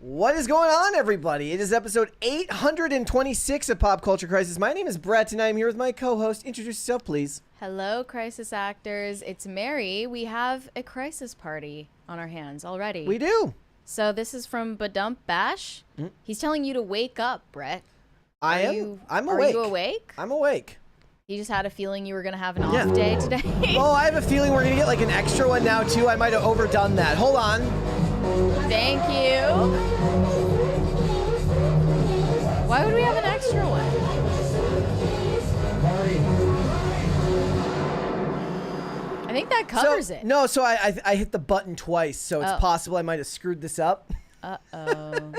What is going on, everybody? It is episode 826 of Pop Culture Crisis. My name is Brett, and I'm here with my co-host. Introduce yourself, please. Hello, crisis actors. It's Mary. We have a crisis party on our hands already. We do. So this is from Badump Bash. He's telling you to wake up, Brett. I'm awake. Are you awake? I'm awake. You just had a feeling you were going to have an off day today? Oh, I have a feeling we're going to get like an extra one now, too. I might have overdone that. Hold on. Thank you. Why would we have an extra one? I think that covers it. No, so I hit the button twice, so it's possible I might have screwed this up. Uh-oh.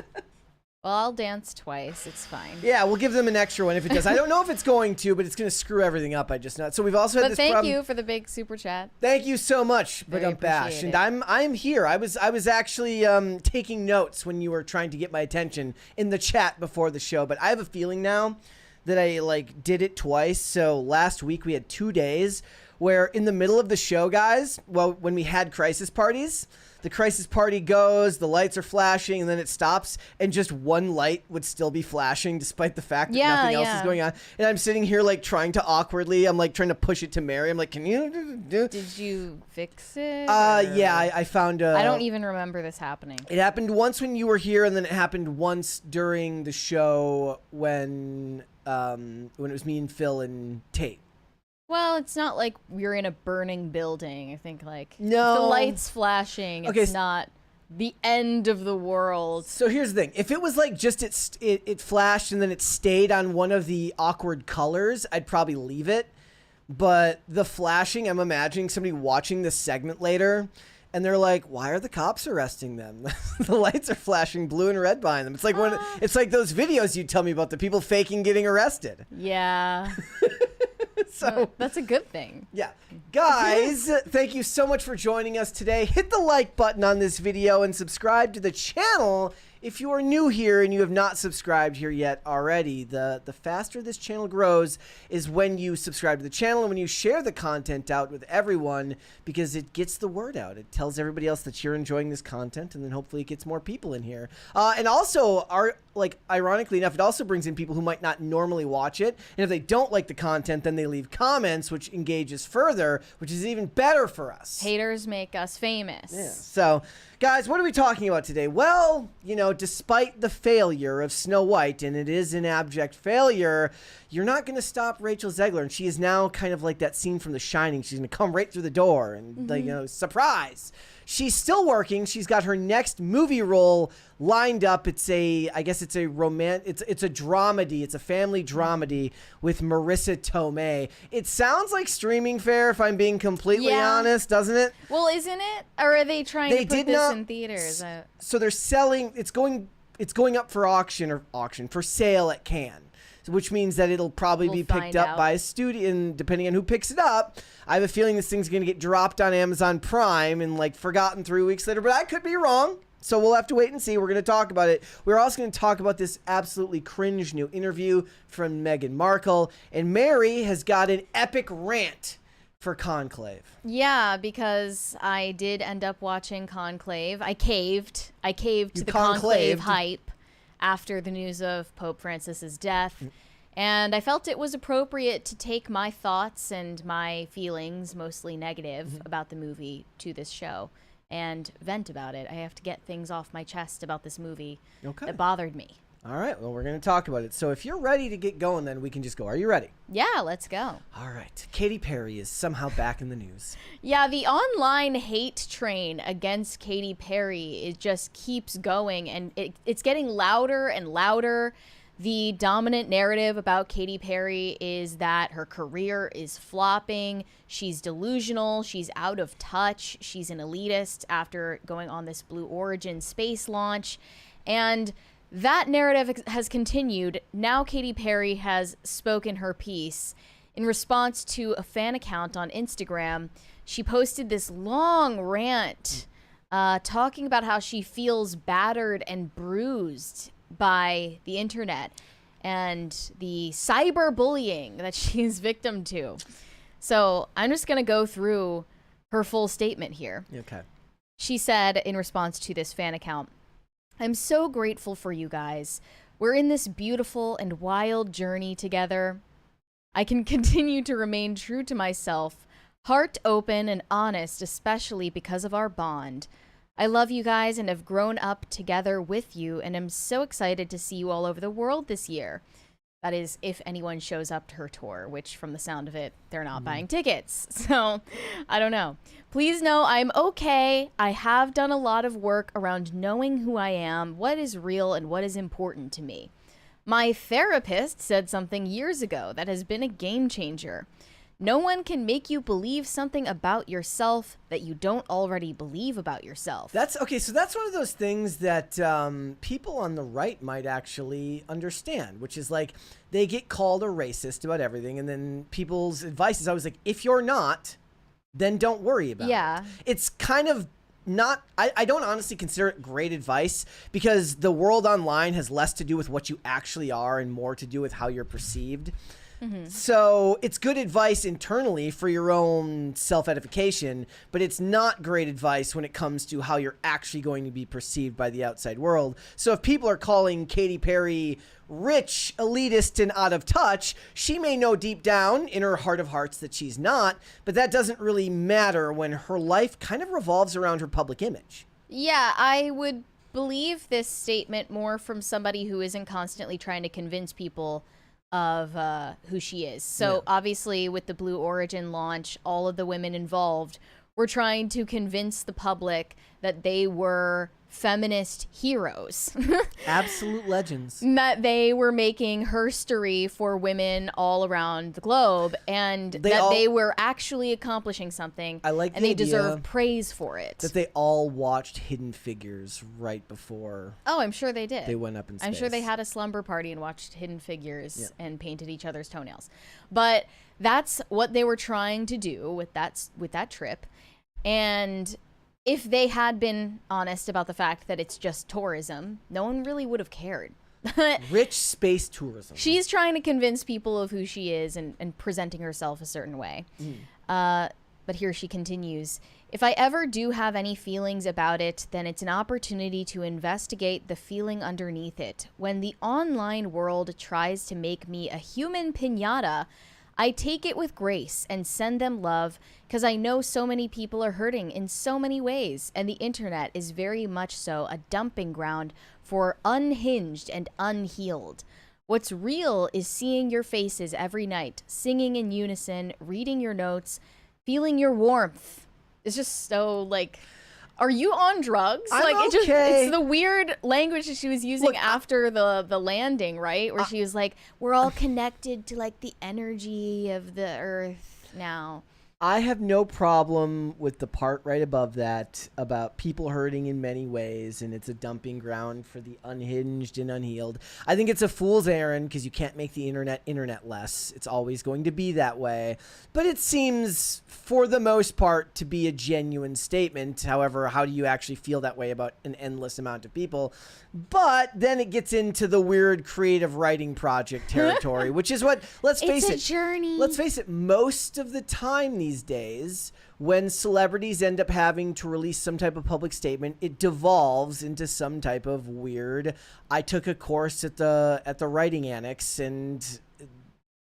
Well, I'll dance twice. It's fine. Yeah, we'll give them an extra one if it does. I don't know if it's going to, but it's going to screw everything up. I just know. So we've also had this problem. But thank you for the big super chat. Thank you so much, Badump Bash. And I'm here. I was actually taking notes when you were trying to get my attention in the chat before the show. But I have a feeling now that I did it twice. So last week we had 2 days where in the middle of the show, guys, well, when we had crisis parties, the crisis party goes, the lights are flashing, and then it stops, and just one light would still be flashing despite the fact that nothing else is going on. And I'm sitting here trying to awkwardly, I'm trying to push it to Mary. I'm like, can you do? Did you fix it? Yeah, I found I don't even remember this happening. It happened once when you were here, and then it happened once during the show when it was me and Phil and Tate. Well, it's not like we're in a burning building. I think no. The lights flashing. It's not the end of the world. So here's the thing. If it was just it flashed and then it stayed on one of the awkward colors, I'd probably leave it. But the flashing, I'm imagining somebody watching this segment later and they're like, why are the cops arresting them? The lights are flashing blue and red behind them. It's like it's like those videos you tell me about, the people faking getting arrested. Yeah. So that's a good thing. Yeah. Guys, thank you so much for joining us today. Hit the like button on this video and subscribe to the channel if you are new here and you have not subscribed here yet already. The faster this channel grows is when you subscribe to the channel and when you share the content out with everyone, because it gets the word out. It tells everybody else that you're enjoying this content, and then hopefully it gets more people in here. And also, ironically enough, it also brings in people who might not normally watch it. And if they don't like the content, then they leave comments, which engages further, which is even better for us. Haters make us famous. Yeah. So, guys, what are we talking about today? Well, despite the failure of Snow White, and it is an abject failure, you're not going to stop Rachel Zegler. And she is now kind of like that scene from The Shining. She's going to come right through the door and, surprise. She's still working. She's got her next movie role lined up. It's a dramedy. It's a family dramedy with Marissa Tomei. It sounds like streaming fare, if I'm being completely honest, doesn't it? Well, isn't it? Or are they trying to put this in theaters? So they're selling. It's going up for for sale at Cannes. Which means that it'll probably be picked up by a studio, and depending on who picks it up, I have a feeling this thing's going to get dropped on Amazon Prime and forgotten 3 weeks later, but I could be wrong. So we'll have to wait and see. We're going to talk about it. We're also going to talk about this absolutely cringe new interview from Meghan Markle, and Mary has got an epic rant for Conclave. Yeah, because I did end up watching Conclave. I caved to the Conclave hype after the news of Pope Francis's death. And I felt it was appropriate to take my thoughts and my feelings, mostly negative, about the movie to this show and vent about it. I have to get things off my chest about this movie that bothered me. All right, well, we're going to talk about it. So if you're ready to get going, then we can just go. Are you ready? Yeah, let's go. All right. Katy Perry is somehow back in the news. Yeah, the online hate train against Katy Perry, it just keeps going, and it's getting louder and louder. The dominant narrative about Katy Perry is that her career is flopping. She's delusional. She's out of touch. She's an elitist after going on this Blue Origin space launch. And that narrative has continued. Now Katy Perry has spoken her piece. In response to a fan account on Instagram, she posted this long rant talking about how she feels battered and bruised by the internet and the cyberbullying that she's victim to. So I'm just going to go through her full statement here. Okay. She said in response to this fan account, I'm so grateful for you guys. We're in this beautiful and wild journey together. I can continue to remain true to myself, heart open and honest, especially because of our bond. I love you guys and have grown up together with you, and I'm so excited to see you all over the world this year. That is, if anyone shows up to her tour, which from the sound of it, they're not buying tickets. So, I don't know. Please know I'm okay. I have done a lot of work around knowing who I am, what is real, and what is important to me. My therapist said something years ago that has been a game changer. No one can make you believe something about yourself that you don't already believe about yourself. That's okay. So that's one of those things that people on the right might actually understand, which is like they get called a racist about everything. And then people's advice is always like, if you're not, then don't worry about it. It's kind of not, I don't honestly consider it great advice, because the world online has less to do with what you actually are and more to do with how you're perceived. So it's good advice internally for your own self-edification, but it's not great advice when it comes to how you're actually going to be perceived by the outside world. So if people are calling Katy Perry rich, elitist, and out of touch, she may know deep down in her heart of hearts that she's not, but that doesn't really matter when her life kind of revolves around her public image. Yeah, I would believe this statement more from somebody who isn't constantly trying to convince people of who she is. So obviously with the Blue Origin launch, all of the women involved were trying to convince the public that they were feminist heroes. Absolute legends. That they were making herstory for women all around the globe, and they were actually accomplishing something. I like and they deserve praise for it. That they all watched Hidden Figures right before. Oh, I'm sure they did. They went up in space. I'm sure they had a slumber party and watched Hidden Figures and painted each other's toenails. But that's what they were trying to do with that trip. And if they had been honest about the fact that it's just tourism, no one really would have cared. Rich space tourism. She's trying to convince people of who she is and presenting herself a certain way. But here she continues. If I ever do have any feelings about it, then it's an opportunity to investigate the feeling underneath it. When the online world tries to make me a human piñata, I take it with grace and send them love, because I know so many people are hurting in so many ways, and the internet is very much so a dumping ground for unhinged and unhealed. What's real is seeing your faces every night, singing in unison, reading your notes, feeling your warmth. It's just so like... Are you on drugs? I'm like okay. It's the weird language that she was using after the landing, right? Where she was like, we're all connected to like the energy of the earth now. I have no problem with the part right above that about people hurting in many ways, and it's a dumping ground for the unhinged and unhealed. I think it's a fool's errand because you can't make the internet less. It's always going to be that way. But it seems, for the most part, to be a genuine statement. However, how do you actually feel that way about an endless amount of people? But then it gets into the weird creative writing project territory, which is what, let's face it. It's a journey. Let's face it, most of the time these days, when celebrities end up having to release some type of public statement, it devolves into some type of weird, I took a course at the writing annex, and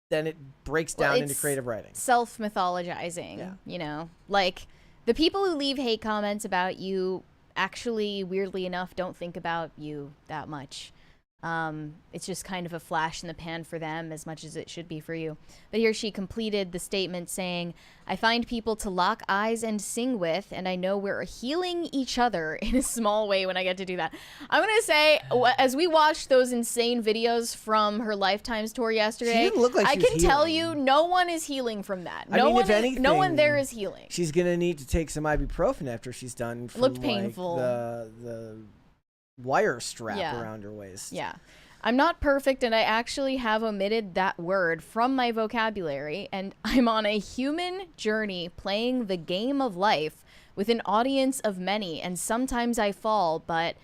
then it breaks down into creative writing. Self-mythologizing, you know? Like, the people who leave hate comments about you actually, weirdly enough, don't think about you that much. It's just kind of a flash in the pan for them as much as it should be for you. But here she completed the statement saying, I find people to lock eyes and sing with, and I know we're healing each other in a small way when I get to do that. I'm going to say, as we watched those insane videos from her Lifetimes tour yesterday, she didn't look like I she was can healing. tell you no one is healing from that. I mean, if anything, no one there is healing. She's going to need to take some ibuprofen after she's done from looked painful. The wire strap around her waist. Yeah. I'm not perfect, and I actually have omitted that word from my vocabulary, and I'm on a human journey playing the game of life with an audience of many, and sometimes I fall, but ...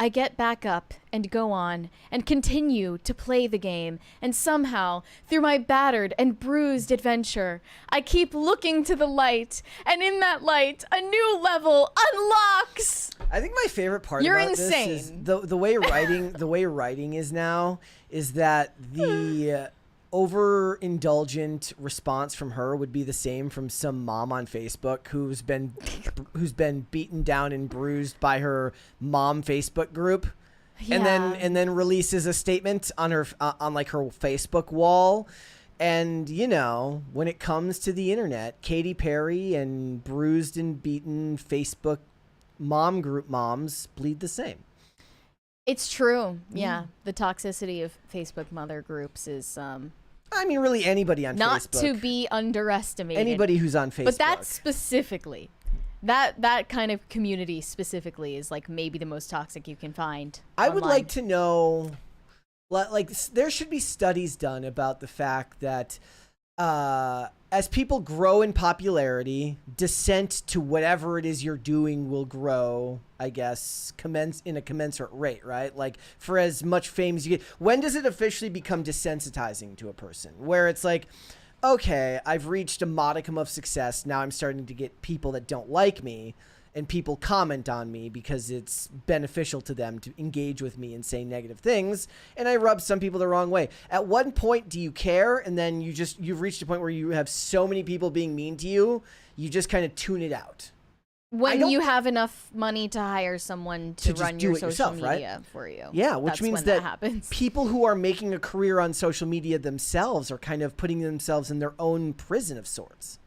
I get back up and go on and continue to play the game. And somehow, through my battered and bruised adventure, I keep looking to the light. And in that light, a new level unlocks. I think my favorite part You're about insane. this is the way writing is now is that the overindulgent response from her would be the same from some mom on Facebook who's been beaten down and bruised by her mom Facebook group, and then releases a statement on her on like her Facebook wall. And you know, when it comes to the internet, Katy Perry and bruised and beaten Facebook mom group moms bleed the same. It's true. Yeah. The toxicity of Facebook mother groups is I mean, really anybody on not Facebook. To be underestimated. Anybody who's on Facebook. But that specifically, that kind of community specifically is like maybe the most toxic you can find. I would like to know, like, there should be studies done about the fact that as people grow in popularity, dissent to whatever it is you're doing will grow, I guess, in a commensurate rate, right? Like, for as much fame as you get. When does it officially become desensitizing to a person? Where it's like, okay, I've reached a modicum of success. Now I'm starting to get people that don't like me, and people comment on me because it's beneficial to them to engage with me and say negative things, and I rub some people the wrong way. At what point do you care, and then you've reached a point where you have so many people being mean to you, you just kind of tune it out? When you have enough money to hire someone to run your social media for you. Yeah, which means that happens. People who are making a career on social media themselves are kind of putting themselves in their own prison of sorts.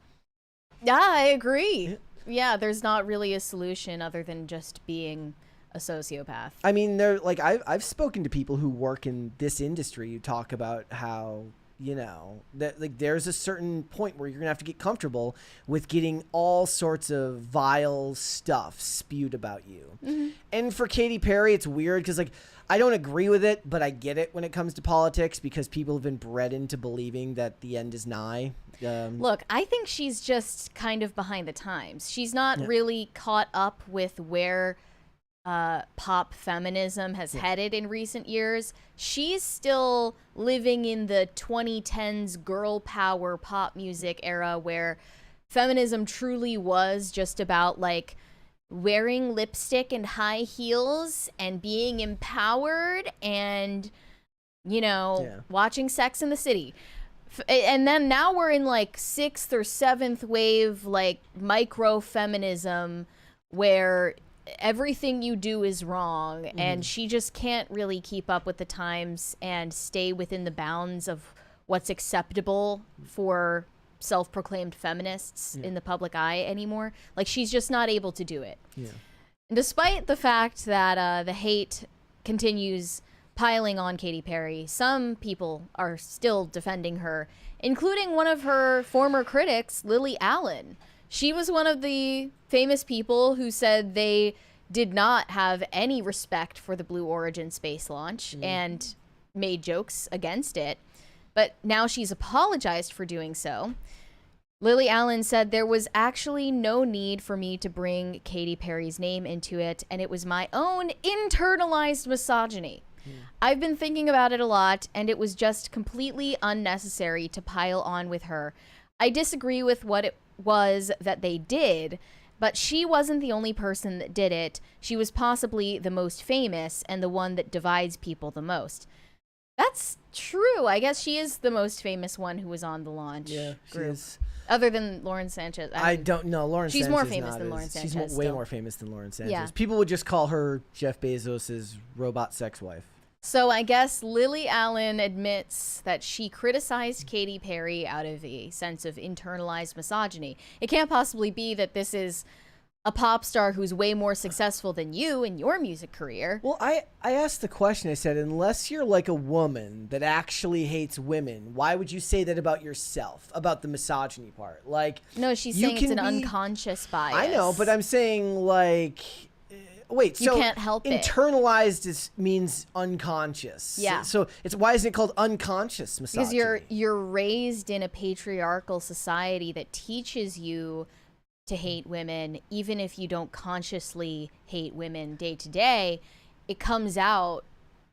Yeah, I agree. Yeah, there's not really a solution other than just being a sociopath. I mean, I've spoken to people who work in this industry who talk about how, you know, that like there's a certain point where you're gonna have to get comfortable with getting all sorts of vile stuff spewed about you. Mm-hmm. And for Katy Perry, it's weird because like I don't agree with it, but I get it when it comes to politics because people have been bred into believing that the end is nigh. Look, I think she's just kind of behind the times. She's not really caught up with where pop feminism has headed in recent years. She's still living in the 2010s girl power pop music era where feminism truly was just about like wearing lipstick and high heels and being empowered and, you know, watching Sex in the City. And then now we're in like 6th or 7th wave, like micro feminism where everything you do is wrong. Mm-hmm. And she just can't really keep up with the times and stay within the bounds of what's acceptable for self-proclaimed feminists in the public eye anymore. Like she's just not able to do it. Yeah. Despite the fact that the hate continues piling on Katy Perry, some people are still defending her, including one of her former critics, Lily Allen. She was one of the famous people who said they did not have any respect for the Blue Origin space launch and made jokes against it. But now she's apologized for doing so. Lily Allen said there was actually no need for me to bring Katy Perry's name into it, and it was my own internalized misogyny. I've been thinking about it a lot, and it was just completely unnecessary to pile on with her. I disagree with what it was that they did, but she wasn't the only person that did it. She was possibly the most famous and the one that divides people the most. That's true. I guess she is the most famous one who was on the launch group. She is. Other than Lauren Sanchez. I don't know. Lauren Sanchez. She's more famous than Lauren Sanchez. She's way more famous than Lauren Sanchez. Yeah. People would just call her Jeff Bezos' robot sex wife. So I guess Lily Allen admits that she criticized Katy Perry out of a sense of internalized misogyny. It can't possibly be that this is a pop star who's way more successful than you in your music career. Well, I asked the question. I said, unless you're like a woman that actually hates women, why would you say that about yourself, about the misogyny part? Like, no, she's saying it's an unconscious bias. I know, but I'm saying like... Wait, you can't help it. Internalized means unconscious. Yeah. So it's why isn't it called unconscious misogyny? Because you're raised in a patriarchal society that teaches you to hate women, even if you don't consciously hate women day to day. it comes out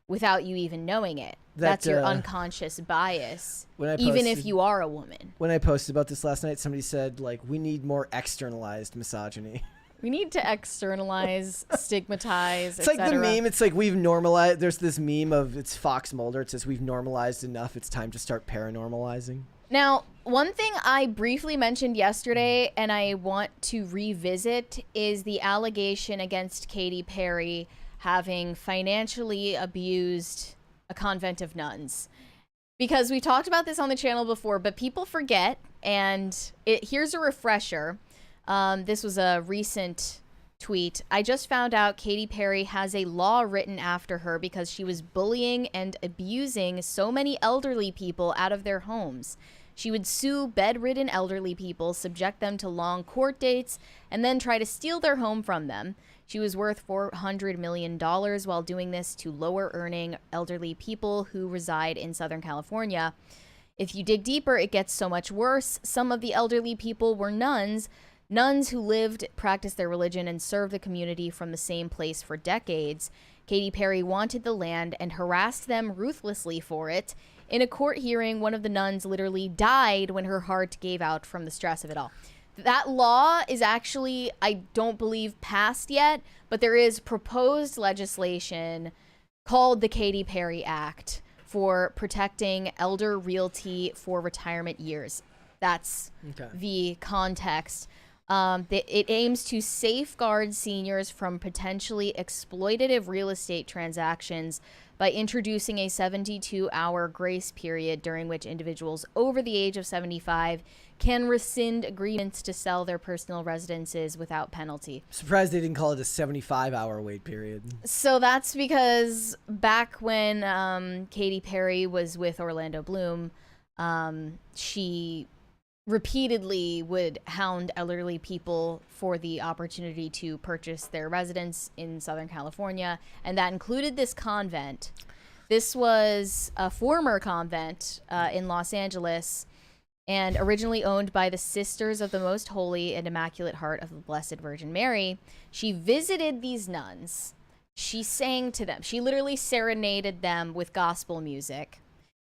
without you even knowing it. That's your unconscious bias, even if you are a woman. When I posted about this last night, somebody said, like, we need more externalized misogyny. We need to externalize, stigmatize, It's like the meme. It's like we've normalized. There's this meme of, it's Fox Mulder. It says, we've normalized enough. It's time to start paranormalizing. Now, one thing I briefly mentioned yesterday and I want to revisit is the allegation against Katy Perry having financially abused a convent of nuns. Because we talked about this on the channel before, but people forget, and here's a refresher. This was a recent tweet. I just found out Katy Perry has a law written after her because she was bullying and abusing so many elderly people out of their homes. She would sue bedridden elderly people, subject them to long court dates, and then try to steal their home from them. She was worth $400 million while doing this to lower-earning elderly people who reside in Southern California. If you dig deeper, it gets so much worse. Some of the elderly people were nuns who lived, practiced their religion, and served the community from the same place for decades. Katy Perry wanted the land and harassed them ruthlessly for it. In a court hearing, one of the nuns literally died when her heart gave out from the stress of it all. That law is actually, I don't believe, passed yet, but there is proposed legislation called the Katy Perry Act for protecting elder realty for retirement years. That's the context. It aims to safeguard seniors from potentially exploitative real estate transactions by introducing a 72-hour grace period during which individuals over the age of 75 can rescind agreements to sell their personal residences without penalty. Surprised they didn't call it a 75-hour wait period. So that's because back when Katy Perry was with Orlando Bloom, she repeatedly would hound elderly people for the opportunity to purchase their residence in Southern California, and that included this convent. This was a former convent in Los Angeles, and originally owned by the Sisters of the Most Holy and Immaculate Heart of the Blessed Virgin Mary. She visited these nuns. She sang to them. She literally serenaded them with gospel music.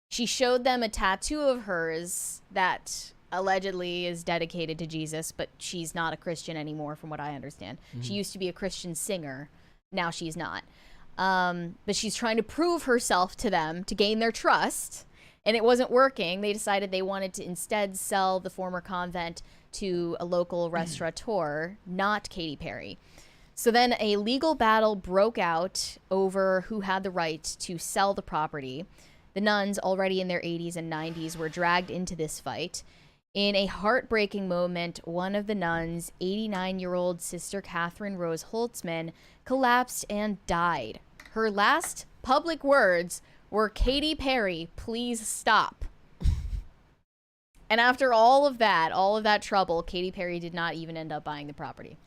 She showed them a tattoo of hers that allegedly is dedicated to Jesus, but she's not a Christian anymore from what I understand. She used to be a Christian singer. Now she's not. But she's trying to prove herself to them to gain their trust, and it wasn't working. They decided they wanted to instead sell the former convent to a local restaurateur, not Katy Perry. So then a legal battle broke out over who had the right to sell the property. The nuns, already in their 80s and 90s, were dragged into this fight. In a heartbreaking moment, one of the nuns, 89-year-old Sister Catherine Rose Holtzman, collapsed and died. Her last public words were, "Katy Perry, please stop." And after all of that trouble, Katy Perry did not even end up buying the property.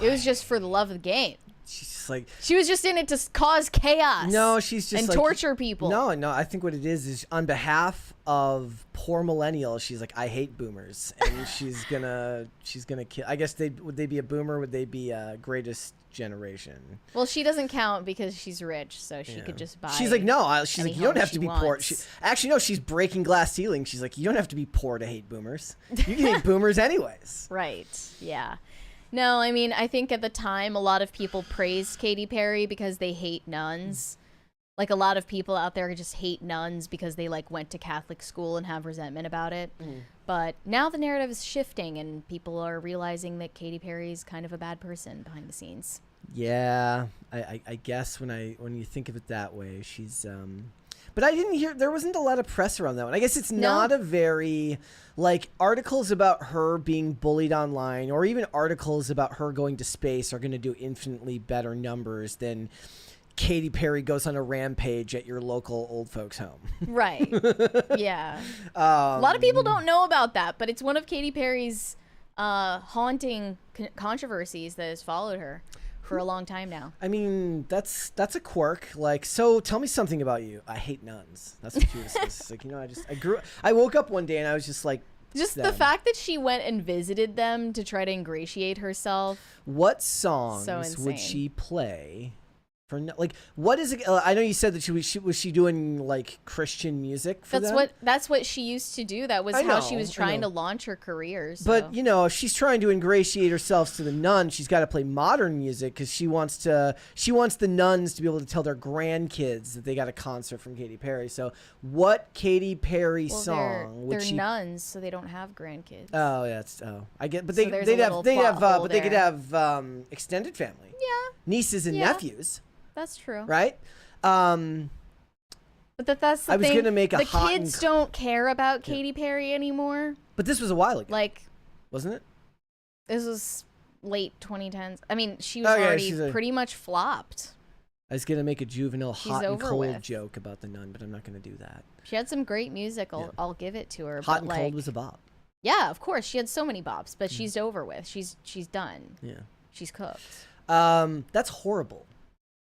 It was just for the love of the game. She's just like, she was just in it to cause chaos. No, she's just and like, torture people. No. I think what it is on behalf of poor millennials. She's like, I hate boomers, and she's gonna kill. I guess would they be a boomer? Would they be greatest generation? Well, she doesn't count because she's rich, so she could just buy. She's like, no. She's like, you don't have to be poor. Actually, no. She's breaking glass ceilings. She's like, you don't have to be poor to hate boomers. You can hate boomers anyways. Right. Yeah. No, I mean, I think at the time, a lot of people praised Katy Perry because they hate nuns. Like, a lot of people out there just hate nuns because they, like, went to Catholic school and have resentment about it. But now the narrative is shifting, and people are realizing that Katy Perry's kind of a bad person behind the scenes. Yeah, I guess when you think of it that way, she's... But I didn't hear, there wasn't a lot of press around that one. I guess it's not a very, like, articles about her being bullied online or even articles about her going to space are going to do infinitely better numbers than Katy Perry goes on a rampage at your local old folks home. Right. Yeah. A lot of people don't know about that, but it's one of Katy Perry's haunting controversies that has followed her for a long time now. I mean, that's a quirk. Like, so tell me something about you. I hate nuns. That's what she was. It's like, you know, I woke up one day and I was just like, just the fact that she went and visited them to try to ingratiate herself. What songs would she play Like, what is it? I know you said that was she doing like Christian music for them? That's what she used to do. That was how she was trying to launch her career. So. But you know, if she's trying to ingratiate herself to the nuns, she's got to play modern music because she wants the nuns to be able to tell their grandkids that they got a concert from Katy Perry. So, what Katy Perry song? They're nuns, so they don't have grandkids. Oh, yeah, I get, but so they could have extended family. Yeah, nieces and nephews. That's true. Right? But that's the thing. I was going to make the kids don't care about Katy Perry anymore. But this was a while ago. Like, wasn't it? This was late 2010s. I mean, she was already pretty much flopped. I was going to make a juvenile hot and cold joke about the nun, but I'm not going to do that. She had some great music. I'll give it to her. Hot and cold was a bop. Yeah, of course. She had so many bops, but she's over with. She's done. Yeah. She's cooked. That's horrible.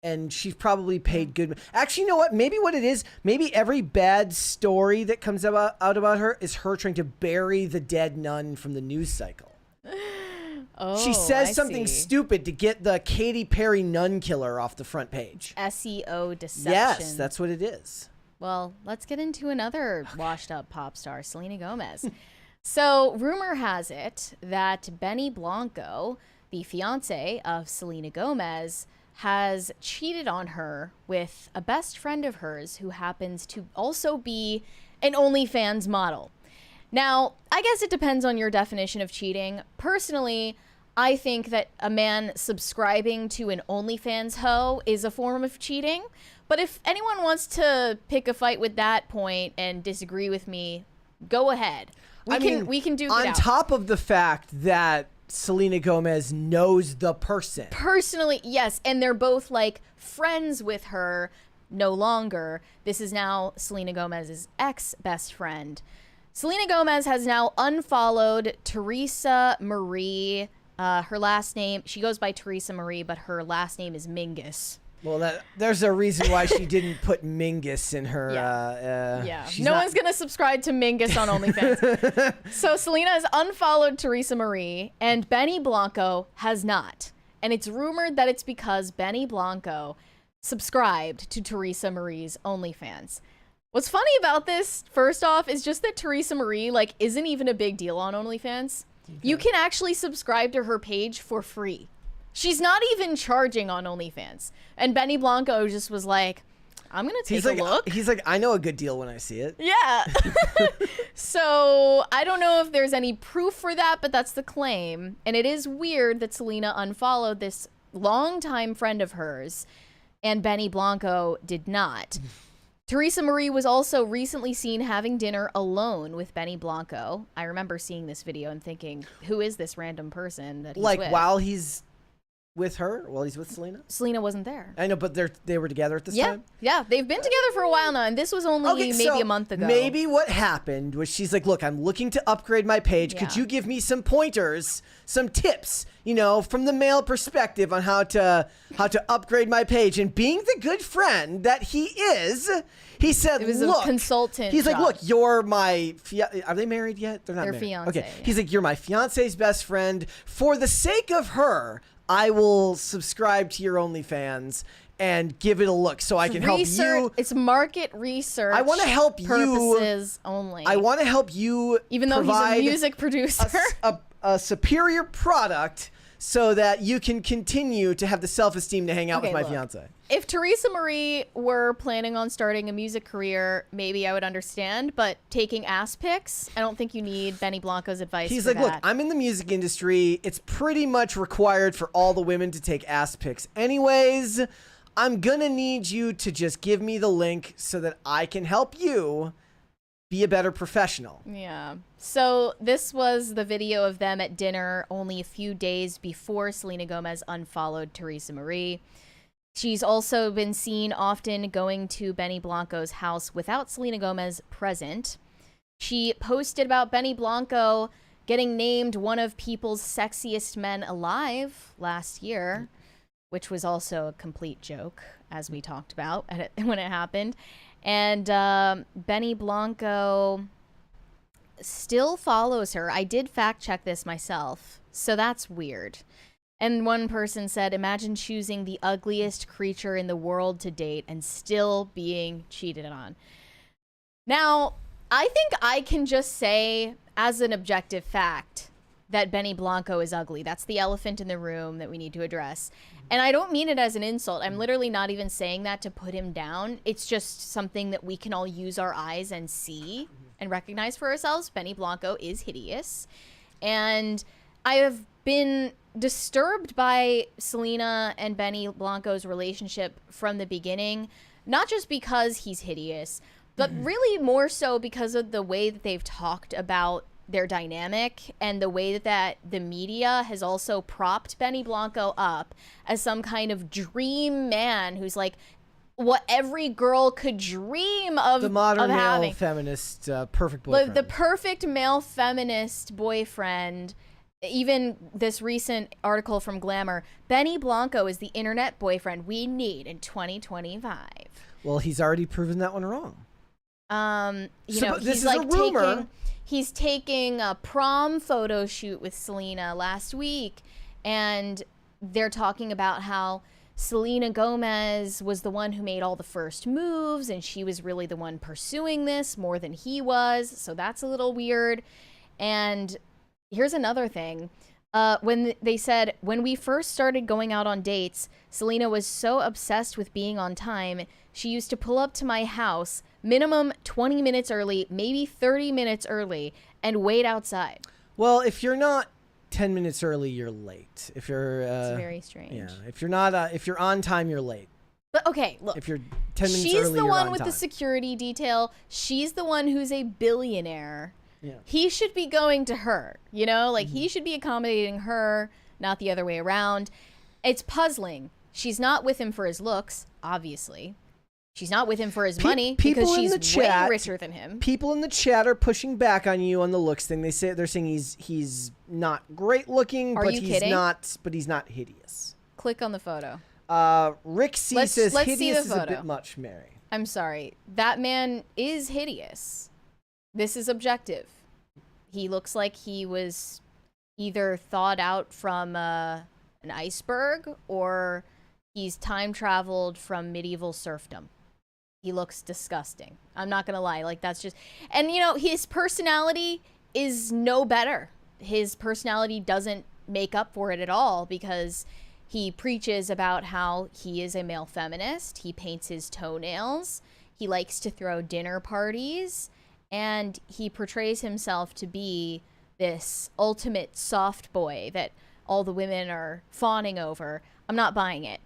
And she's probably paid good. Actually, you know what? Maybe what it is, maybe every bad story that comes out about her is her trying to bury the dead nun from the news cycle. Oh, she says something stupid to get the Katy Perry nun killer off the front page. SEO deception. Yes, that's what it is. Well, let's get into another washed up pop star, Selena Gomez. So, rumor has it that Benny Blanco, the fiance of Selena Gomez, has cheated on her with a best friend of hers who happens to also be an OnlyFans model. Now, I guess it depends on your definition of cheating. Personally, I think that a man subscribing to an OnlyFans hoe is a form of cheating. But if anyone wants to pick a fight with that point and disagree with me, go ahead. We can do that. On top of the fact that Selena Gomez knows the person. Personally, yes. And they're both like friends with her no longer. This is now Selena Gomez's ex-best friend. Selena Gomez has now unfollowed Teresa Marie. Her last name, she goes by Teresa Marie, but her last name is Mingus. Well, there's a reason why she didn't put Mingus in her. No one's going to subscribe to Mingus on OnlyFans. So Selena has unfollowed Teresa Marie, and Benny Blanco has not. And it's rumored that it's because Benny Blanco subscribed to Teresa Marie's OnlyFans. What's funny about this, first off, is just that Teresa Marie isn't even a big deal on OnlyFans. Okay. You can actually subscribe to her page for free. She's not even charging on OnlyFans. And Benny Blanco just was like, I'm going to take a look. He's like, I know a good deal when I see it. Yeah. So I don't know if there's any proof for that, but that's the claim. And it is weird that Selena unfollowed this longtime friend of hers and Benny Blanco did not. Teresa Marie was also recently seen having dinner alone with Benny Blanco. I remember seeing this video and thinking, who is this random person that he's with? While he's with her? While he's with Selena? Selena wasn't there. I know, but they were together at this time? Yeah, they've been together for a while now, and this was only maybe a month ago. Maybe what happened was she's like, look, I'm looking to upgrade my page. Could you give me some pointers, some tips, from the male perspective on how to upgrade my page? And being the good friend that he is, he said, it was a consultant. He's like, look, you're my are they married yet? They're not married. Fiance. Okay. He's like, you're my fiance's best friend. For the sake of her, I will subscribe to your OnlyFans and give it a look so I can help you. It's market research. I want to help purposes only. I want to help you, even though he's a music producer, a superior product so that you can continue to have the self-esteem to hang out with my fiance. If Teresa Marie were planning on starting a music career, maybe I would understand, but taking ass pics, I don't think you need Benny Blanco's advice. He's like, look, I'm in the music industry. It's pretty much required for all the women to take ass pics anyways. I'm gonna need you to just give me the link so that I can help you be a better professional. Yeah. So this was the video of them at dinner only a few days before Selena Gomez unfollowed Teresa Marie. She's also been seen often going to Benny Blanco's house without Selena Gomez present. She posted about Benny Blanco getting named one of People's Sexiest Men Alive last year, which was also a complete joke, as we talked about when it happened. And Benny Blanco still follows her. I did fact check this myself, so that's weird. And one person said, imagine choosing the ugliest creature in the world to date and still being cheated on. Now, I think I can just say, as an objective fact, that Benny Blanco is ugly. That's the elephant in the room that we need to address. And I don't mean it as an insult. I'm literally not even saying that to put him down. It's just something that we can all use our eyes and see and recognize for ourselves. Benny Blanco is hideous. And I have been disturbed by Selena and Benny Blanco's relationship from the beginning, not just because he's hideous, but really more so because of the way that they've talked about their dynamic and the way that the media has also propped Benny Blanco up as some kind of dream man who's like what every girl could dream of. The modern male having. feminist perfect boyfriend. The perfect male feminist boyfriend. Even this recent article from Glamour, Benny Blanco is the internet boyfriend we need in 2025. Well, he's already proven that one wrong. You know, this he's is like a rumor. He's taking a prom photo shoot with Selena last week, and they're talking about how Selena Gomez was the one who made all the first moves, and she was really the one pursuing this more than he was. So that's a little weird. And here's another thing. When they said, when we first started going out on dates, Selena was so obsessed with being on time, she used to pull up to my house, minimum 20 minutes early, maybe 30 minutes early, and wait outside. Well, if you're not 10 minutes early, you're late. If you're It's very strange. yeah, if you're not if you're on time, you're late. But okay, look. If you're 10 minutes she's early, the you're one on with time. the security detail. She's the one who's a billionaire. Yeah. He should be going to her, you know, like he should be accommodating her, not the other way around. It's puzzling. She's not with him for his looks, obviously. She's not with him for his money because she's way richer than him. People in the chat are pushing back on you on the looks thing. They're saying he's not great looking, but he's not hideous. Click on the photo. Rick C Let's says see hideous the is a photo. bit much, Mary. I'm sorry. That man is hideous. This is objective. He looks like he was either thawed out from an iceberg or he's time traveled from medieval serfdom. He looks disgusting. I'm not going to lie. Like, that's just... And, you know, his personality is no better. His personality doesn't make up for it at all because he preaches about how he is a male feminist. He paints his toenails. He likes to throw dinner parties. And he portrays himself to be this ultimate soft boy that all the women are fawning over. I'm not buying it.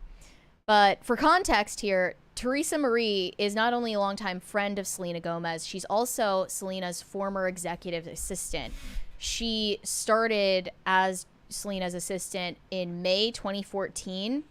But for context here, Teresa Marie is not only a longtime friend of Selena Gomez, she's also Selena's former executive assistant. She started as Selena's assistant in May 2014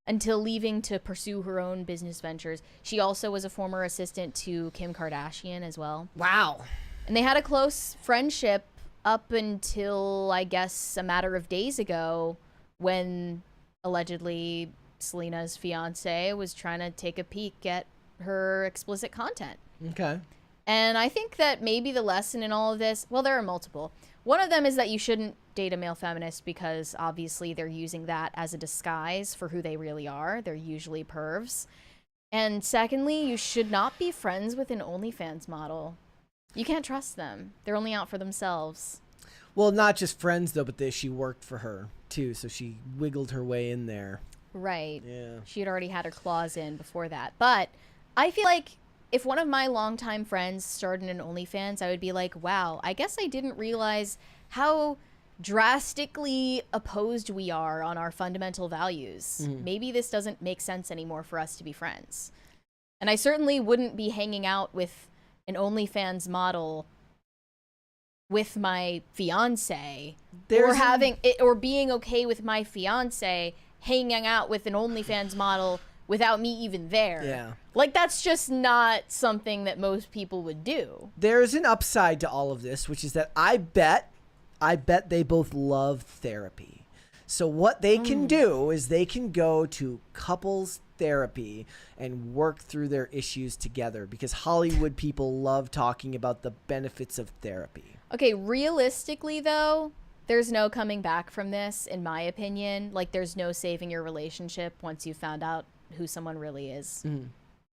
until leaving to pursue her own business ventures. She also was a former assistant to Kim Kardashian as well. Wow. And they had a close friendship up until, I guess, a matter of days ago when allegedly Selena's fiance was trying to take a peek at her explicit content. Okay. And I think that maybe the lesson in all of this, well, there are multiple. One of them is that you shouldn't date a male feminist because obviously they're using that as a disguise for who they really are. They're usually pervs. And secondly, you should not be friends with an OnlyFans model. You can't trust them. They're only out for themselves. Well, not just friends, though, but she worked for her, too, so she wiggled her way in there. Right. Yeah. She had already had her claws in before that. But I feel like if one of my longtime friends started an OnlyFans, I would be like, wow, I guess I didn't realize how drastically opposed we are on our fundamental values. Maybe this doesn't make sense anymore for us to be friends. And I certainly wouldn't be hanging out with an OnlyFans model with my fiance or being okay with my fiance hanging out with an OnlyFans model without me even there. Yeah. Like, that's just not something that most people would do. There's an upside to all of this, which is that I bet they both love therapy. So what they can do is they can go to couples therapy and work through their issues together because Hollywood people love talking about the benefits of therapy. Okay, realistically, though, there's no coming back from this, in my opinion. Like, there's no saving your relationship once you found out who someone really is.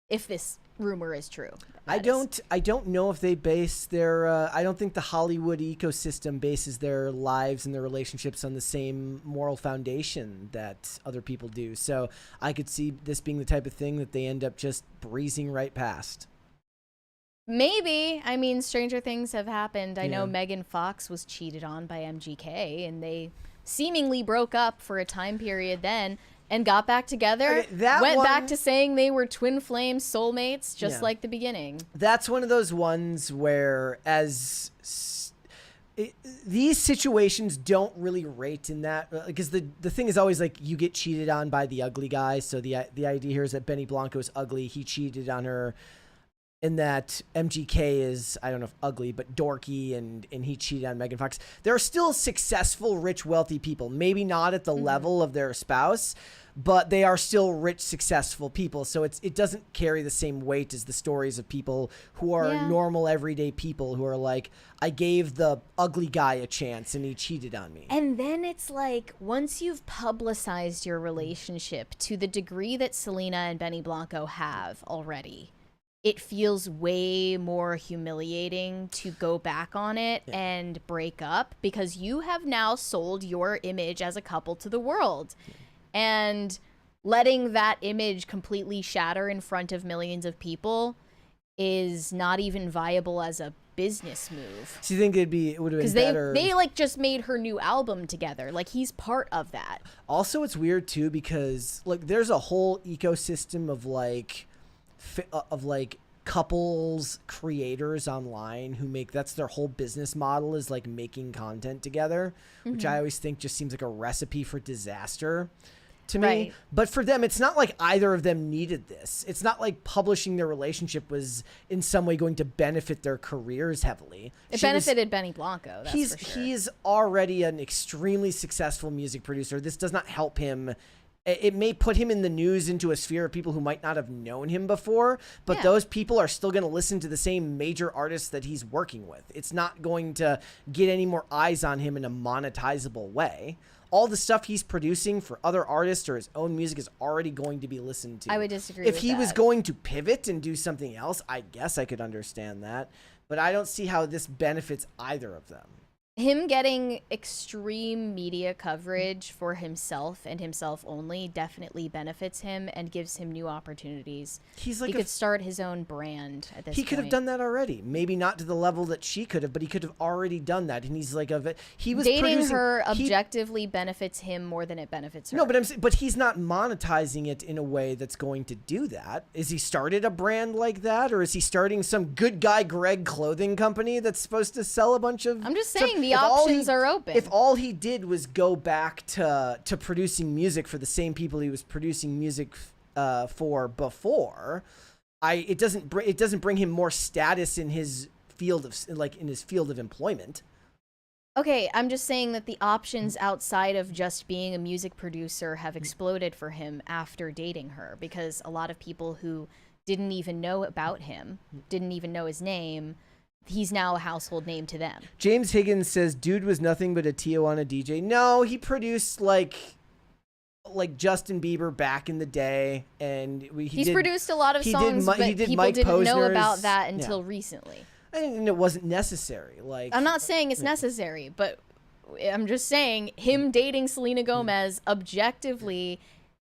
If this rumor is true. I don't know if they base their I don't think the Hollywood ecosystem bases their lives and their relationships on the same moral foundation that other people do. So I could see this being the type of thing that they end up just breezing right past. Maybe. I mean, stranger things have happened. I know Megan Fox was cheated on by MGK, and they seemingly broke up for a time period then and got back together. Okay, went back to saying they were twin flame soulmates, just like the beginning. That's one of those ones where these situations don't really rate in that, because the thing is always like you get cheated on by the ugly guy. So the idea here is that Benny Blanco is ugly. He cheated on her. And that MGK is, I don't know if ugly, but dorky, and he cheated on Megan Fox. There are still successful, rich, wealthy people. Maybe not at the level of their spouse, but they are still rich, successful people. So it doesn't carry the same weight as the stories of people who are normal, everyday people who are like, I gave the ugly guy a chance and he cheated on me. And then it's like, once you've publicized your relationship to the degree that Selena and Benny Blanco have already, it feels way more humiliating to go back on it and break up, because you have now sold your image as a couple to the world. And letting that image completely shatter in front of millions of people is not even viable as a business move. So you think it would have been better? Because they like just made her new album together. Like, he's part of that. Also, it's weird too, because like there's a whole ecosystem of couples creators online who that's their whole business model, is like making content together, which I always think just seems like a recipe for disaster to me. But for them, it's not like either of them needed this. It's not like publishing their relationship was in some way going to benefit their careers heavily. It benefited Benny Blanco, that's for sure. He's already an extremely successful music producer. This does not help him. It may put him in the news into a sphere of people who might not have known him before, but those people are still going to listen to the same major artists that he's working with. It's not going to get any more eyes on him in a monetizable way. All the stuff he's producing for other artists or his own music is already going to be listened to. I would disagree with that. If he was going to pivot and do something else, I guess I could understand that. But I don't see how this benefits either of them. Him getting extreme media coverage for himself and himself only definitely benefits him and gives him new opportunities. He could start his own brand at this point. He could have done that already. Maybe not to the level that she could have, but he could have already done that. And he's like, dating her objectively benefits him more than it benefits her. No, but he's not monetizing it in a way that's going to do that. Is he started a brand like that, or is he starting some good guy Greg clothing company that's supposed to sell a bunch of? I'm just saying. The options are open. If all he did was go back to producing music for the same people he was producing music for before, it doesn't bring him more status in his field of employment. Okay, I'm just saying that the options outside of just being a music producer have exploded for him after dating her, because a lot of people who didn't even know about him, didn't even know his name, he's now a household name to them. James Higgins says, dude was nothing but a Tijuana DJ. No, he produced like Justin Bieber back in the day, and he's produced a lot of songs, but people didn't know about that until recently. And it wasn't necessary. I'm not saying it's necessary, but I'm just saying him dating Selena Gomez objectively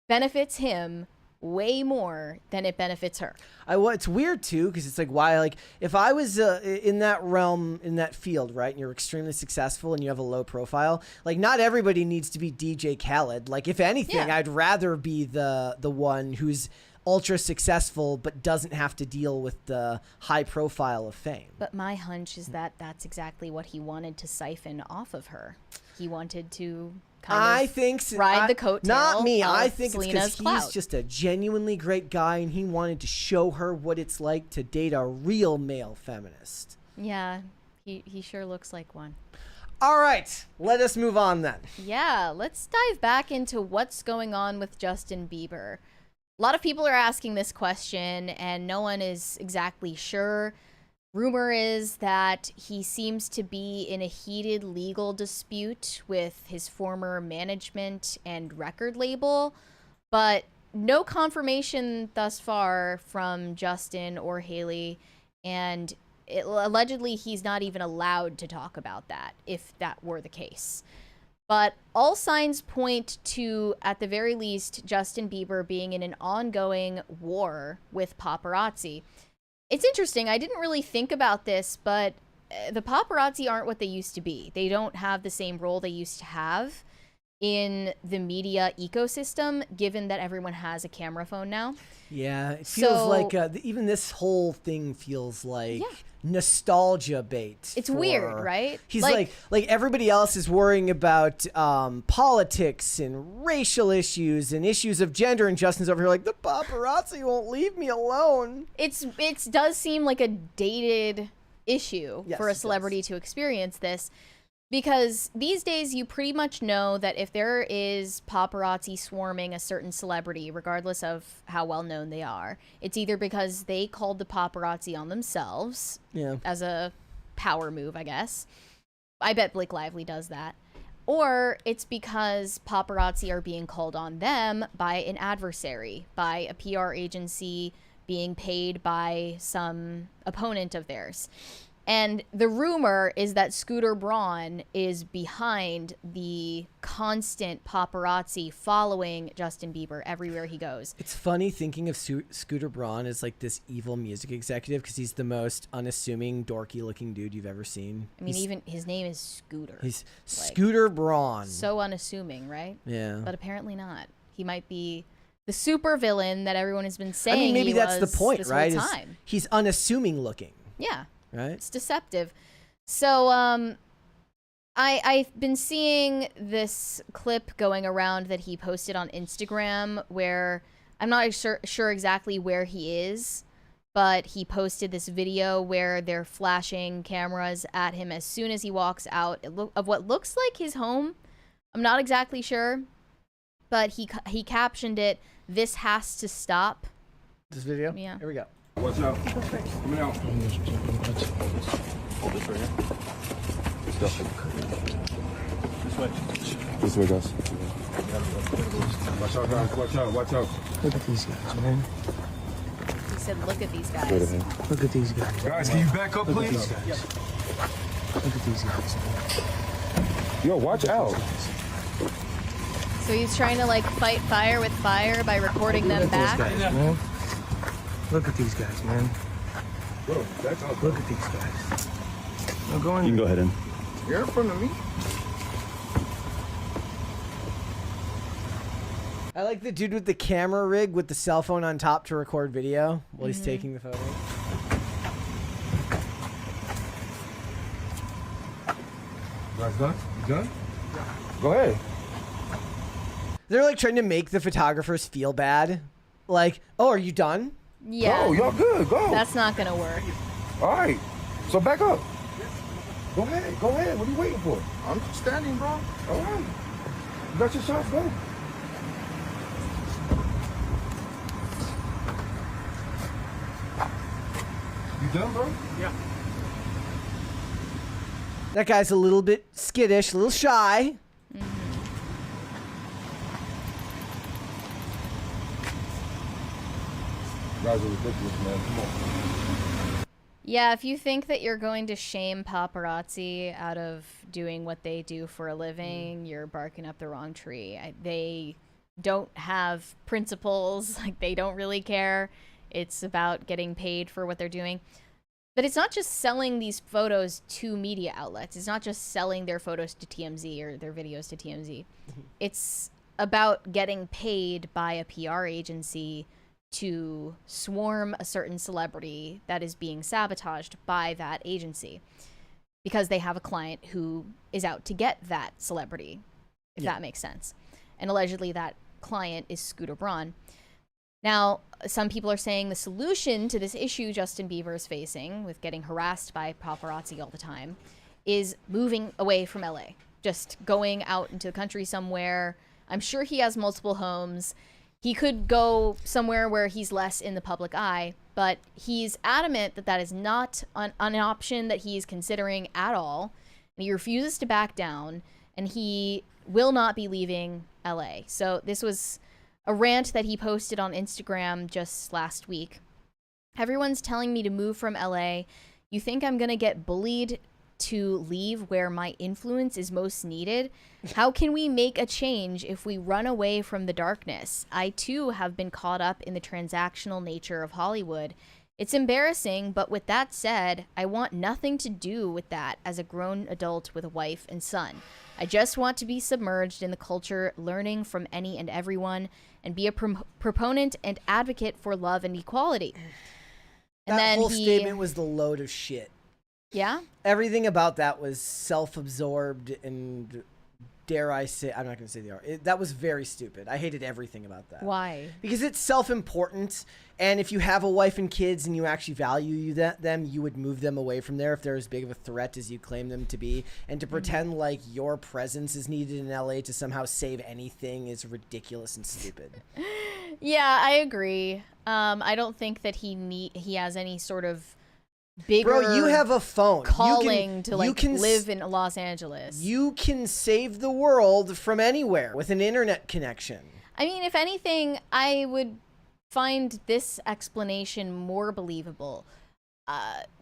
benefits him way more than it benefits her. It's weird too, because it's like, why, like, if I was in that realm, in that field, right, and you're extremely successful and you have a low profile, like, not everybody needs to be DJ Khaled. Like, if anything, I'd rather be the one who's ultra successful but doesn't have to deal with the high profile of fame. But my hunch is that that's exactly what he wanted to siphon off of her. He wanted to ride the coattail. Not me. I think Selena's it's because he's just a genuinely great guy, and he wanted to show her what it's like to date a real male feminist. Yeah, he sure looks like one. All right, let us move on then. Yeah, let's dive back into what's going on with Justin Bieber. A lot of people are asking this question, and no one is exactly sure. Rumor is that he seems to be in a heated legal dispute with his former management and record label, but no confirmation thus far from Justin or Hailey, and allegedly he's not even allowed to talk about that if that were the case. But all signs point to, at the very least, Justin Bieber being in an ongoing war with paparazzi. It's interesting. I didn't really think about this, but the paparazzi aren't what they used to be. They don't have the same role they used to have in the media ecosystem, given that everyone has a camera phone now. Yeah, it feels like even this whole thing feels like nostalgia bait. It's weird, right? He's like everybody else is worrying about politics and racial issues and issues of gender, and Justin's over here like, the paparazzi won't leave me alone. It does seem like a dated issue for a celebrity to experience this. Because these days, you pretty much know that if there is paparazzi swarming a certain celebrity, regardless of how well known they are, it's either because they called the paparazzi on themselves as a power move, I guess. I bet Blake Lively does that. Or it's because paparazzi are being called on them by an adversary, by a PR agency being paid by some opponent of theirs. And the rumor is that Scooter Braun is behind the constant paparazzi following Justin Bieber everywhere he goes. It's funny thinking of Scooter Braun as like this evil music executive because he's the most unassuming, dorky-looking dude you've ever seen. I mean, even his name is Scooter. He's Scooter Braun. So unassuming, right? Yeah. But apparently not. He might be the super villain that everyone has been saying. I mean, maybe that's the point, right? Whole time. He's unassuming looking. Yeah. Right? It's deceptive. So I've been seeing this clip going around that he posted on Instagram where I'm not sure exactly where he is, but he posted this video where they're flashing cameras at him as soon as he walks out of what looks like his home. I'm not exactly sure, but he captioned it, "This has to stop." This video? Yeah. Here we go. What's up? Coming out. Hold this right here. Let's go. This way. This way, guys. Watch out, guys. Watch out. Watch out. Look at these guys, man. He said, "Look at these guys." Look at these guys. Guys, can you back up, Look please? at these guys. Look at these guys, man. Yo, watch out. So he's trying to like fight fire with fire by recording them back. These guys, man. Look at these guys, man. Bro, back up. Look at these guys. No, go in. You can go ahead in. You're in front of me. I like the dude with the camera rig with the cell phone on top to record video while he's taking the photo. You guys done? You done? Go ahead. They're like trying to make the photographers feel bad. Like, oh, are you done? Yeah. Go, y'all good. Go. That's not gonna work. All right. So back up. Go ahead. Go ahead. What are you waiting for? I'm standing, bro. All right. You got your shots. Go. You done, bro? Yeah. That guy's a little bit skittish, a little shy. You guys are ridiculous, man. Come on. Yeah, if you think that you're going to shame paparazzi out of doing what they do for a living, you're barking up the wrong tree. They don't have principles, like they don't really care. It's about getting paid for what they're doing. But it's not just selling these photos to media outlets. It's not just selling their photos to TMZ or their videos to TMZ. It's about getting paid by a PR agency to swarm a certain celebrity that is being sabotaged by that agency because they have a client who is out to get that celebrity, if that makes sense. And allegedly that client is Scooter Braun. Now, some people are saying the solution to this issue Justin Bieber is facing with getting harassed by paparazzi all the time is moving away from LA, just going out into the country somewhere. I'm sure he has multiple homes. he could go somewhere where he's less in the public eye, but he's adamant that that is not an option that he is considering at all. And he refuses to back down, and he will not be leaving LA. So this was a rant that he posted on Instagram just last week. Everyone's telling me to move from LA. You think I'm gonna get bullied to leave where my influence is most needed? How can we make a change if we run away from the darkness? I too have been caught up in the transactional nature of Hollywood. It's embarrassing, but with that said, I want nothing to do with that as a grown adult with a wife and son. I just want to be submerged in the culture, learning from any and everyone, and be a proponent and advocate for love and equality. And that then whole statement was the load of shit. Yeah? Everything about that was self-absorbed and, dare I say, I'm not going to say the R. That was very stupid. I hated everything about that. Why? Because it's self-important, and if you have a wife and kids and you actually value them, you would move them away from there if they're as big of a threat as you claim them to be. And to pretend like your presence is needed in LA to somehow save anything is ridiculous and stupid. Yeah, I agree. I don't think that he has any sort of bigger Bro, you have a phone. calling to live in Los Angeles. You can save the world from anywhere with an internet connection. I mean, if anything, I would find this explanation more believable.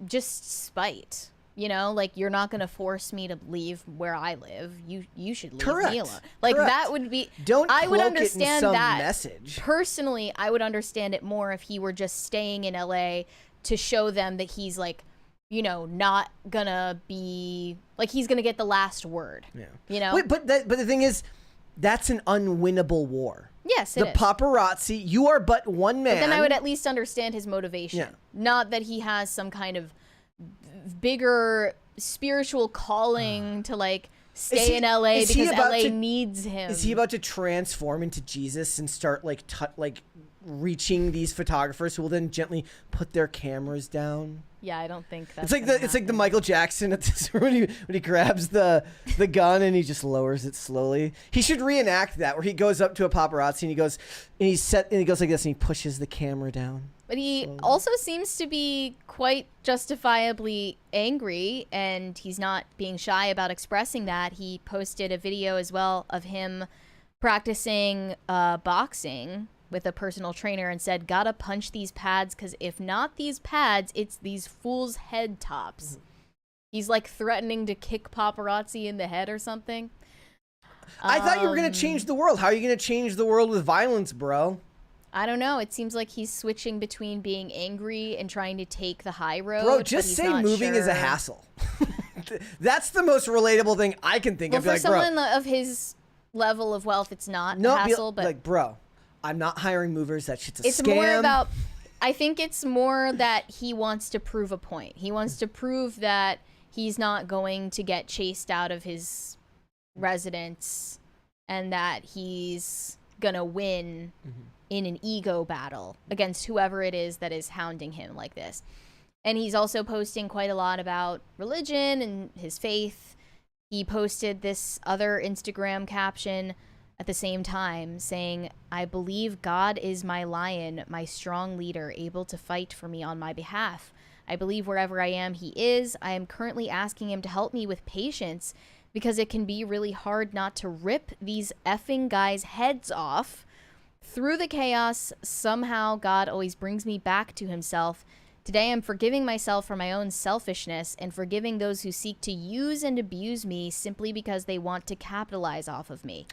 Just spite. You know, like, you're not going to force me to leave where I live. You should leave me alone. Like, Correct. that would be... I would understand it in some that. message. Personally, I would understand it more if he were just staying in LA to show them that he's, like, you know, not gonna be... Like, he's gonna get the last word. Yeah. You know? Wait, but the thing is, that's an unwinnable war. Yes, the paparazzi, you are but one man. But then I would at least understand his motivation. Yeah. Not that he has some kind of bigger spiritual calling to, like, stay in LA because LA needs him. Is he about to transform into Jesus and start, like, reaching these photographers who will then gently put their cameras down? Yeah, I don't think that's it's like the Michael Jackson at this, when he grabs the gun and he just lowers it slowly. He should reenact that, where he goes up to a paparazzi and he goes like this and he pushes the camera down. But he also seems to be quite justifiably angry, and he's not being shy about expressing that. He posted a video as well of him practicing boxing with a personal trainer and said, gotta punch these pads, because if not these pads, it's these fools' head tops. He's like threatening to kick paparazzi in the head or something. I thought you were going to change the world. How are you going to change the world with violence, bro? I don't know. It seems like he's switching between being angry and trying to take the high road. Bro, just say moving is a hassle. That's the most relatable thing I can think of. For someone of his level of wealth, it's not a hassle. But like, bro, I'm not hiring movers. That shit's a scam. It's more about, I think it's more that he wants to prove a point. He wants to prove that he's not going to get chased out of his residence and that he's gonna win in an ego battle against whoever it is that is hounding him like this. And he's also posting quite a lot about religion and his faith. He posted this other Instagram caption at the same time saying, I believe God is my lion, my strong leader, able to fight for me on my behalf. I believe wherever I am, he is. I am currently asking him to help me with patience because it can be really hard not to rip these effing guys' heads off. Through the chaos, somehow God always brings me back to himself. Today I'm forgiving myself for my own selfishness and forgiving those who seek to use and abuse me simply because they want to capitalize off of me.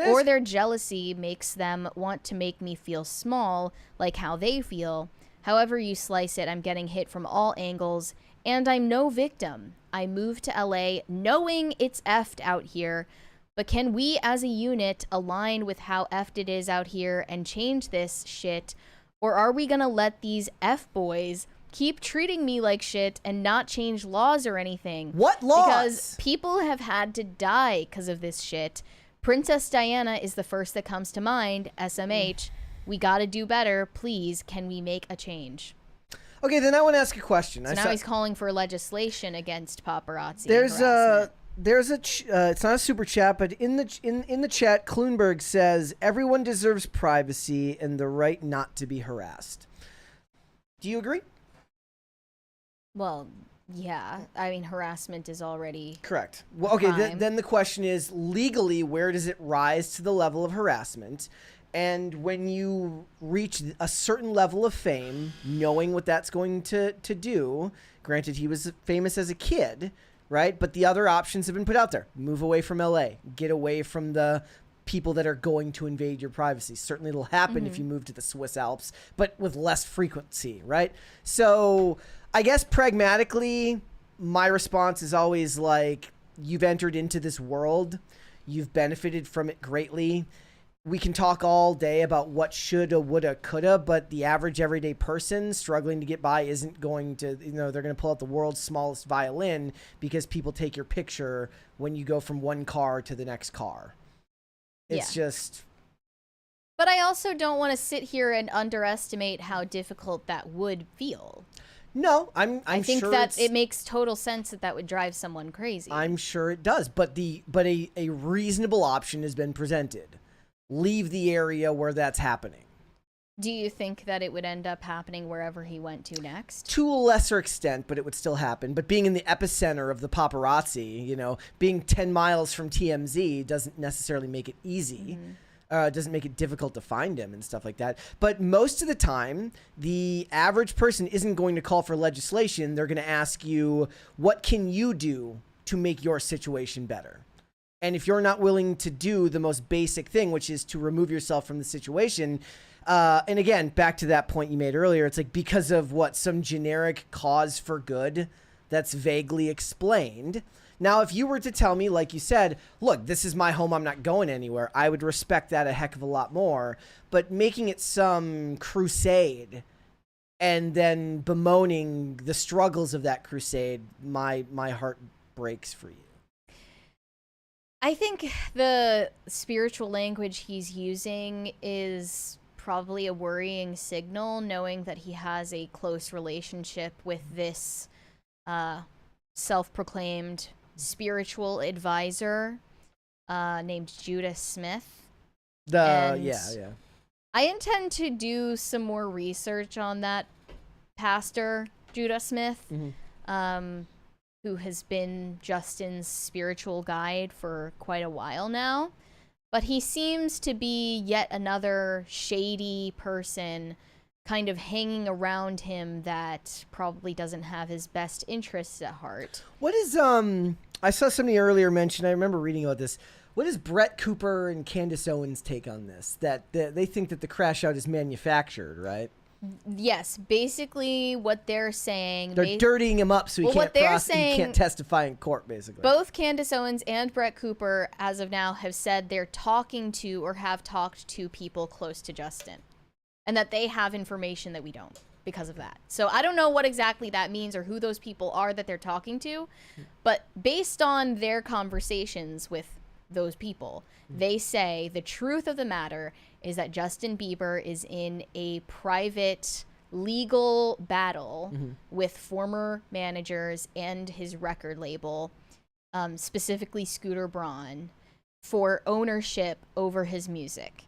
Or their jealousy makes them want to make me feel small, like how they feel. However you slice it, I'm getting hit from all angles, and I'm no victim. I moved to LA knowing it's effed out here, but can we as a unit align with how effed it is out here and change this shit? Or are we gonna let these F-boys keep treating me like shit and not change laws or anything? What laws? Because people have had to die because of this shit. Princess Diana is the first that comes to mind, SMH. We gotta do better. Please, can we make a change? Okay, then I want to ask a question. So now he's calling for legislation against paparazzi. there's a it's not a super chat, but in the chat, Kloonberg says everyone deserves privacy and the right not to be harassed. Do you agree? Well, yeah. I mean, harassment is already correct. Well, okay. crime. Then the question is, legally, where does it rise to the level of harassment? And when you reach a certain level of fame, knowing what that's going to do, granted he was famous as a kid, right? But the other options have been put out there. Move away from LA. Get away from the people that are going to invade your privacy. Certainly it'll happen if you move to the Swiss Alps, but with less frequency, right? So I guess pragmatically, my response is always like, you've entered into this world. You've benefited from it greatly. We can talk all day about what shoulda, woulda, coulda, but the average everyday person struggling to get by isn't going to, they're going to pull out the world's smallest violin because people take your picture when you go from one car to the next car. It's just... But I also don't want to sit here and underestimate how difficult that would feel. No, I think sure that it makes total sense that would drive someone crazy. I'm sure it does, but a reasonable option has been presented. Leave the area where that's happening. Do you think that it would end up happening wherever he went to next? To a lesser extent, but it would still happen. But being in the epicenter of the paparazzi, being 10 miles from TMZ doesn't necessarily make it easy. Doesn't make it difficult to find him and stuff like that. But most of the time, the average person isn't going to call for legislation. They're going to ask you, what can you do to make your situation better? And if you're not willing to do the most basic thing, which is to remove yourself from the situation, and again, back to that point you made earlier, it's like because of some generic cause for good that's vaguely explained. Now, if you were to tell me, like you said, look, this is my home, I'm not going anywhere, I would respect that a heck of a lot more. But making it some crusade and then bemoaning the struggles of that crusade, my heart breaks for you. I think the spiritual language he's using is probably a worrying signal, knowing that he has a close relationship with this self-proclaimed spiritual advisor named Judah Smith. Yeah. I intend to do some more research on that pastor, Judah Smith. Who has been Justin's spiritual guide for quite a while now. But he seems to be yet another shady person kind of hanging around him that probably doesn't have his best interests at heart. What is, I saw somebody earlier mention, I remember reading about this, what is Brett Cooper and Candace Owens' take on this? That they think that the crash out is manufactured, right? Yes, basically what they're saying. They're dirtying him up so he can't testify in court, basically. Both Candace Owens and Brett Cooper, as of now, have said they're talking to or have talked to people close to Justin. And that they have information that we don't because of that. So I don't know what exactly that means or who those people are that they're talking to. But based on their conversations with those people, they say the truth of the matter is that Justin Bieber is in a private legal battle with former managers and his record label, specifically Scooter Braun, for ownership over his music.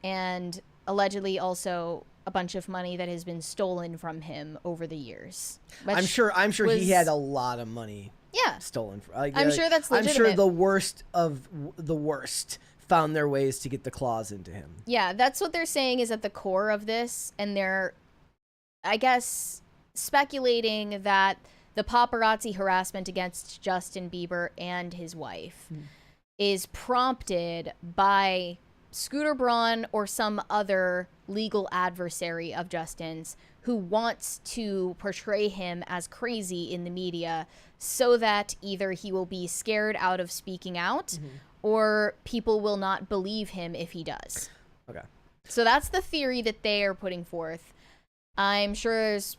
And allegedly also a bunch of money that has been stolen from him over the years. I'm sure he had a lot of money. Yeah. Stolen. I'm sure that's legitimate. I'm sure the worst of the worst found their ways to get the claws into him. Yeah, that's what they're saying is at the core of this. And they're, I guess, speculating that the paparazzi harassment against Justin Bieber and his wife is prompted by Scooter Braun or some other legal adversary of Justin's who wants to portray him as crazy in the media so that either he will be scared out of speaking out or people will not believe him if he does. Okay. So that's the theory that they are putting forth. I'm sure there's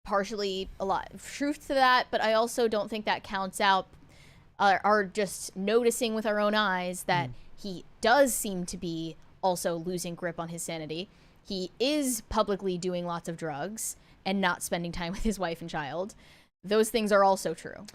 partially a lot of truth to that, but I also don't think that counts out are just noticing with our own eyes that he does seem to be also losing grip on his sanity. He is publicly doing lots of drugs and not spending time with his wife and child. Those things are also true.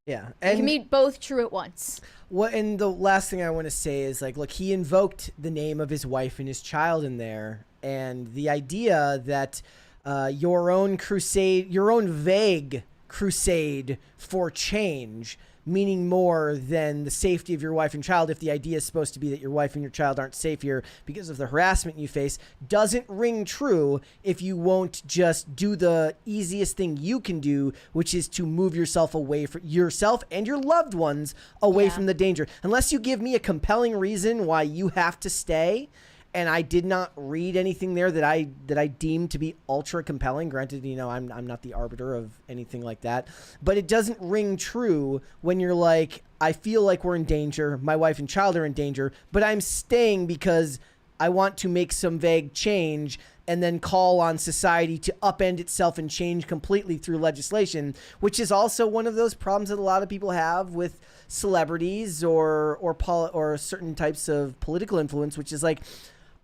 Yeah. It And can be both true at once. and the last thing I want to say is, like, look, he invoked the name of his wife and his child in there. And the idea that your own vague crusade for change, meaning more than the safety of your wife and child, if the idea is supposed to be that your wife and your child aren't safe here because of the harassment you face, doesn't ring true if you won't just do the easiest thing you can do, which is to move yourself away from yourself and your loved ones away from the danger. Unless you give me a compelling reason why you have to stay. And I did not read anything there that I deemed to be ultra compelling. Granted, you know, I'm not the arbiter of anything like that, but it doesn't ring true when you're like, I feel like we're in danger. My wife and child are in danger, but I'm staying because I want to make some vague change and then call on society to upend itself and change completely through legislation, which is also one of those problems that a lot of people have with celebrities or certain types of political influence, which is like,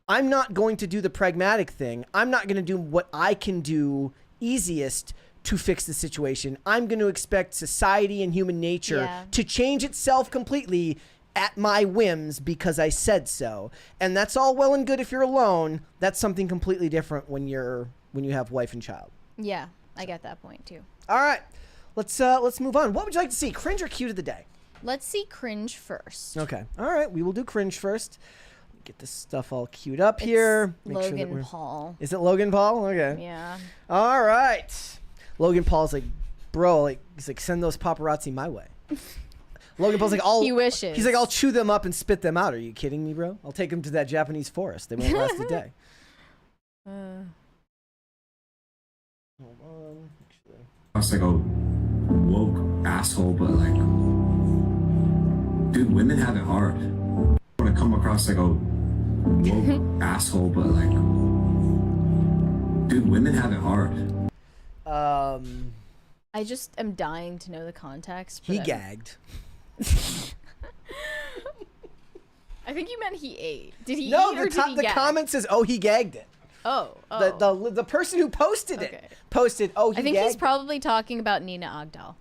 I'm not going to do the pragmatic thing. I'm not going to do what I can do easiest to fix the situation. I'm going to expect society and human nature to change itself completely at my whims because I said so. And that's all well and good if you're alone. That's something completely different when you have wife and child. Yeah, I get that point too. All right, let's move on. What would you like to see, cringe or cute of the day? Let's see cringe first. Okay. All right, we will do cringe first. Get this stuff all queued up here. It's Logan Paul. Is it Logan Paul? Okay. Yeah. All right. Logan Paul's like, bro, like, he's like, send those paparazzi my way. Logan Paul's like, he wishes. He's like, I'll chew them up and spit them out. Are you kidding me, bro? I'll take them to that Japanese forest. They won't last a day. Hold on. I was like a woke asshole, but like, dude, women have it hard. I want to come across like a woke asshole, but like, dude, women have it hard. I just am dying to know the context. He gagged. I think you meant he ate. Did he No, eat or did he the gag? comment says, oh, he gagged it. Oh. The person who posted it posted, oh, he I think gagged he's probably talking about Nina Agdal.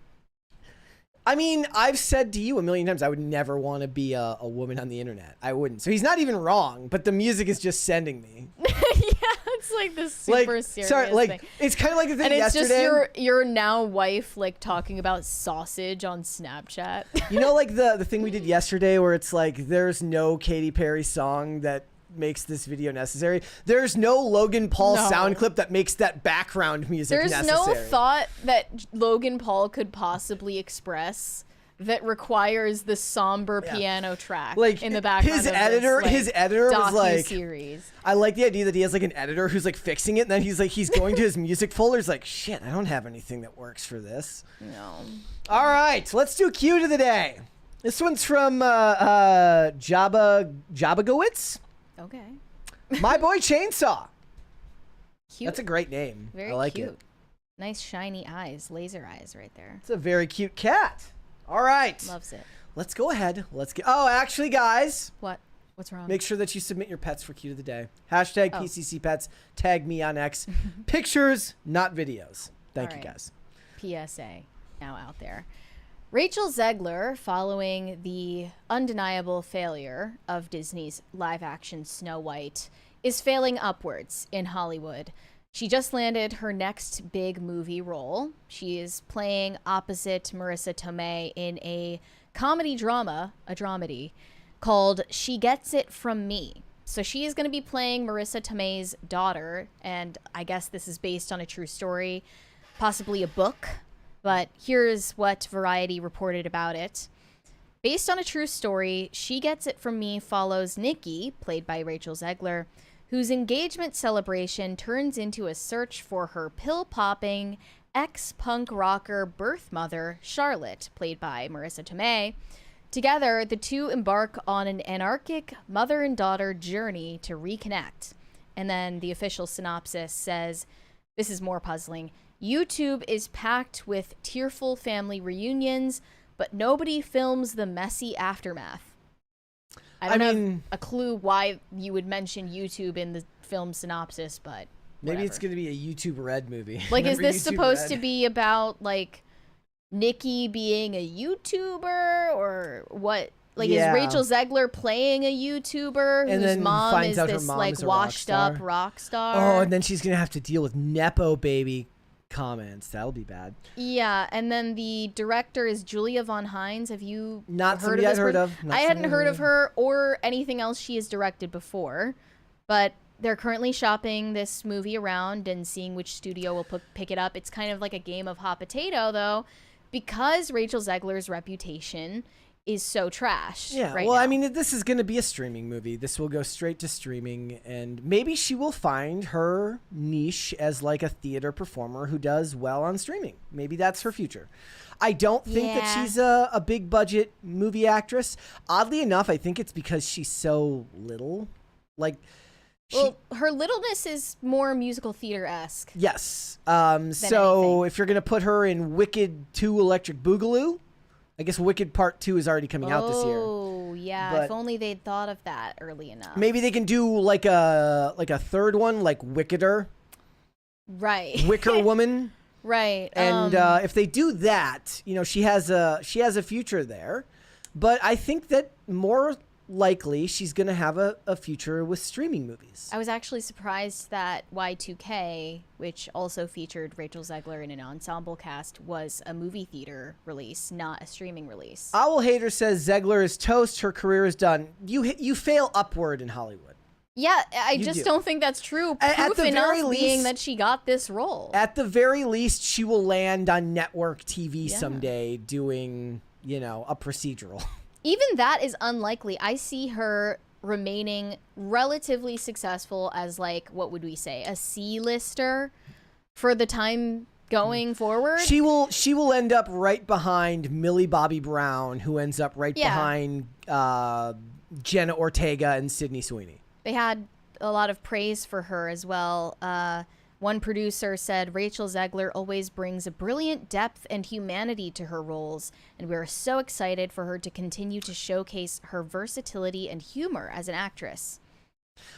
I mean, I've said to you a million times, I would never want to be a woman on the internet. I wouldn't. So he's not even wrong, but the music is just sending me. Yeah, it's like this super serious thing. It's kind of like the thing and it's yesterday. just your now wife like talking about sausage on Snapchat. You know, like the thing we did yesterday where it's like, there's no Katy Perry song that makes this video necessary. There's no Logan Paul sound clip that makes that background music necessary. There's no thought that Logan Paul could possibly express that requires the somber piano track like in the background. His editor was like, series. I like the idea that he has like an editor who's like fixing it, and then he's going to his music folder. He's like, shit, I don't have anything that works for this. No. All right, let's do cute of the day. This one's from Jabagowitz. Okay. My Boy Chainsaw. Cute. That's a great name. Very I like cute. it. Nice shiny eyes, laser eyes right there. It's a very cute cat. All right. Loves it. Let's go ahead. Oh, actually, guys. What? What's wrong? Make sure that you submit your pets for cute of the day. Hashtag PCC Pets. Tag me on X. Pictures, not videos. Thank you, guys. PSA now out there. Rachel Zegler, following the undeniable failure of Disney's live-action Snow White, is failing upwards in Hollywood. She just landed her next big movie role. She is playing opposite Marissa Tomei in a comedy drama, a dramedy, called She Gets It From Me. So she is going to be playing Marissa Tomei's daughter, and I guess this is based on a true story, possibly a book. But here's what Variety reported about it. Based on a true story, She Gets It From Me follows Nikki, played by Rachel Zegler, whose engagement celebration turns into a search for her pill-popping ex-punk rocker birth mother, Charlotte, played by Marissa Tomei. Together, the two embark on an anarchic mother and daughter journey to reconnect. And then the official synopsis says, this is more puzzling, YouTube is packed with tearful family reunions, but nobody films the messy aftermath. I don't have a clue why you would mention YouTube in the film synopsis, but maybe it's going to be a YouTube Red movie. Like, is this YouTube supposed Red? to be about, like, Nikki being a YouTuber or what? Like, Yeah. is Rachel Zegler playing a YouTuber And whose then mom finds is out her this mom like is a washed rock up star. rock star? Oh, and then she's gonna have to deal with Nepo baby comments. That'll be bad. Yeah, and then the director is Julia Von Hines. Have you Not heard somebody of I'd this heard person? of. Not I hadn't somebody heard I'd of her or anything else she has directed before, but they're currently shopping this movie around and seeing which studio will pick it up. It's kind of like a game of hot potato, though, because Rachel Zegler's reputation is so trashed. Yeah, right well, now. I mean, this is going to be a streaming movie. This will go straight to streaming, and maybe she will find her niche as like a theater performer who does well on streaming. Maybe that's her future. I don't think that Yeah. she's a big budget movie actress. Oddly enough, I think it's because she's so little. Like, Well, her littleness is more musical theater-esque. yes. So anything. if you're going to put her in Wicked 2 Electric Boogaloo, I guess Wicked Part 2 is already coming out this year. Oh, yeah. But- If only they'd thought of that early enough. Maybe they can do like a third one, like Wickeder, Right. Wicker Woman. Right. And if they do that, you know, she has a future there. But I think that more likely she's going to have a future with streaming movies. I was actually surprised that Y2K, which also featured Rachel Zegler in an ensemble cast, was a movie theater release, not a streaming release. Owl Hater says Zegler is toast. Her career is done. You fail upward in Hollywood. Yeah, I You just do. don't think that's true. At Proof the enough very being least- that she got this role. At the very least, she will land on network TV Yeah. someday doing, you know, a procedural. Even that is unlikely. I see her remaining relatively successful as, like, what would we say, a C-lister for the time going forward. She will end up right behind Millie Bobby Brown, who ends up right Yeah. behind Jenna Ortega and Sydney Sweeney. They had a lot of praise for her as well. One producer said Rachel Zegler always brings a brilliant depth and humanity to her roles, and we're so excited for her to continue to showcase her versatility and humor as an actress.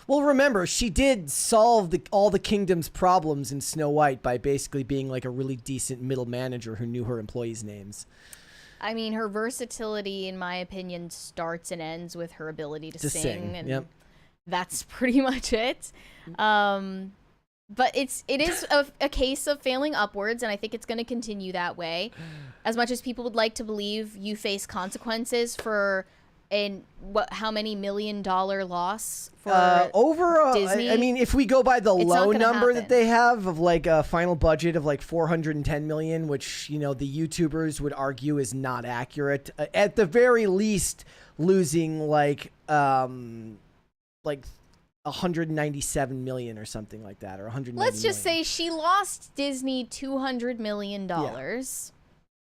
Well, remember, she did solve all the kingdom's problems in Snow White by basically being like a really decent middle manager who knew her employees' names. I mean, her versatility, in my opinion, starts and ends with her ability to sing, and Yep. that's pretty much it. But it is a case of failing upwards, and I think it's going to continue that way. As much as people would like to believe you face consequences for how many $1 million loss for Disney? I mean, if we go by the It's not low gonna number that happen. they have of like a final budget of like 410 million, which, you know, the YouTubers would argue is not accurate. At the very least, losing like 197 million or something like that, or 190 Let's just million. say she lost Disney $200 million.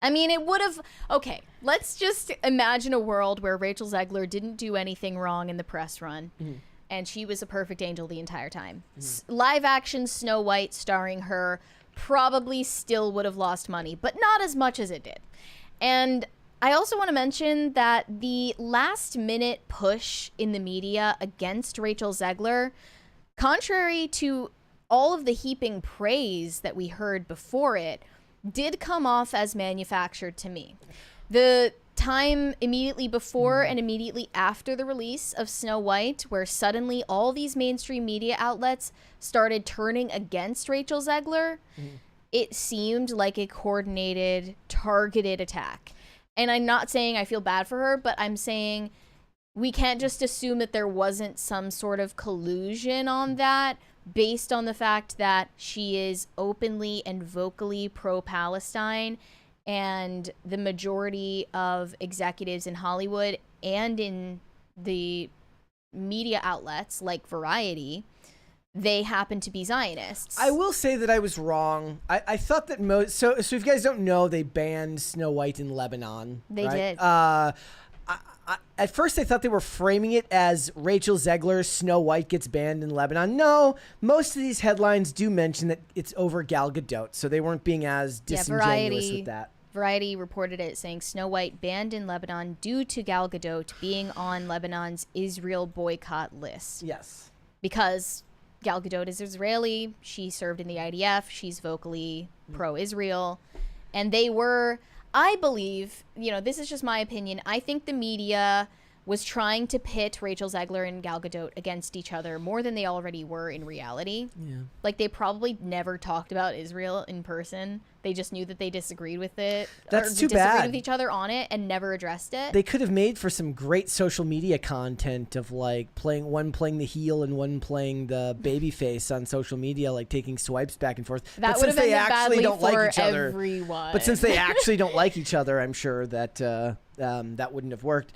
I mean, it would have... Okay, let's just imagine a world where Rachel Zegler didn't do anything wrong in the press run, and she was a perfect angel the entire time. Live action Snow White starring her probably still would have lost money, but not as much as it did. And I also want to mention that the last-minute push in the media against Rachel Zegler, contrary to all of the heaping praise that we heard before it, did come off as manufactured to me. The time immediately before and immediately after the release of Snow White, where suddenly all these mainstream media outlets started turning against Rachel Zegler, it seemed like a coordinated, targeted attack. And I'm not saying I feel bad for her, but I'm saying we can't just assume that there wasn't some sort of collusion on that based on the fact that she is openly and vocally pro-Palestine, and the majority of executives in Hollywood and in the media outlets like Variety, they happen to be Zionists. I will say that I was wrong. I thought that so if you guys don't know, they banned Snow White in Lebanon. They right? did. At first, I thought they were framing it as Rachel Zegler's Snow White gets banned in Lebanon. No, most of these headlines do mention that it's over Gal Gadot, so they weren't being as disingenuous with that. Variety reported it, saying Snow White banned in Lebanon due to Gal Gadot being on Lebanon's Israel boycott list. Yes. Because Gal Gadot is Israeli, she served in the IDF, she's vocally pro-Israel, and they were... I believe, this is just my opinion. I think the media was trying to pit Rachel Zegler and Gal Gadot against each other more than they already were in reality. Yeah. Like, they probably never talked about Israel in person. They just knew that they disagreed with it. That's too disagreed bad. with each other on it and never addressed it. They could have made for some great social media content of like one playing the heel and one playing the baby face on social media, like taking swipes back and forth. That but would have since they ended actually badly don't for like each other, everyone. but since they actually don't like each other, I'm sure that that wouldn't have worked.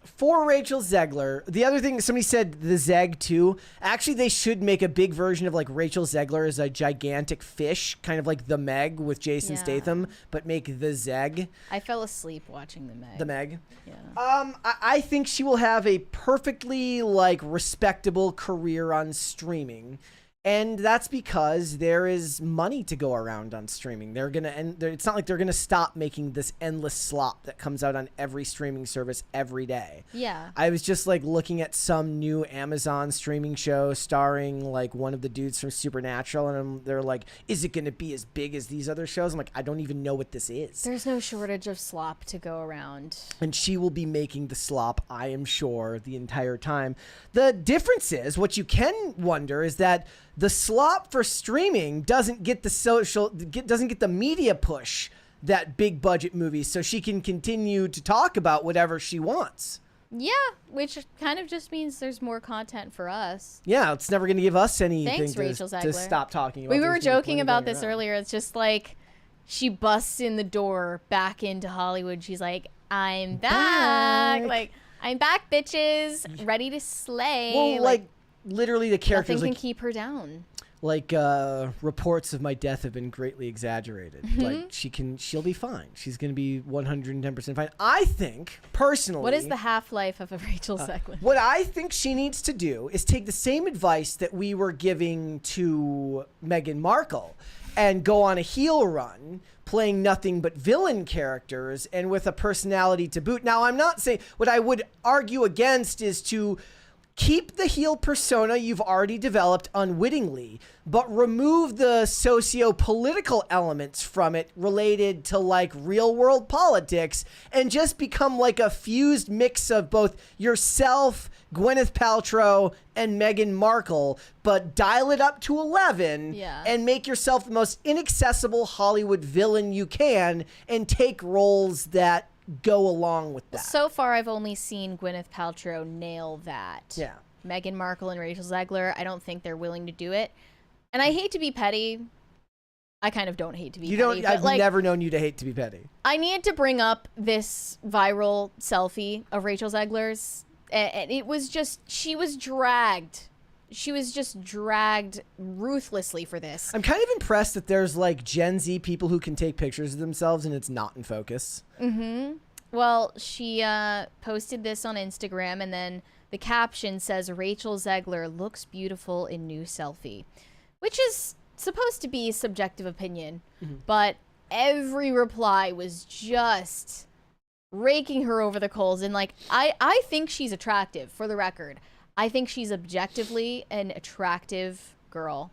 For Rachel Zegler, the other thing, somebody said the Zeg too. Actually, they should make a big version of like Rachel Zegler as a gigantic fish, kind of like the Meg with Jason Statham, but make the Zeg. I fell asleep watching the Meg. The Meg. Yeah. I think she will have a perfectly like respectable career on streaming. And that's because there is money to go around on streaming. It's not like they're gonna stop making this endless slop that comes out on every streaming service every day. Yeah. I was just like looking at some new Amazon streaming show starring like one of the dudes from Supernatural, and they're like, "Is it gonna be as big as these other shows?" I'm like, I don't even know what this is. There's no shortage of slop to go around. And she will be making the slop, I am sure, the entire time. The difference is, what you can wonder is that the slop for streaming doesn't get the media push that big budget movies, so she can continue to talk about whatever she wants. Yeah, which kind of just means there's more content for us. Yeah, it's never going to give us anything Thanks, Rachel to Zegler. stop talking about. We were There's joking plenty about going this around. earlier. It's just like she busts in the door back into Hollywood. She's like, I'm back. Like, I'm back, bitches. Ready to slay. Well, like literally the characters nothing can keep her down. Like reports of my death have been greatly exaggerated. Like she'll be fine. She's going to be 110% fine. I think personally. What is the half-life of a Rachel Zegler? What I think she needs to do is take the same advice that we were giving to Meghan Markle and go on a heel run, playing nothing but villain characters and with a personality to boot. Now, I'm not saying, what I would argue against is to keep the heel persona you've already developed unwittingly, but remove the socio-political elements from it related to like real world politics and just become like a fused mix of both yourself, Gwyneth Paltrow, and Meghan Markle, but dial it up to 11 and make yourself the most inaccessible Hollywood villain you can and take roles that go along with that. So far, I've only seen Gwyneth Paltrow nail that. Yeah. Meghan Markle and Rachel Zegler, I don't think they're willing to do it. And I hate to be petty. I kind of don't hate to be petty. I've never known you to hate to be petty. I needed to bring up this viral selfie of Rachel Zegler's. And it was just, she was dragged. She was just dragged ruthlessly for this. I'm kind of impressed that there's like Gen Z people who can take pictures of themselves and it's not in focus. Mm-hmm. Well, she posted this on Instagram, and then the caption says, Rachel Zegler looks beautiful in new selfie, which is supposed to be subjective opinion, but every reply was just raking her over the coals. And like, I think she's attractive, for the record. I think she's objectively an attractive girl,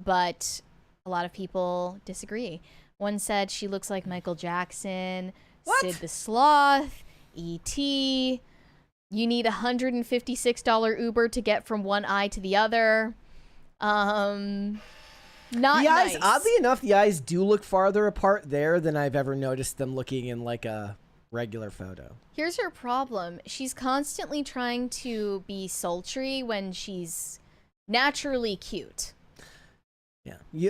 but a lot of people disagree. One said she looks like Michael Jackson, Sid the Sloth, E.T. You need $156 Uber to get from one eye to the other. Not the eyes, nice. oddly enough, the eyes do look farther apart there than I've ever noticed them looking in like a regular photo. Here's her problem. She's constantly trying to be sultry when she's naturally cute. Yeah,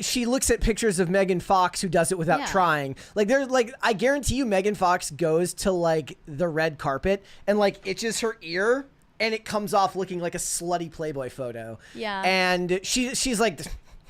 she looks at pictures of Megan Fox who does it without trying. Like there's like, I guarantee you Megan Fox goes to like the red carpet and like itches her ear and it comes off looking like a slutty Playboy photo. Yeah. And she's like,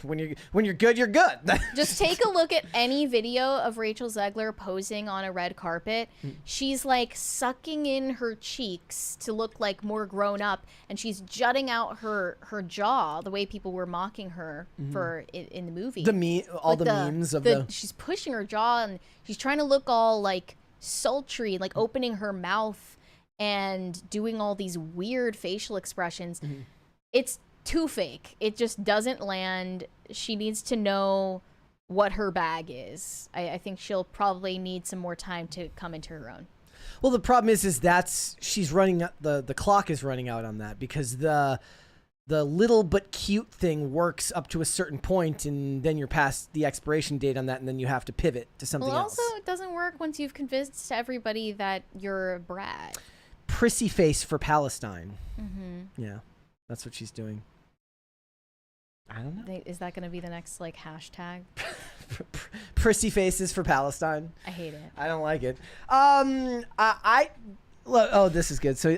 when you're good, you're good. Just take a look at any video of Rachel Zegler posing on a red carpet. She's like sucking in her cheeks to look like more grown up, and she's jutting out her jaw the way people were mocking her for in the movie. Memes of the she's pushing her jaw and she's trying to look all like sultry, like opening her mouth and doing all these weird facial expressions. It's too fake. It just doesn't land. She needs to know what her bag is. I think she'll probably need some more time to come into her own. Well, the problem is she's running, the clock is running out on that, because the little but cute thing works up to a certain point, and then you're past the expiration date on that, and then you have to pivot to something else. Also, it doesn't work once you've convinced everybody that you're a brat. Prissy face for Palestine. Mm-hmm. Yeah, that's what she's doing. I don't know. Is that going to be the next like hashtag? Prissy faces for Palestine. I hate it. I don't like it. Oh, this is good. So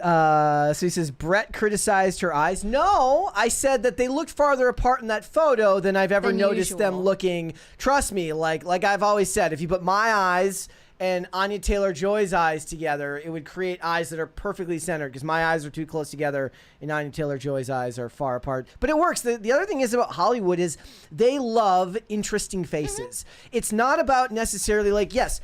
he says, Brett criticized her eyes. No, I said that they looked farther apart in that photo than I've ever noticed them looking. Trust me, like I've always said, if you put my eyes and Anya Taylor-Joy's eyes together, it would create eyes that are perfectly centered, because my eyes are too close together and Anya Taylor-Joy's eyes are far apart. But it works. The other thing is about Hollywood is they love interesting faces. It's not about necessarily like, yes,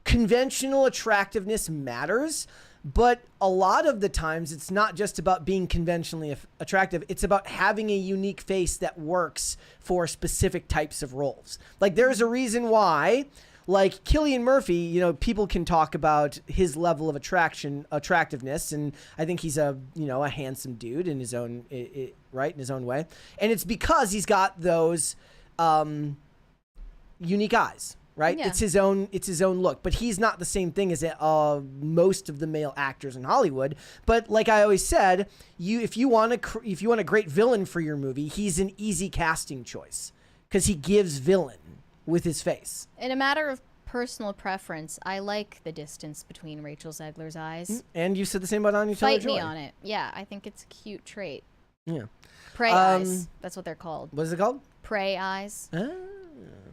conventional attractiveness matters, but a lot of the times it's not just about being conventionally attractive. It's about having a unique face that works for specific types of roles. Like, there's a reason why, like Cillian Murphy, you know, people can talk about his level of attractiveness, and I think he's a handsome dude in his own right, in his own way, and it's because he's got those unique eyes. Right? Yeah. It's his own look, but he's not the same thing as most of the male actors in Hollywood. But like I always said, if you want a great villain for your movie, he's an easy casting choice because he gives villain with his face. In a matter of personal preference, I like the distance between Rachel Zegler's eyes. And you said the same about Anya Taylor-Joy. Fight me on it. Yeah, I think it's a cute trait. Yeah. Prey eyes. That's what they're called. What is it called? Prey eyes. Ah.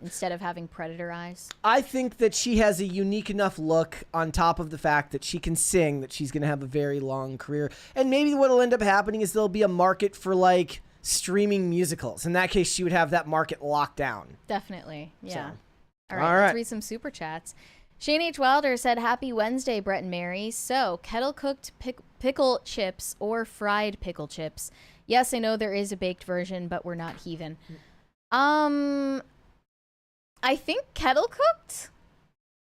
Instead of having predator eyes. I think that she has a unique enough look, on top of the fact that she can sing, that she's going to have a very long career. And maybe what will end up happening is there'll be a market for like streaming musicals. In that case, she would have that market locked down. Definitely. Yeah. So. All right, let's read some super chats. Shane H. Wilder said, "Happy Wednesday, Brett and Mary. So, kettle-cooked pickle chips or fried pickle chips? Yes, I know there is a baked version, but we're not heathen. I think kettle cooked.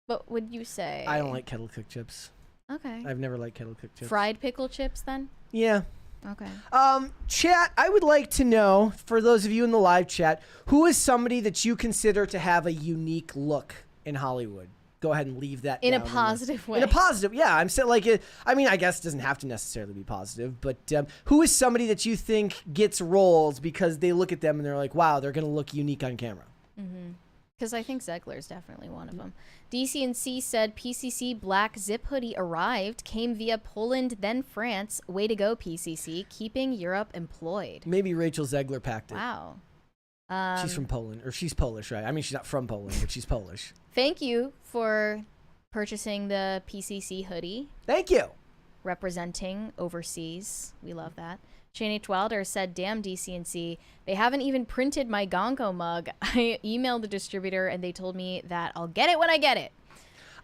What would you say? I don't like kettle cooked chips. Okay. I've never liked kettle cooked chips. Fried pickle chips then? Yeah. Okay. Chat, I would like to know, for those of you in the live chat, who is somebody that you consider to have a unique look in Hollywood? Go ahead and leave that in down a positive way. In a positive, yeah. I'm saying, like, I mean, I guess it doesn't have to necessarily be positive, but who is somebody that you think gets roles because they look at them and they're like, wow, they're going to look unique on camera? Mm-hmm. Because I think Zegler is definitely one of them. DCNC said PCC black zip hoodie arrived, came via Poland, then France. Way to go, PCC, keeping Europe employed. Maybe Rachel Zegler packed it. Wow. She's from Poland, or she's Polish, right? I mean, she's not from Poland, but she's Polish. Thank you for purchasing the PCC hoodie. Thank you. Representing overseas. We love that. Shane H. Wilder said, damn DCNC, they haven't even printed my Gongo mug. I emailed the distributor and they told me that I'll get it when I get it.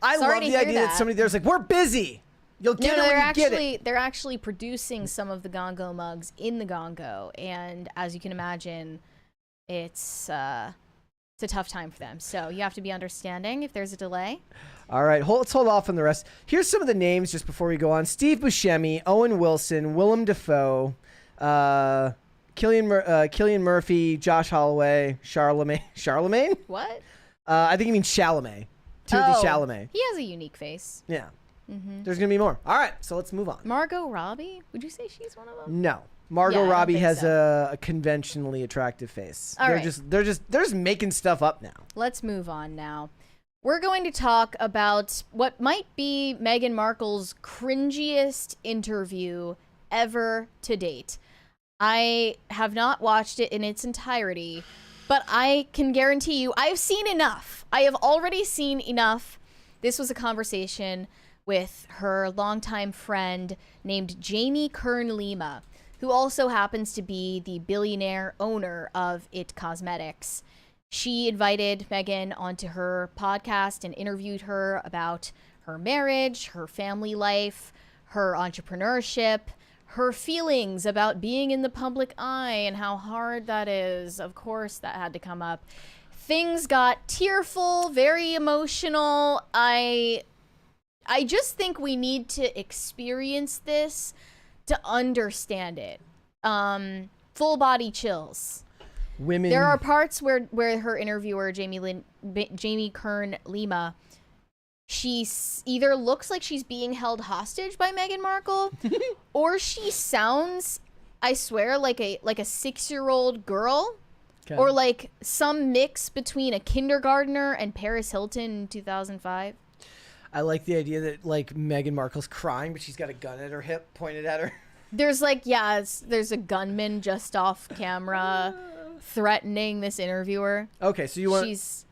I love the idea that somebody there's like, we're busy. You'll get it when you get it. They're actually producing some of the Gongo mugs in the Gongo. And as you can imagine, it's a tough time for them. So you have to be understanding if there's a delay. All right, let's hold off on the rest. Here's some of the names just before we go on. Steve Buscemi, Owen Wilson, Willem Dafoe, Cillian Murphy, Josh Holloway, Charlemagne? What? I think you mean Chalamet. Timothée Chalamet. He has a unique face. Yeah. There's going to be more. All right, so let's move on. Margot Robbie? Would you say she's one of them? No. Margot Robbie has a conventionally attractive face. They're just making stuff up now. Let's move on now. We're going to talk about what might be Meghan Markle's cringiest interview ever to date. I have not watched it in its entirety, but I can guarantee you I've seen enough. I have already seen enough. This was a conversation with her longtime friend named Jamie Kern-Lima, who also happens to be the billionaire owner of IT Cosmetics. She invited Meghan onto her podcast and interviewed her about her marriage, her family life, her entrepreneurship, her feelings about being in the public eye and how hard that is. Of course, that had to come up. things got tearful, very emotional. I just think we need to experience this to understand it. Full body chills. Women. There are parts where her interviewer, Jamie Kern Lima, she either looks like she's being held hostage by Meghan Markle, or she sounds, I swear, like a 6-year-old girl. Okay. Or like some mix between a kindergartner and Paris Hilton in 2005. I like the idea that like Meghan Markle's crying, but she's got a gun at her hip pointed at her. There's like, there's a gunman just off camera threatening this interviewer. Okay, so you want... She's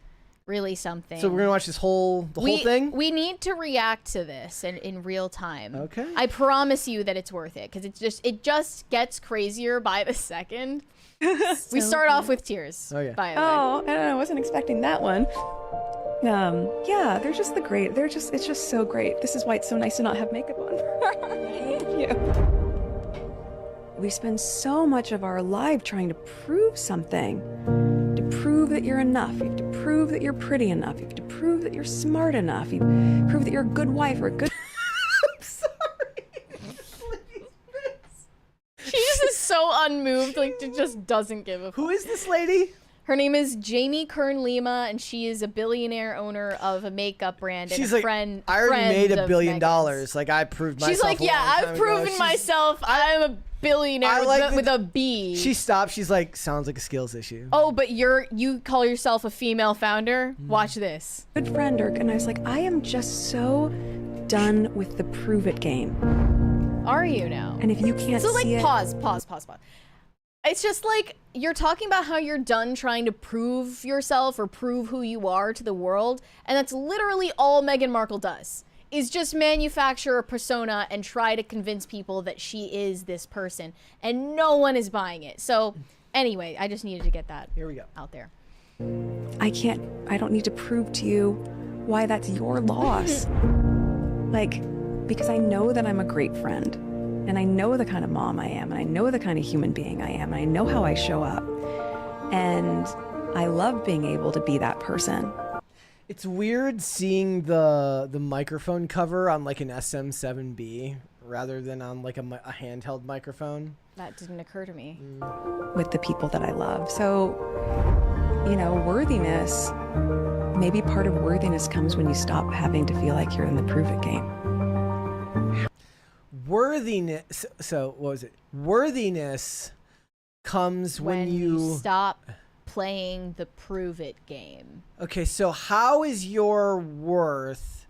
really something. So we're going to watch the whole thing? We need to react to this in real time. Okay. I promise you that it's worth it, because it just gets crazier by the second. We start off with tears. Oh, yeah. By the way. I don't know. I wasn't expecting that one. Yeah, they're just it's just so great. This is why it's so nice to not have makeup on. Thank you. We spend so much of our life trying to prove something. To prove that you're enough. You have to prove that you're pretty enough. You have to prove that you're smart enough. You prove that you're a good wife or a good... I'm sorry. She just is so unmoved, like she just doesn't give a fuck. Who is this lady? Her name is Jamie Kern Lima, and she is a billionaire owner of a makeup brand. And She's a like, friend. I already made $1 billion. Meghan's. Like I proved myself. She's like, I've proven myself. I'm a billionaire with a B. She stopped. She's like, sounds like a skills issue. Oh, but you call yourself a female founder? Watch this. Good friend, and I was like, I am just so done with the prove it game. Are you now? And if you can't see it... pause. It's just like, you're talking about how you're done trying to prove yourself or prove who you are to the world, and that's literally all Meghan Markle does, is just manufacture a persona and try to convince people that she is this person, and no one is buying it. So anyway, I just needed to get that out there. I don't need to prove to you why that's your loss. Because I know that I'm a great friend. And I know the kind of mom I am, and I know the kind of human being I am, and I know how I show up. And I love being able to be that person. It's weird seeing the microphone cover on like an SM7B rather than on like a handheld microphone. That didn't occur to me. With the people that I love. So, worthiness, maybe part of worthiness comes when you stop having to feel like you're in the prove it game. Worthiness. So what was it? Worthiness comes when you stop playing the prove it game. Okay, so how is your worth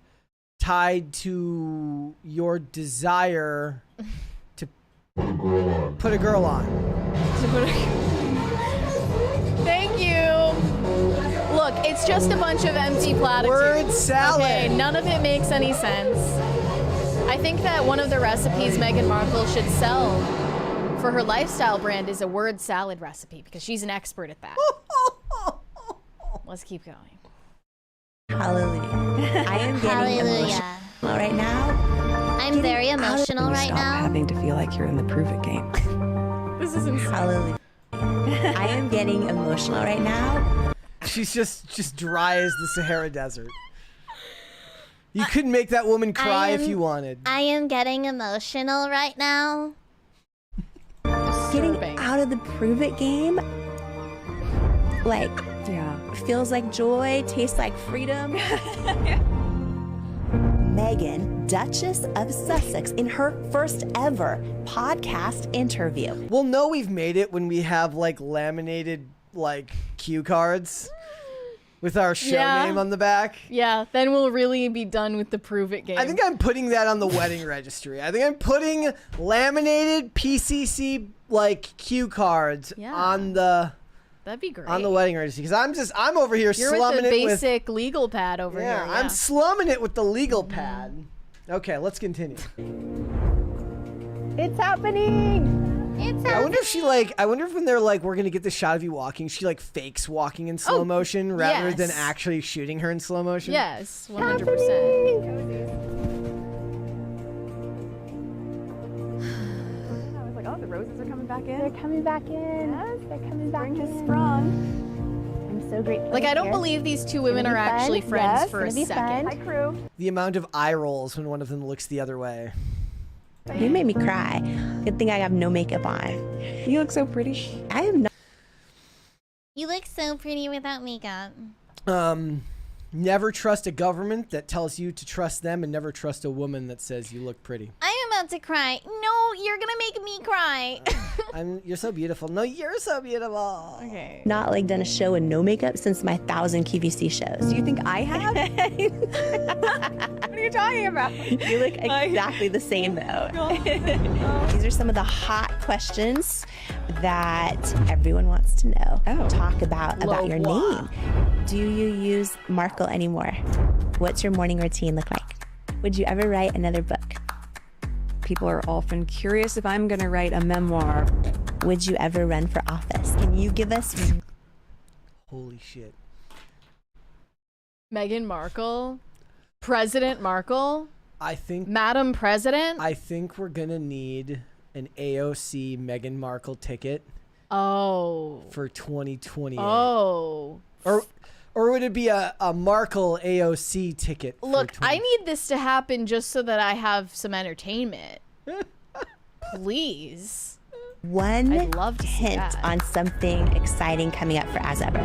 tied to your desire to put a girl on? Thank you. Look, it's just a bunch of empty platitudes. Word salad. Okay, none of it makes any sense. I think that one of the recipes Meghan Markle should sell for her lifestyle brand is a word salad recipe, because she's an expert at that. Let's keep going. Hallelujah. I am getting emotional right now. I'm very emotional right Stop now. having to feel like you're in the prove it game. This is insane. Hallelujah. I am getting emotional right now. She's just dry as the Sahara Desert. You couldn't make that woman cry if you wanted. I am getting emotional right now. Getting out of the prove it game, feels like joy, tastes like freedom. Meghan, Duchess of Sussex, in her first ever podcast interview. We'll know we've made it when we have like laminated like cue cards with our show name on the back. Yeah, then we'll really be done with the prove it game. I think I'm putting that on the wedding registry. I think I'm putting laminated PCC like cue cards on the That'd be great. on the wedding registry, because I'm over here You're slumming with the it basic legal pad over here. Yeah, I'm slumming it with the legal pad. Okay, let's continue. It's happening. I wonder if I wonder if when they're like, we're gonna get the shot of you walking, she like fakes walking in slow motion rather than actually shooting her in slow motion. Yes, 100%. I was like, oh, the roses are coming back in. They're coming back in. Yes, they're coming back in. Spring has sprung. I'm so great. Like, I don't believe these two women are actually friends for a second. Hi, crew. The amount of eye rolls when one of them looks the other way. You made me cry. Good thing I have no makeup on. You look so pretty. I am not. You look so pretty without makeup. Never trust a government that tells you to trust them, and never trust a woman that says you look pretty. I am about to cry. No, you're gonna make me cry. You're so beautiful. No, you're so beautiful. Okay. Not like done a show in no makeup since my 1,000 QVC shows. Do you think I have? What are you talking about? You look exactly the same though. These are some of the hot questions that everyone wants to know. Talk about your name. Do you use Markle anymore? What's your morning routine look like? Would you ever write another book? People are often curious if I'm gonna write a memoir. Would you ever run for office? Can you give us... Holy shit. Meghan Markle? President Markle? I think... Madam President? I think we're gonna need an AOC Meghan Markle ticket. Oh. For 2028. Oh. Or would it be a Markle AOC ticket? Look, I need this to happen just so that I have some entertainment. Please. One I'd love to see hint that. on something exciting coming up for As Ever.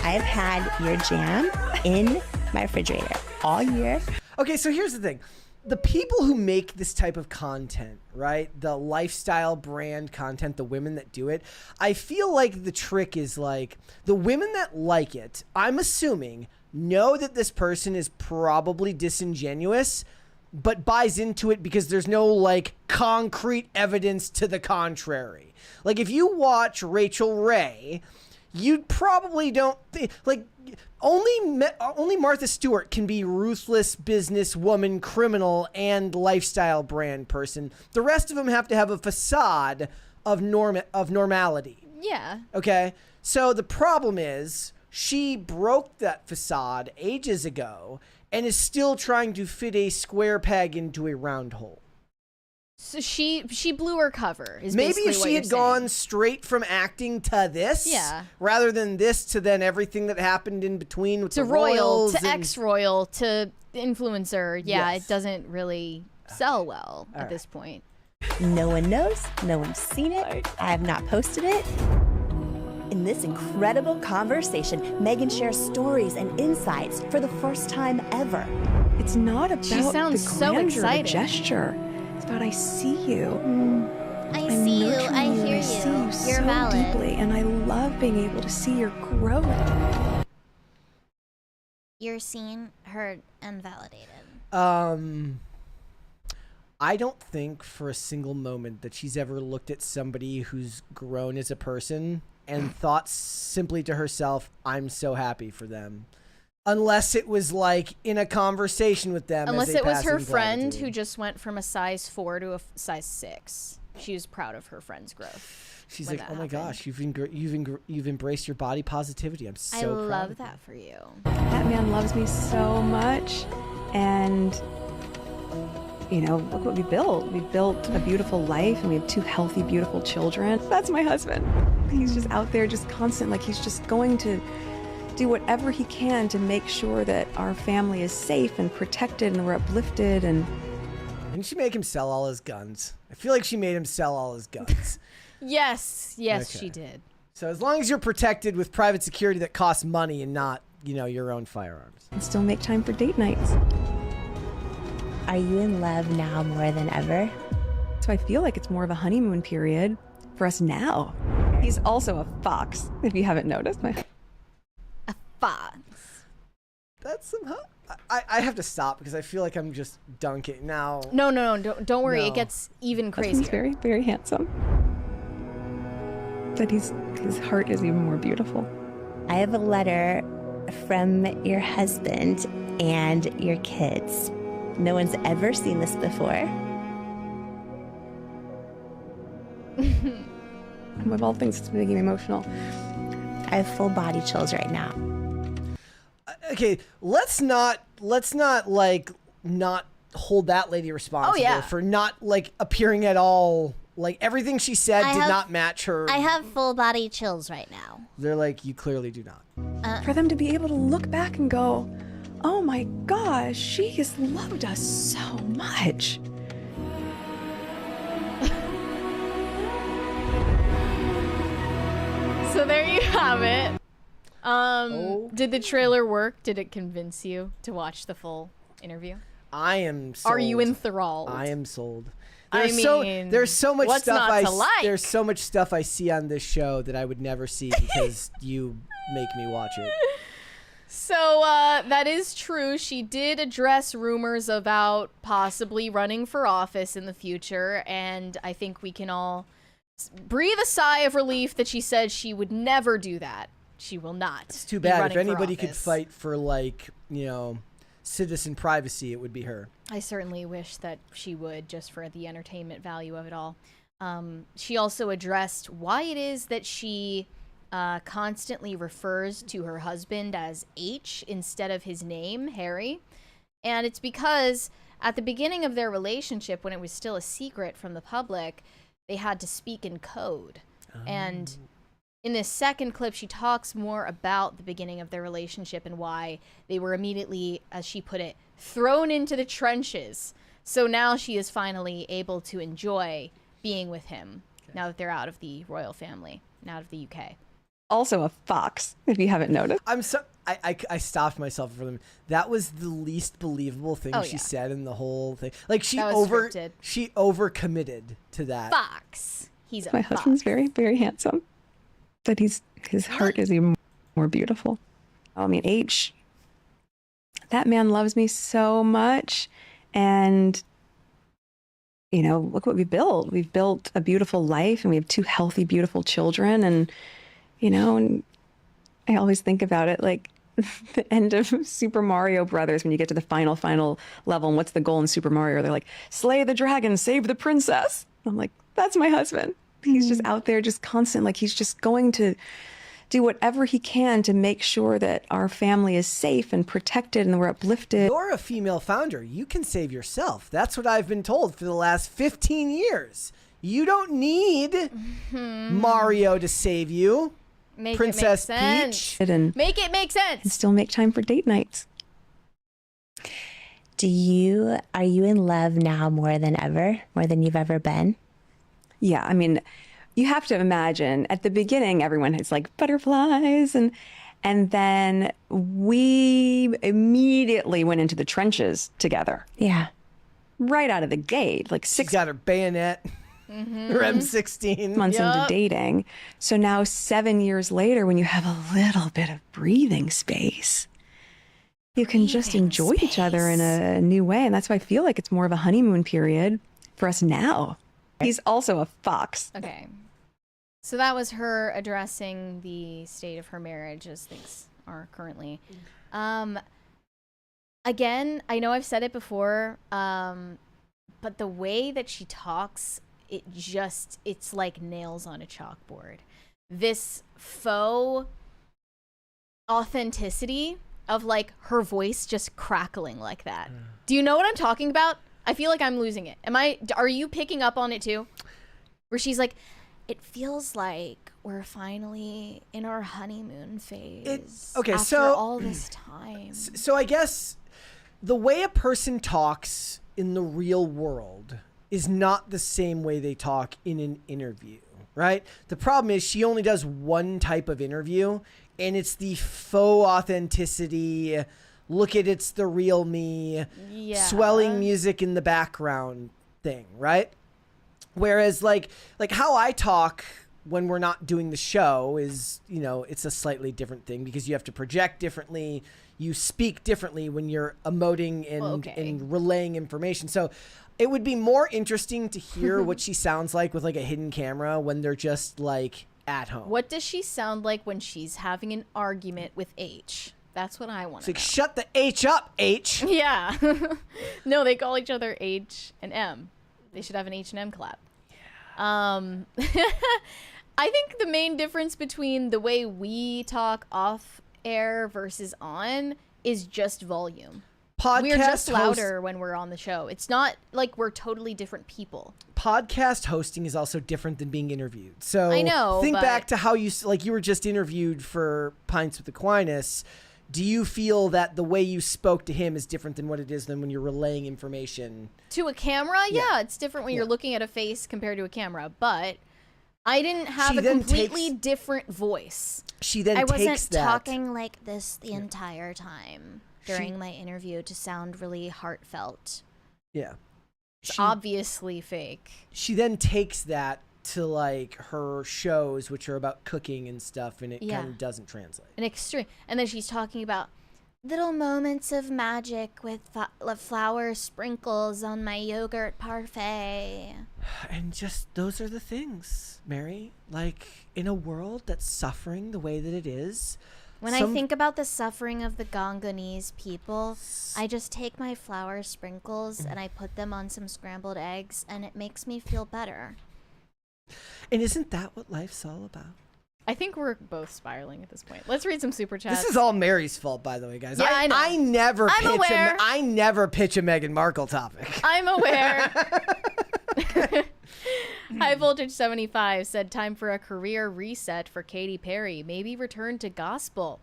I've had your jam in my refrigerator all year. Okay, so here's the thing. The people who make this type of content, right? The lifestyle brand content, the women that do it, I feel like the trick is like the women that like it, I'm assuming, know that this person is probably disingenuous, but buys into it because there's no like concrete evidence to the contrary. Like if you watch Rachel Ray, you probably don't think like only Martha Stewart can be ruthless businesswoman, criminal, and lifestyle brand person. The rest of them have to have a facade of normality. Yeah. Okay? So the problem is she broke that facade ages ago and is still trying to fit a square peg into a round hole. So she blew her cover. Maybe if she had gone straight from acting to this, yeah, rather than this to then everything that happened in between with to the royal royals to ex-royal to influencer, yeah, Yes. it doesn't really sell well at this point. No one knows. No one's seen it. I have not posted it. In this incredible conversation, Meghan shares stories and insights for the first time ever. It's not about She sounds the so grandeur, excited. the gesture. It's about I see you. I I'm see you. nurturing I you, hear I see you you. You're so valid. deeply, and I love being able to see your growth. You're seen, heard, and validated. I don't think for a single moment that she's ever looked at somebody who's grown as a person and thought simply to herself, I'm so happy for them. Unless it was like in a conversation with them. Unless as a it was her passing friend gratitude. who just went from a size 4 to a size 6. She was proud of her friend's growth. She's when like, that oh my happened. gosh, you've embraced your body positivity. I'm so I proud love of you." that for you. That man loves me so much, and you know, look what we built. We built a beautiful life, and we have 2 healthy, beautiful children. That's my husband. He's just out there, just constant, like he's just going to do whatever he can to make sure that our family is safe and protected and we're uplifted. And Didn't she make him sell all his guns? I feel like she made him sell all his guns. Yes, Okay. she did. So as long as you're protected with private security that costs money and not, you know, your own firearms. and still make time for date nights. Are you in love now more than ever? So I feel like it's more of a honeymoon period for us now. He's also a fox, if you haven't noticed. A fox. That's somehow... I have to stop because I feel like I'm just dunking now. No, don't worry. No. It gets even Husband's crazier. very, very handsome. But his heart is even more beautiful. I have a letter from your husband and your kids. No one's ever seen this before. Of all things, it's making me emotional. I have full body chills right now. Okay, let's not like not hold that lady responsible Oh, yeah. for not like appearing at all Like everything she said did not match her. I have full body chills right now. They're like, you clearly do not. For them to be able to look back and go, oh my gosh, she has loved us so much. So there you have it. Did the trailer work? Did it convince you to watch the full interview? I am sold. Are you enthralled? I am sold. I mean, there's so much what's stuff not to like? There's so much stuff I see on this show that I would never see because you make me watch it. So that is true. She did address rumors about possibly running for office in the future, and I think we can all breathe a sigh of relief that she said she would never do that. She will not. It's too bad. If anybody could fight for, like, you know, citizen privacy, it would be her. I certainly wish that she would, just for the entertainment value of it all. She also addressed why it is that she constantly refers to her husband as H instead of his name, Harry. And it's because at the beginning of their relationship, when it was still a secret from the public, they had to speak in code. And in this second clip, she talks more about the beginning of their relationship and why they were immediately, as she put it, thrown into the trenches. So now she is finally able to enjoy being with him now that they're out of the royal family and out of the UK. Also a fox, if you haven't noticed. I stopped myself for them. That was the least believable thing she said in the whole thing. Like she overcommitted to that. Fox. He's a My fox. husband's very, very handsome. But his heart is even more beautiful. I mean, H, that man loves me so much. And, you know, look what we built. We've built a beautiful life and we have 2 healthy, beautiful children. And, you know, and I always think about it like the end of Super Mario Brothers when you get to the final level. And what's the goal in Super Mario? They're like, slay the dragon, save the princess. I'm like, that's my husband. He's just out there just constant, like he's just going to do whatever he can to make sure that our family is safe and protected and we're uplifted. You're a female founder. You can save yourself. That's what I've been told for the last 15 years. You don't need Mario to save you. Make Princess it make sense. Peach. And Make it make sense. still make time for date nights. Are you in love now more than ever? More than you've ever been? Yeah, I mean, you have to imagine at the beginning, everyone has like butterflies and then we immediately went into the trenches together. Yeah. Right out of the gate, like She's got her bayonet, her M16. months into dating. So now 7 years later, when you have a little bit of breathing space, you can just enjoy each other in a new way. And that's why I feel like it's more of a honeymoon period for us now. He's also a fox. Okay. So that was her addressing the state of her marriage as things are currently. Again, I know I've said it before, but the way that she talks, it's like nails on a chalkboard. This faux authenticity of like her voice just crackling like that. Do you know what I'm talking about? I feel like I'm losing it. Are you picking up on it too? Where she's like, it feels like we're finally in our honeymoon phase. After all this time. So I guess the way a person talks in the real world is not the same way they talk in an interview, right? The problem is she only does one type of interview, and it's the faux authenticity. Look at it's the real me, swelling music in the background thing, right? Whereas like how I talk when we're not doing the show is, you know, it's a slightly different thing because you have to project differently. You speak differently when you're emoting and relaying information. So it would be more interesting to hear what she sounds like with like a hidden camera when they're just like at home. What does she sound like when she's having an argument with H? That's what I want to know. It's like, shut the H up, H. Yeah. No, they call each other H and M. They should have an H&M collab. I think the main difference between the way we talk off air versus on is just volume. We're just Podcast louder when we're on the show. It's not like we're totally different people. Podcast hosting is also different than being interviewed. So I know, think but- back to how you were just interviewed for Pints with Aquinas. Do you feel that the way you spoke to him is different than what it is than when you're relaying information? To a camera, Yeah. yeah, it's different when Yeah. you're looking at a face compared to a camera, but I didn't have She a then completely takes- different voice. She then I takes wasn't that. talking like this the entire time during my interview to sound really heartfelt. Yeah. It's obviously fake. She then takes that to like her shows, which are about cooking and stuff, and it Yeah. kind of doesn't translate. An extreme. And then she's talking about Little moments of magic with flower sprinkles on my yogurt parfait. And just those are the things, Mary. Like in a world that's suffering the way that it is. When I think about the suffering of the Gonggonese people, I just take my flour sprinkles and I put them on some scrambled eggs, and it makes me feel better. And isn't that what life's all about? I think we're both spiraling at this point. Let's read some super chats. This is all Mary's fault, by the way, guys. Yeah, I know. I never I'm pitch aware. I never pitch a Meghan Markle topic. I'm aware. High Voltage 75 said time for a career reset for Katy Perry. Maybe return to gospel.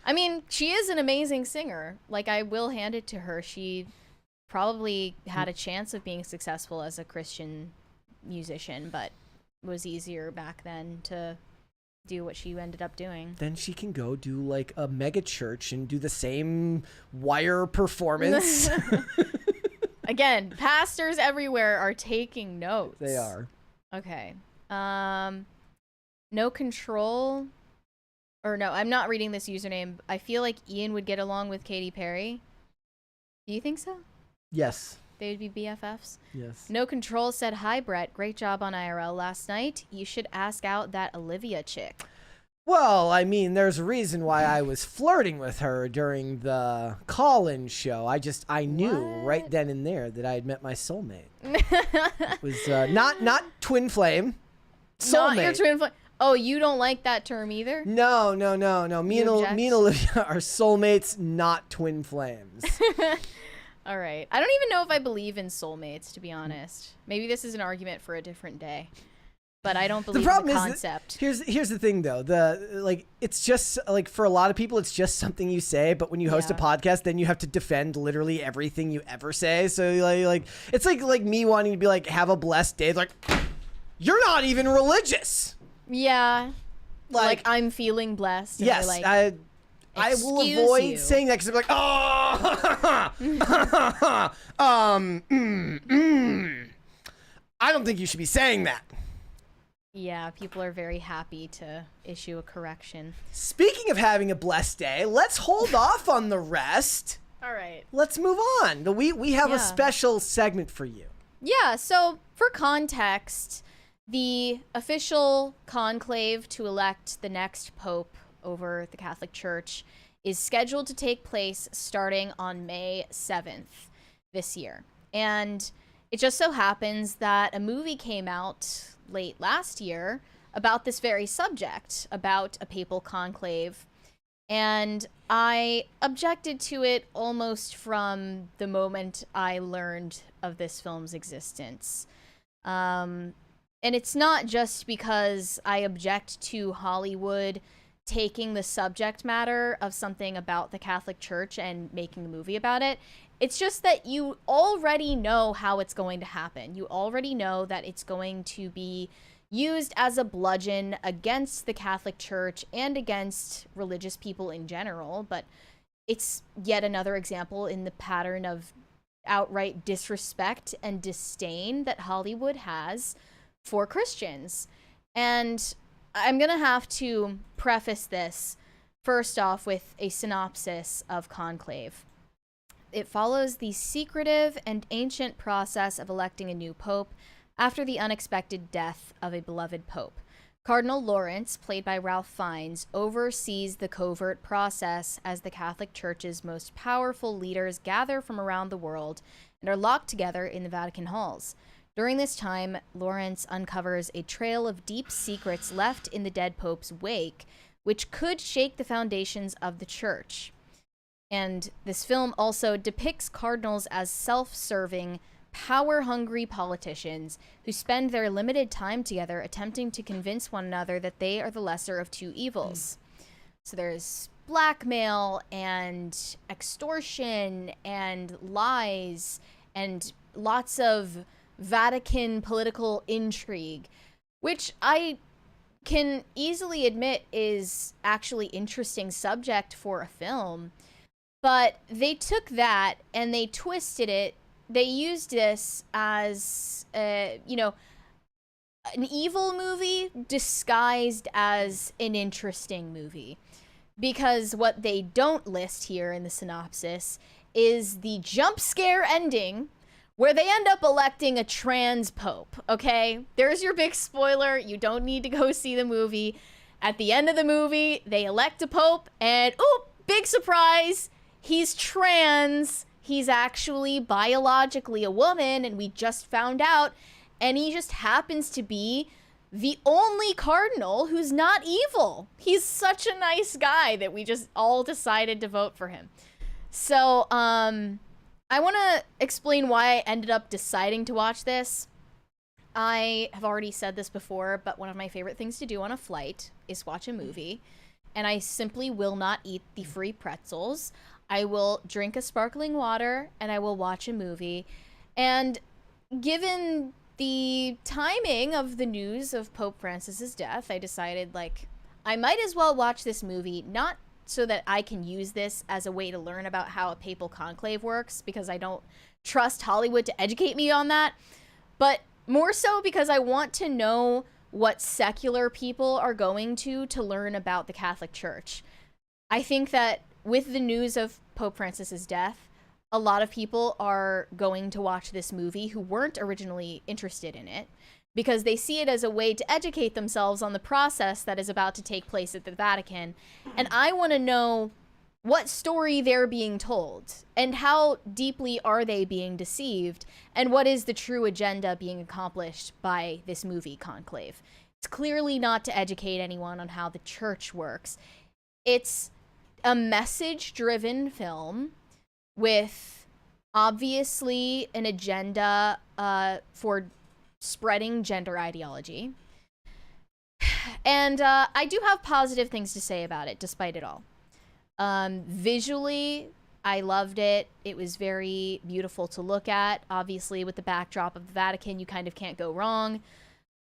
I mean, she is an amazing singer. Like, I will hand it to her. She probably had a chance of being successful as a Christian musician, but it was easier back then to do what she ended up doing. Then she can go do like a mega church and do the same wire performance. Again, pastors everywhere are taking notes. They are. Okay. No control. Or no, I'm not reading this username. I feel like Ian would get along with Katy Perry. Do you think so? Yes. They would be BFFs? Yes. No Control said, hi, Brett. Great job on IRL last night. You should ask out that Olivia chick. Well, I mean, there's a reason why I was flirting with her during the call-in show. I knew right then and there that I had met my soulmate. It was not twin flame, soulmate. Not your twin flame. Oh, you don't like that term either? No. Me You and object? Olivia are soulmates, not twin flames. All right. I don't even know if I believe in soulmates, to be honest. Maybe this is an argument for a different day. But I don't believe in the concept. Here's the thing though. It's just like for a lot of people it's just something you say, but when you host a podcast then you have to defend literally everything you ever say. So like it's like me wanting to be like have a blessed day. It's like you're not even religious. Yeah. Like I'm feeling blessed. And Yes, like, I will "Excuse avoid you." saying that because I'm like, I don't think you should be saying that. Yeah, people are very happy to issue a correction. Speaking of having a blessed day, let's hold off on the rest. All right. Let's move on. We have a special segment for you. Yeah, so for context, the official conclave to elect the next pope over the Catholic Church is scheduled to take place starting on May 7th this year. And it just so happens that a movie came out late last year about this very subject, about a papal conclave. And I objected to it almost from the moment I learned of this film's existence. And it's not just because I object to Hollywood taking the subject matter of something about the Catholic Church and making a movie about it. It's just that you already know how it's going to happen. You already know that it's going to be used as a bludgeon against the Catholic Church and against religious people in general. But it's yet another example in the pattern of outright disrespect and disdain that Hollywood has for Christians. And I'm going to have to preface this first off with a synopsis of Conclave. It follows the secretive and ancient process of electing a new pope after the unexpected death of a beloved pope. Cardinal Lawrence, played by Ralph Fiennes, oversees the covert process as the Catholic Church's most powerful leaders gather from around the world and are locked together in the Vatican halls. During this time, Lawrence uncovers a trail of deep secrets left in the dead pope's wake, which could shake the foundations of the church. And this film also depicts cardinals as self-serving, power-hungry politicians who spend their limited time together attempting to convince one another that they are the lesser of two evils. So there's blackmail and extortion and lies and lots of Vatican political intrigue, which I can easily admit is actually interesting subject for a film. But they took that and they twisted it. They used this as, you know, an evil movie disguised as an interesting movie. Because what they don't list here in the synopsis is the jump scare ending where they end up electing a trans pope, okay? There's your big spoiler. You don't need to go see the movie. At the end of the movie, they elect a pope and, ooh, big surprise, he's trans. He's actually biologically a woman, and we just found out, and he just happens to be the only cardinal who's not evil. He's such a nice guy that we just all decided to vote for him. So, I want to explain why I ended up deciding to watch this. I have already said this before, but one of my favorite things to do on a flight is watch a movie, and I simply will not eat the free pretzels. I will drink a sparkling water, and I will watch a movie. And given the timing of the news of Pope Francis's death, I decided, like, I might as well watch this movie, not so that I can use this as a way to learn about how a papal conclave works, because I don't trust Hollywood to educate me on that, but more so because I want to know what secular people are going to learn about the Catholic Church. I think that with the news of Pope Francis's death, a lot of people are going to watch this movie who weren't originally interested in it because they see it as a way to educate themselves on the process that is about to take place at the Vatican. And I want to know what story they're being told and how deeply are they being deceived and what is the true agenda being accomplished by this movie, Conclave. It's clearly not to educate anyone on how the church works. It's a message-driven film with obviously an agenda for spreading gender ideology. And I do have positive things to say about it, despite it all. Visually, I loved it. It was very beautiful to look at. Obviously, with the backdrop of the Vatican, you kind of can't go wrong.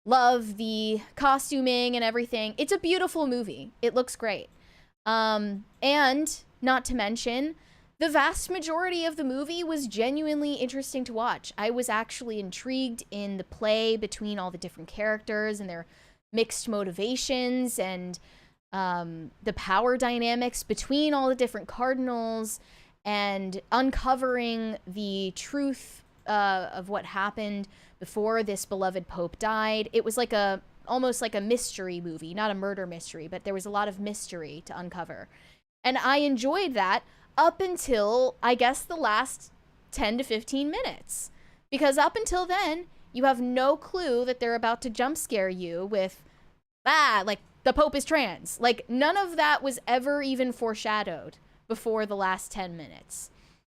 Love the costuming and everything. It's a beautiful movie. It looks great. And not to mention, the vast majority of the movie was genuinely interesting to watch. I was actually intrigued in the play between all the different characters and their mixed motivations and the power dynamics between all the different cardinals and uncovering the truth of what happened before this beloved pope died. It was like almost like a mystery movie, not a murder mystery, but there was a lot of mystery to uncover. And I enjoyed that up until, I guess, the last 10 to 15 minutes. Because up until then, you have no clue that they're about to jump scare you with, like, the Pope is trans. Like, none of that was ever even foreshadowed before the last 10 minutes.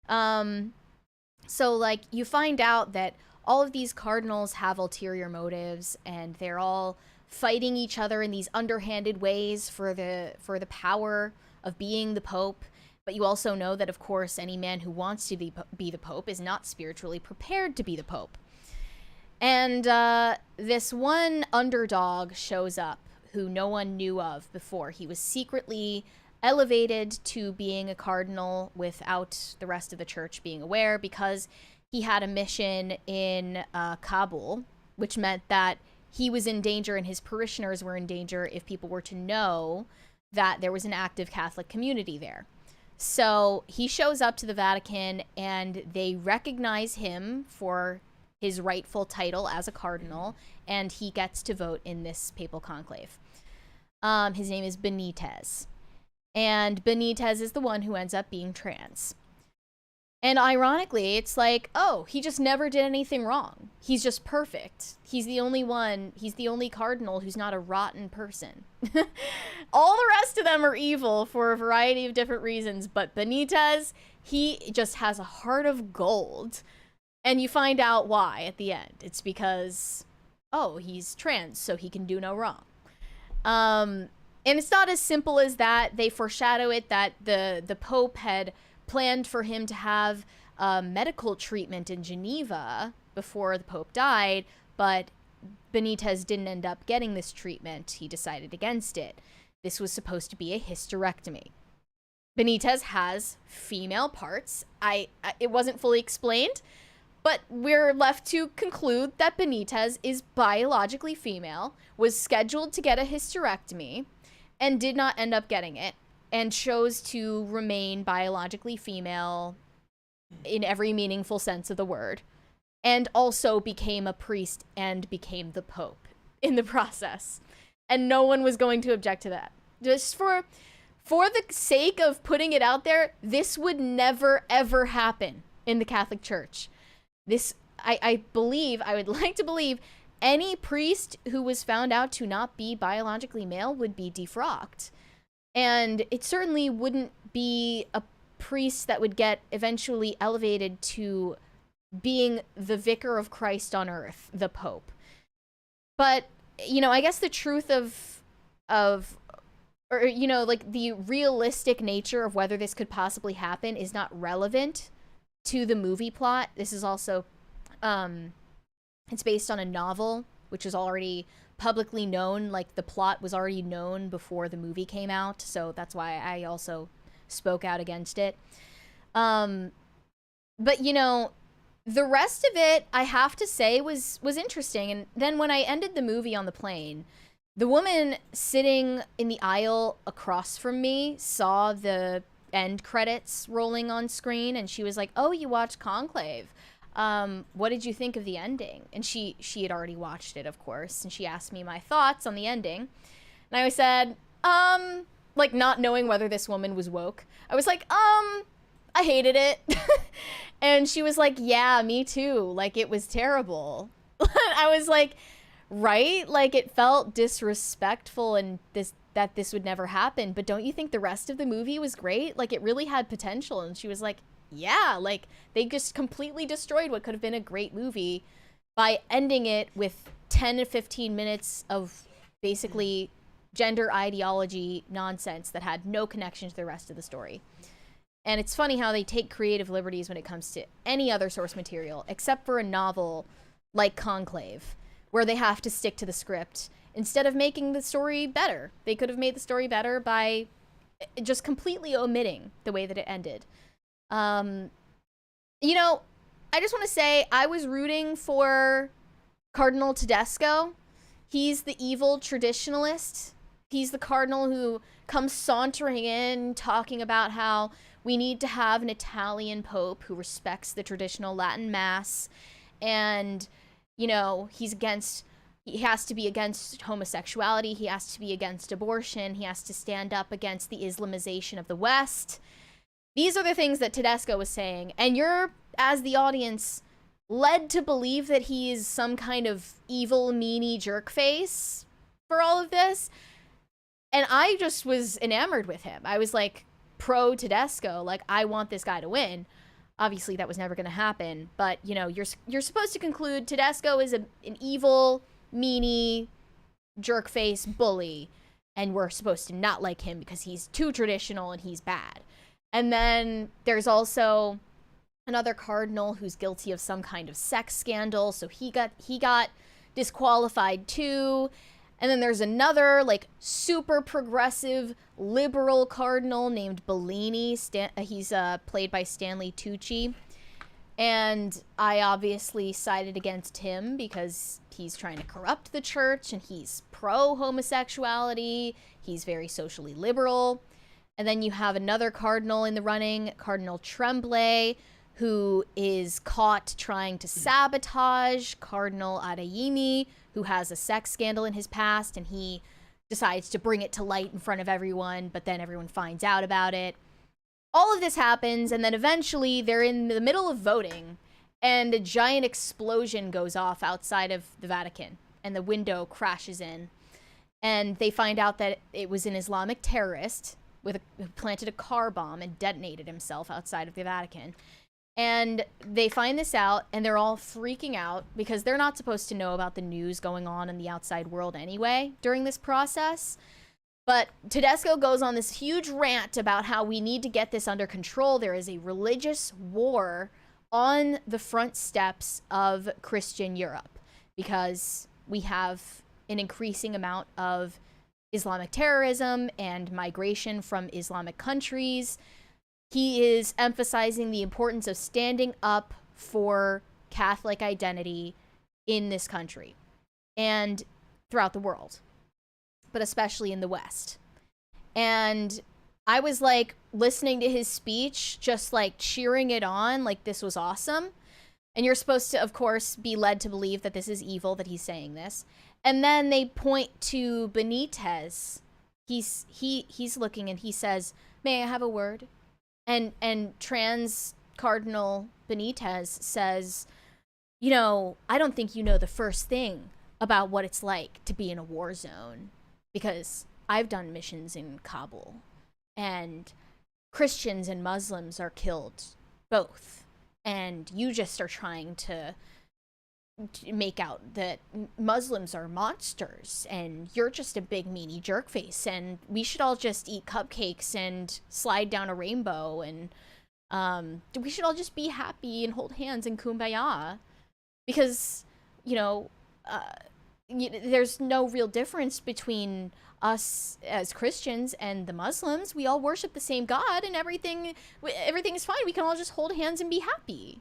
So, like, you find out that all of these cardinals have ulterior motives, and they're all fighting each other in these underhanded ways for the power of being the Pope. But you also know that, of course, any man who wants to be the Pope is not spiritually prepared to be the Pope. And this one underdog shows up who no one knew of before. He was secretly elevated to being a cardinal without the rest of the church being aware because he had a mission in Kabul, which meant that he was in danger and his parishioners were in danger if people were to know that there was an active Catholic community there. So he shows up to the Vatican and they recognize him for his rightful title as a cardinal, and he gets to vote in this papal conclave. His name is Benitez. And Benitez is the one who ends up being trans. And ironically, it's like, oh, he just never did anything wrong. He's just perfect. He's the only one, he's the only cardinal who's not a rotten person. All the rest of them are evil for a variety of different reasons, but Benitez, he just has a heart of gold. And you find out why at the end. It's because, oh, he's trans, so he can do no wrong. And it's not as simple as that. They foreshadow it that the Pope had planned for him to have medical treatment in Geneva before the Pope died, but Benitez didn't end up getting this treatment. He decided against it. This was supposed to be a hysterectomy. Benitez has female parts. It wasn't fully explained, but we're left to conclude that Benitez is biologically female, was scheduled to get a hysterectomy, and did not end up getting it, and chose to remain biologically female in every meaningful sense of the word, and also became a priest and became the Pope in the process. And no one was going to object to that. Just for the sake of putting it out there, this would never, ever happen in the Catholic Church. This, I would like to believe, any priest who was found out to not be biologically male would be defrocked. And it certainly wouldn't be a priest that would get eventually elevated to being the vicar of Christ on earth, the Pope. But, you know, I guess the truth or, you know, like the realistic nature of whether this could possibly happen is not relevant to the movie plot. This is also, it's based on a novel, which is already publicly known. Like, the plot was already known before the movie came out, so that's why I also spoke out against it. But, you know, the rest of it, I have to say, was interesting. And then when I ended the movie on the plane, the woman sitting in the aisle across from me saw the end credits rolling on screen, and she was like, "Oh, you watched Conclave. What did you think of the ending?" And she had already watched it, of course, and she asked me my thoughts on the ending. And I said, like, not knowing whether this woman was woke, I was like, I hated it. And she was like, yeah, me too. Like, it was terrible. I was like, right? Like, it felt disrespectful and that this would never happen. But don't you think the rest of the movie was great? Like, it really had potential. And she was like, yeah, like, they just completely destroyed what could have been a great movie by ending it with 10 to 15 minutes of basically gender ideology nonsense that had no connection to the rest of the story. And it's funny how they take creative liberties when it comes to any other source material, except for a novel like Conclave, where they have to stick to the script instead of making the story better. They could have made the story better by just completely omitting the way that it ended. You know, I just want to say I was rooting for Cardinal Tedesco. He's the evil traditionalist. He's the cardinal who comes sauntering in talking about how we need to have an Italian pope who respects the traditional Latin mass. And, you know, he has to be against homosexuality. He has to be against abortion. He has to stand up against the Islamization of the West. These are the things that Tedesco was saying. And you're, as the audience, led to believe that he is some kind of evil, meanie jerk face for all of this. And I just was enamored with him. I was like, pro Tedesco, like, I want this guy to win. Obviously that was never going to happen, but you know, you're supposed to conclude Tedesco is an evil, meanie, jerk face bully, and we're supposed to not like him because he's too traditional and he's bad. And then there's also another cardinal who's guilty of some kind of sex scandal, so he got disqualified too. And then there's another, like, super progressive liberal cardinal named Bellini. He's played by Stanley Tucci. And I obviously sided against him because he's trying to corrupt the church and he's pro-homosexuality. He's very socially liberal. And then you have another cardinal in the running, Cardinal Tremblay, who is caught trying to sabotage Cardinal Adeyemi, who has a sex scandal in his past, and he decides to bring it to light in front of everyone, but then everyone finds out about it. all of this happens, and then eventually they're in the middle of voting, and a giant explosion goes off outside of the Vatican, and the window crashes in. And they find out that it was an Islamic terrorist who planted a car bomb and detonated himself outside of the Vatican. And they find this out, and they're all freaking out because they're not supposed to know about the news going on in the outside world anyway during this process. But Tedesco goes on this huge rant about how we need to get this under control. There is a religious war on the front steps of Christian Europe because we have an increasing amount of Islamic terrorism and migration from Islamic countries. He is emphasizing the importance of standing up for Catholic identity in this country and throughout the world, but especially in the West. And I was like listening to his speech, just like cheering it on, like this was awesome. And you're supposed to, of course, be led to believe that this is evil, that he's saying this. And then they point to Benitez. He's looking and he says, "May I have a word?" And trans Cardinal Benitez says, "You know, I don't think you know the first thing about what it's like to be in a war zone, because I've done missions in Kabul, and Christians and Muslims are killed both, and you just are trying to make out that Muslims are monsters, and you're just a big meanie jerkface, and we should all just eat cupcakes and slide down a rainbow, and we should all just be happy and hold hands and kumbaya, because, you know, there's no real difference between us as Christians and the Muslims. We all worship the same God, and everything is fine. We can all just hold hands and be happy."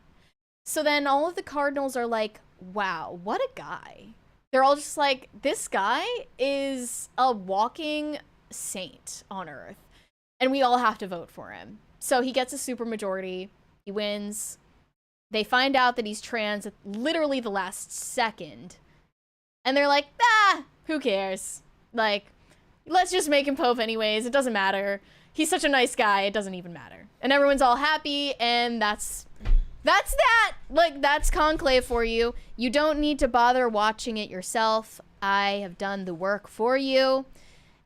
So then all of the cardinals are like, "Wow, what a guy." They're all just like, this guy is a walking saint on earth, and we all have to vote for him. So he gets a supermajority. He wins. They find out that he's trans at literally the last second. And they're like, who cares? Like, let's just make him Pope anyways. It doesn't matter. He's such a nice guy. It doesn't even matter. And everyone's all happy, and that's that. Like, that's Conclave for you. You don't need to bother watching it yourself. I have done the work for you.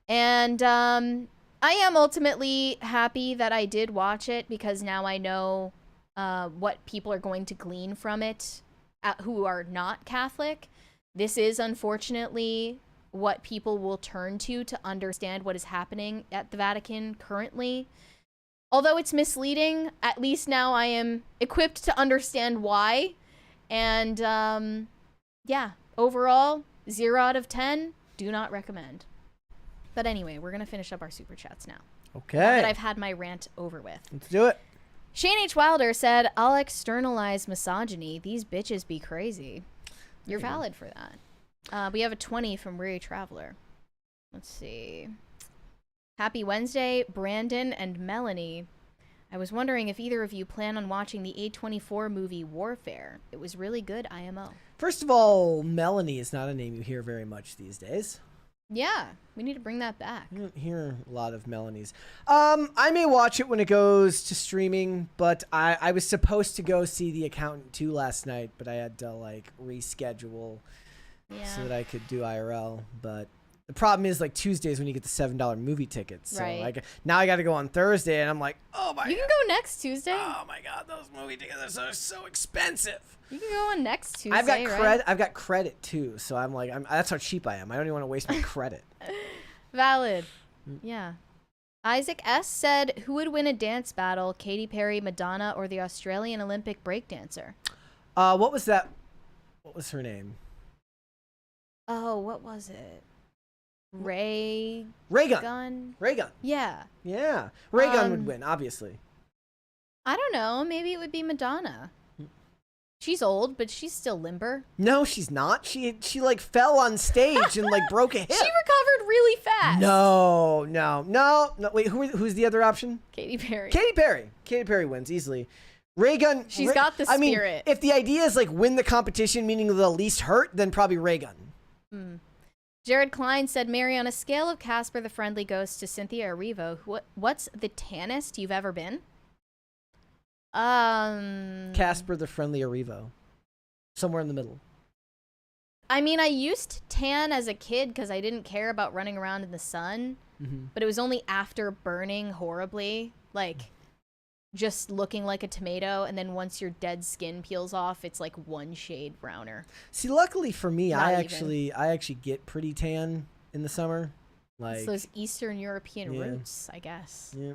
And I am ultimately happy that I did watch it, because now I know what people are going to glean from it who are not Catholic. This is, unfortunately, what people will turn to understand what is happening at the Vatican currently. Although it's misleading, at least now I am equipped to understand why. And, yeah, overall, 0 out of 10, do not recommend. But anyway, we're going to finish up our Super Chats now. Okay. Now that I've had my rant over with. Let's do it. Shane H. Wilder said, "I'll externalize misogyny. These bitches be crazy." You're valid for that. We have a 20 from Weary Traveler. Let's see. Happy Wednesday, Brandon and Melanie. I was wondering if either of you plan on watching the A24 movie Warfare. It was really good, IMO. First of all, Melanie is not a name you hear very much these days. Yeah, we need to bring that back. I don't hear a lot of Melanies. I may watch it when it goes to streaming, but I was supposed to go see The Accountant 2 last night, but I had to, like, reschedule so that I could do IRL. But the problem is, like, Tuesdays when you get the $7 movie tickets. So, Right. like, now I got to go on Thursday, and I'm like, oh my God. You can go next Tuesday. Oh my God, those movie tickets are so expensive. You can go on next Tuesday, I've got right? I've got credit too, so I'm like, that's how cheap I am. I don't even want to waste my credit. Valid. Yeah. Isaac S. said, "Who would win a dance battle, Katy Perry, Madonna, or the Australian Olympic breakdancer?" What was that? What was her name? Oh, what was it? Ray Gun. Yeah. Yeah. Ray Gun would win, obviously. I don't know. Maybe it would be Madonna. She's old, but she's still limber. No, she's not. She like fell on stage and like broke a hip. She recovered really fast. No. Wait, who's the other option? Katy Perry. Katy Perry wins easily. Ray Gun. She's got the spirit. I mean, if the idea is like win the competition, meaning the least hurt, then probably Ray Gun. Jared Klein said, "Mary, on a scale of Casper the Friendly Ghost to Cynthia Erivo, what's the tannest you've ever been?" Casper the Friendly Arivo. Somewhere in the middle. I mean, I used to tan as a kid because I didn't care about running around in the sun. But it was only after burning horribly, like just looking like a tomato, and then once your dead skin peels off, it's like one shade browner. See, luckily for me, Not I even. actually get pretty tan in the summer. Like It's those Eastern European yeah. roots, I guess. Yeah.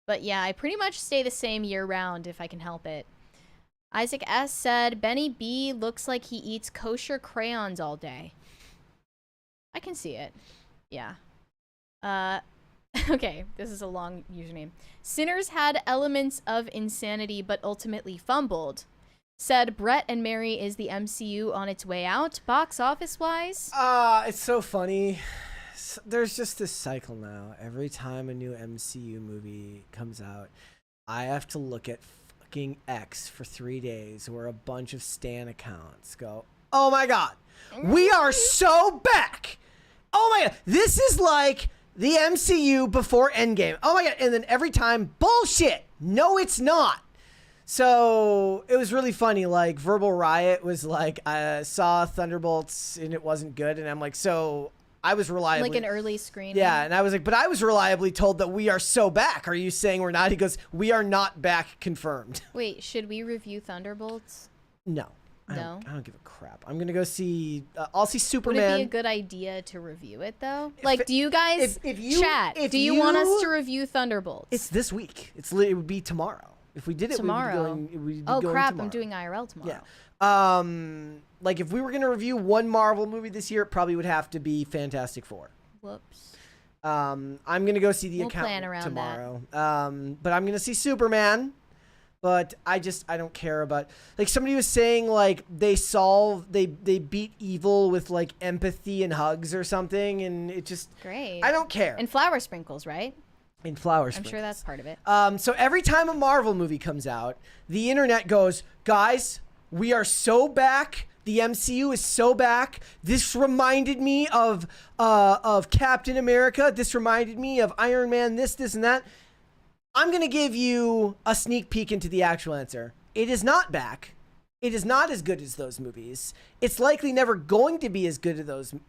But yeah, I pretty much stay the same year round if I can help it. Isaac S. said, Benny B looks like he eats kosher crayons all day. I can see it. Yeah. Okay, this is a long username. Sinners had elements of insanity, but ultimately fumbled. Said Brett and Mary is the MCU on its way out, box office-wise. It's so funny. There's just this cycle now. Every time a new MCU movie comes out, I have to look at fucking X for 3 days where a bunch of Stan accounts go, oh my god, we are so back. Oh my god, this is like the MCU before Endgame. Oh my god, and then every time, bullshit. No, it's not. So it was really funny. Like Verbal Riot was like, I saw Thunderbolts and it wasn't good, and I'm like, so I was reliably Like an early screening. Yeah, and I was like, but I was reliably told that we are so back. Are you saying we're not? He goes, we are not back, confirmed. Wait, should we review Thunderbolts? No. No? I don't give a crap. I'm gonna go see. I'll see Would Superman. it be a good idea to review it though? Like, do you guys if you- chat? if Do you want us you- to review Thunderbolts? It's this week. It would be tomorrow. If we did it Tomorrow. we'd be Oh going crap! tomorrow. I'm doing IRL tomorrow. Yeah. Like if we were gonna review one Marvel movie this year, it probably would have to be Fantastic Four. Whoops. I'm gonna go see the We'll Accountant plan around tomorrow. But I'm gonna see Superman. But I don't care about, like, somebody was saying like they beat evil with like empathy and hugs or something, and it just Great. I don't care. And flower sprinkles, right? In flowers. I'm sure that's part of it. So every time a Marvel movie comes out, the internet goes, guys, we are so back. The MCU is so back. This reminded me of Captain America. This reminded me of Iron Man. This, and that. I'm going to give you a sneak peek into the actual answer. It is not back. It is not as good as those movies. It's likely never going to be as good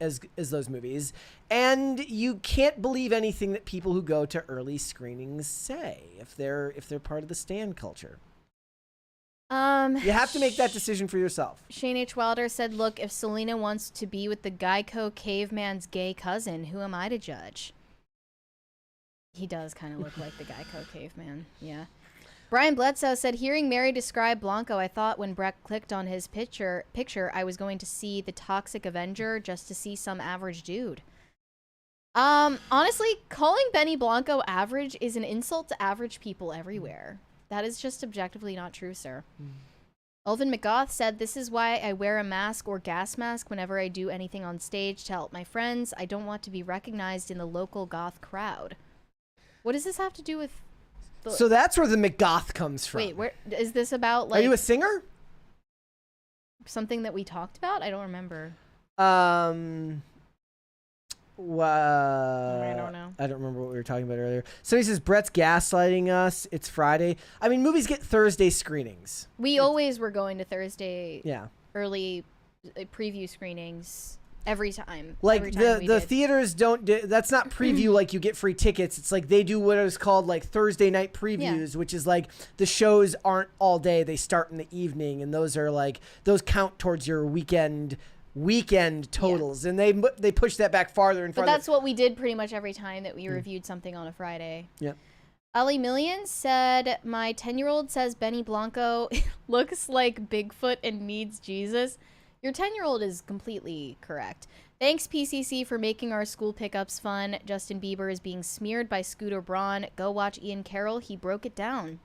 as those movies. And you can't believe anything that people who go to early screenings say if they're part of the stan culture. You have to make that decision for yourself. Shane H. Wilder said, look, if Selena wants to be with the Geico caveman's gay cousin, who am I to judge? He does kind of look like the Geico caveman. Yeah. Brian Bledsoe said, hearing Mary describe Blanco, I thought when Breck clicked on his picture, I was going to see the Toxic Avenger just to see some average dude. Honestly, calling Benny Blanco average is an insult to average people everywhere. That is just objectively not true, sir. Elvin McGoth said, this is why I wear a mask or gas mask whenever I do anything on stage to help my friends. I don't want to be recognized in the local goth crowd. What does this have to do with... So that's where the McGoth comes from. Wait, where is this about? Like, are you a singer? Something that we talked about? I don't remember. I don't know. I don't remember what we were talking about earlier. Somebody says Brett's gaslighting us. It's Friday. I mean, movies get Thursday screenings. We always were going to Thursday. Yeah. Early preview screenings every time. Like every time the theaters don't. That's not preview like you get free tickets. It's like they do what is called like Thursday night previews, which is like the shows aren't all day. They start in the evening, and those are like those count towards your weekend totals, and they push that back farther and farther. But that's what we did pretty much every time that we reviewed something on a Friday. Yeah. Ali Million said, my 10-year-old says Benny Blanco looks like Bigfoot and needs Jesus. Your 10-year-old is completely correct. Thanks, PCC, for making our school pickups fun. Justin Bieber is being smeared by Scooter Braun. Go watch Ian Carroll. He broke it down.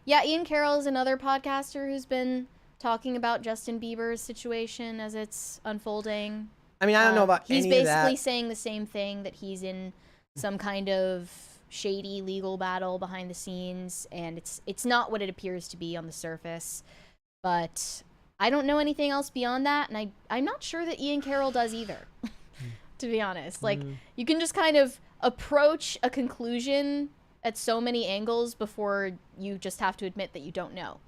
Yeah, Ian Carroll is another podcaster who's been talking about Justin Bieber's situation as it's unfolding. I mean, I don't know about he's any of that. basically saying the same thing, that he's in some kind of shady legal battle behind the scenes, and it's not what it appears to be on the surface. But I don't know anything else beyond that, and I'm not sure that Ian Carroll does either, to be honest. Like, you can just kind of approach a conclusion at so many angles before you just have to admit that you don't know.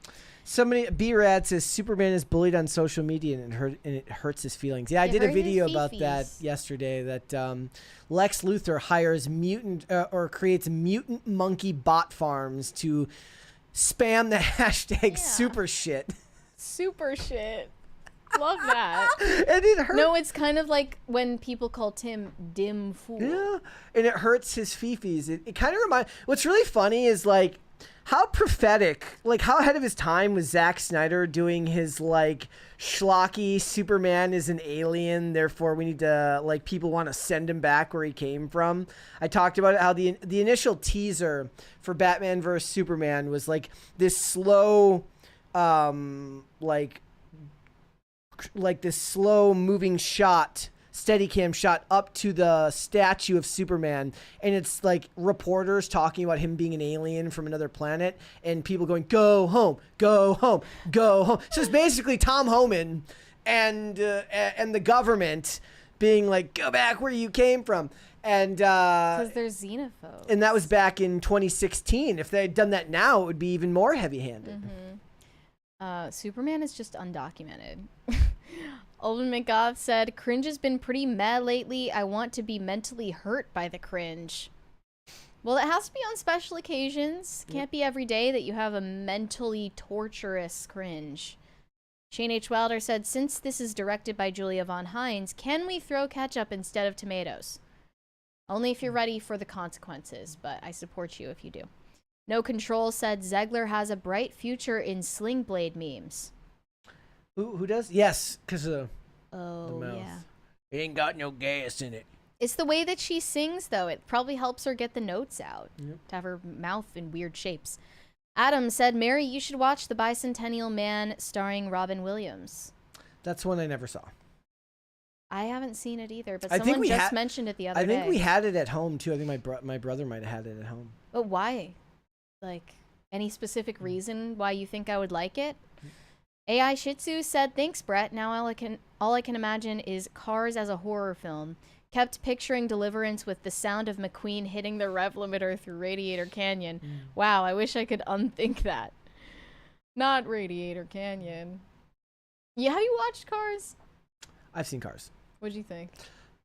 Somebody, B-Rad says Superman is bullied on social media and it hurts his feelings. Yeah, I did a video about that yesterday. That Lex Luthor hires mutant or creates mutant monkey bot farms to spam the hashtag super shit. Super shit. Love that. And it hurts. No, it's kind of like when people call Tim Dim Fool. Yeah, and it hurts his fifis. It kind of reminds. What's really funny is like how prophetic, like how ahead of his time was Zack Snyder doing his like schlocky Superman is an alien, therefore we need to like people want to send him back where he came from. I talked about it, how the initial teaser for Batman vs Superman was like this slow, like this slow moving shot, Steadicam shot up to the statue of Superman, and it's like reporters talking about him being an alien from another planet, and people going, "Go home, go home, go home." So it's basically Tom Homan and the government being like, "Go back where you came from," and because they're xenophobes. And that was back in 2016. If they had done that now, it would be even more heavy-handed. Superman is just undocumented. Alden McGough said, Cringe has been pretty mad lately. I want to be mentally hurt by the cringe. Well, it has to be on special occasions. Can't be every day that you have a mentally torturous cringe. Shane H. Wilder said, since this is directed by Julia Von Hines, can we throw ketchup instead of tomatoes? Only if you're ready for the consequences, but I support you if you do. No Control said, Zegler has a bright future in Sling Blade memes. Who does? Yes, because of the Oh, mouth. yeah. It ain't got no gas in it. It's the way that she sings, though. It probably helps her get the notes out. Yep. To have her mouth in weird shapes. Adam said, Mary, you should watch The Bicentennial Man starring Robin Williams. That's one I never saw. I haven't seen it either, but I think someone we just mentioned it the other day. I think we had it at home, too. I think my brother might have had it at home. But why? Like, any specific reason why you think I would like it? AI Shih Tzu said, thanks, Brett. Now all I can imagine is Cars as a horror film. Kept picturing Deliverance with the sound of McQueen hitting the rev limiter through Radiator Canyon. Wow, I wish I could unthink that. Not Radiator Canyon. Yeah, have you watched Cars? I've seen Cars. What'd you think?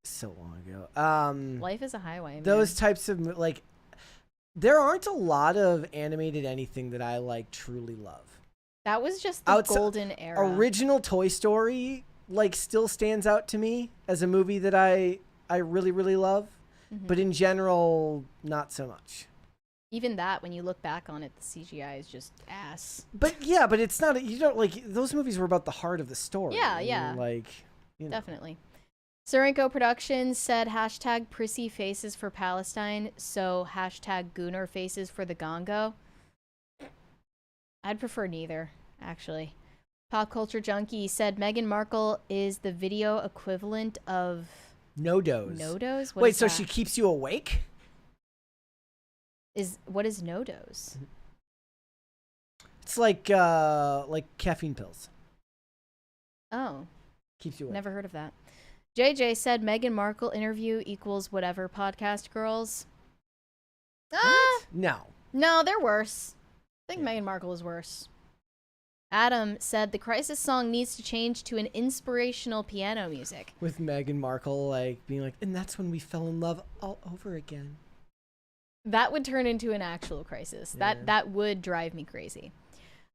So long ago. Life is a highway, man. Those types of, like, there aren't a lot of animated anything that I, like, truly love. That was just the golden era. Original Toy Story, like, still stands out to me as a movie that I really, really love. But in general, not so much. Even that, when you look back on it, the CGI is just ass. But yeah, but it's not, you don't, like, those movies were about the heart of the story. Yeah, I mean, yeah. like, you know. Definitely. Serenko Productions said hashtag prissy faces for Palestine, so hashtag gooner faces for the Gongo. I'd prefer neither, actually. Pop Culture Junkie said Meghan Markle is the video equivalent of No-dos. No-dos? Wait, so she keeps you awake? What is no-dos? It's like caffeine pills. Oh. Keeps you awake. Never heard of that. JJ said Meghan Markle interview equals whatever podcast girls. What? No. No, they're worse. I think Meghan Markle is worse. Adam said the Crisis song needs to change to an inspirational piano music. With Meghan Markle, like, being like, and that's when we fell in love all over again. That would turn into an actual crisis. Yeah. That would drive me crazy.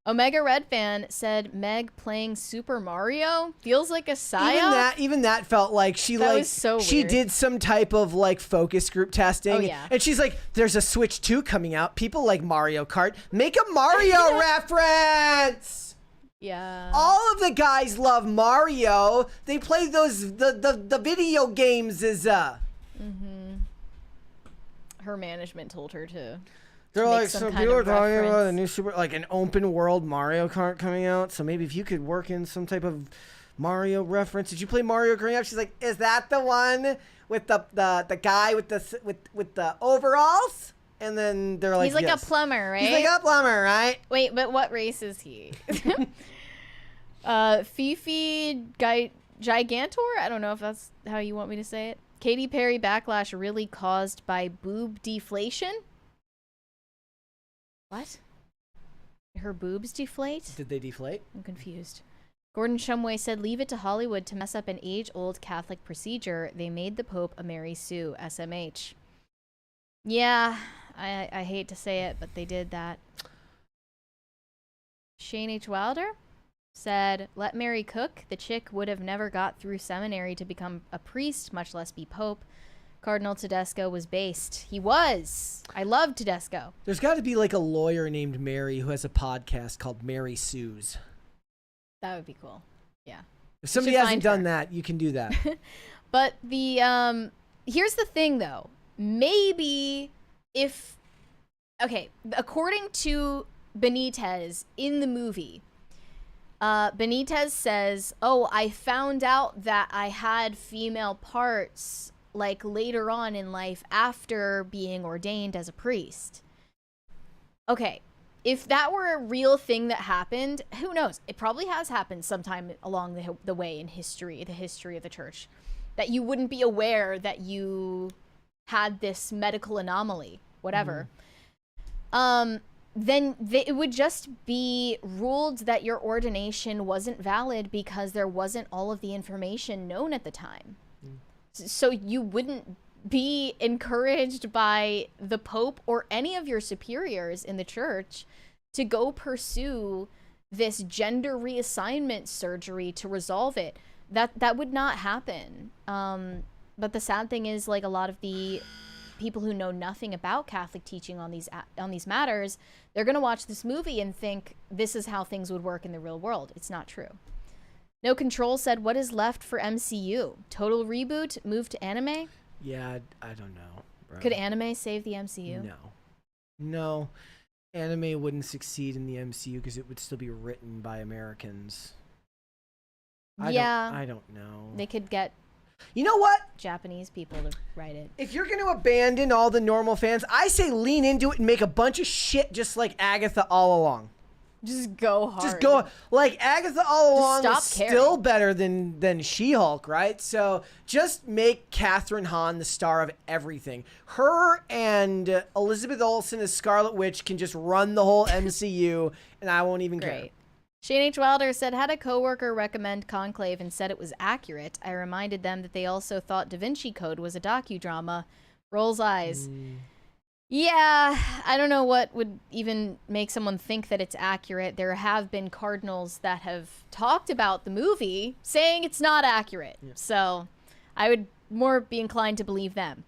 Omega Red Fan said Meg playing Super Mario feels like a psyop. Even that felt like she was so she weird. did some type of like focus group testing. Oh, yeah. And she's like, there's a Switch 2 coming out. People like Mario Kart. Make a Mario reference. Yeah. All of the guys love Mario. They play those the video games as Her management told her to. They're make like, some so kind people are of talking about a reference. new super, like an open world Mario Kart coming out. So maybe if you could work in some type of Mario reference. Did you play Mario growing up? She's like, is that the one with the guy with the overalls? And then they're like, He's like yes. a plumber, right? He's like a plumber, right? Wait, but what race is he? Fifi Gigantor? I don't know if that's how you want me to say it. Katy Perry backlash really caused by boob deflation? What? Her boobs deflate? Did they deflate? I'm confused. Gordon Shumway said, leave it to Hollywood to mess up an age-old Catholic procedure. They made the Pope a Mary Sue, SMH. Yeah, I hate to say it, but they did that. Shane H. Wilder said, let Mary cook. The chick would have never got through seminary to become a priest, much less be Pope. Cardinal Tedesco was based. He was. I love Tedesco. There's got to be like a lawyer named Mary who has a podcast called Mary Sue's. That would be cool. Yeah. If somebody hasn't done that, you can do that. But the here's the thing though. Maybe if according to Benitez in the movie, Benitez says, "Oh, I found out that I had female parts like later on in life after being ordained as a priest." Okay, if that were a real thing that happened, who knows? It probably has happened sometime along the way in history, the history of the church, that you wouldn't be aware that you had this medical anomaly, whatever. Then it would just be ruled that your ordination wasn't valid because there wasn't all of the information known at the time. So you wouldn't be encouraged by the Pope or any of your superiors in the church to go pursue this gender reassignment surgery to resolve it. That would not happen. But the sad thing is, like, a lot of the people who know nothing about Catholic teaching on these matters, they're going to watch this movie and think this is how things would work in the real world. It's not true. No Control said, what is left for MCU? Total reboot? Move to anime? Yeah, I don't know, bro. Could anime save the MCU? No. Anime wouldn't succeed in the MCU because it would still be written by Americans. I don't know. They could get, you know what? Japanese people to write it. If you're going to abandon all the normal fans, I say lean into it and make a bunch of shit just like Agatha All Along. Just go hard. Just go, like, Agatha All Along is stop still better than She-Hulk, right? So just make Catherine Hahn the star of everything. Her and Elizabeth Olsen as Scarlet Witch can just run the whole MCU, and I won't even care. Shane H. Wilder said, had a coworker recommend Conclave and said it was accurate. I reminded them that they also thought Da Vinci Code was a docudrama. Rolls eyes. Yeah, I don't know what would even make someone think that it's accurate. There have been cardinals that have talked about the movie saying it's not accurate. Yeah. So I would more be inclined to believe them.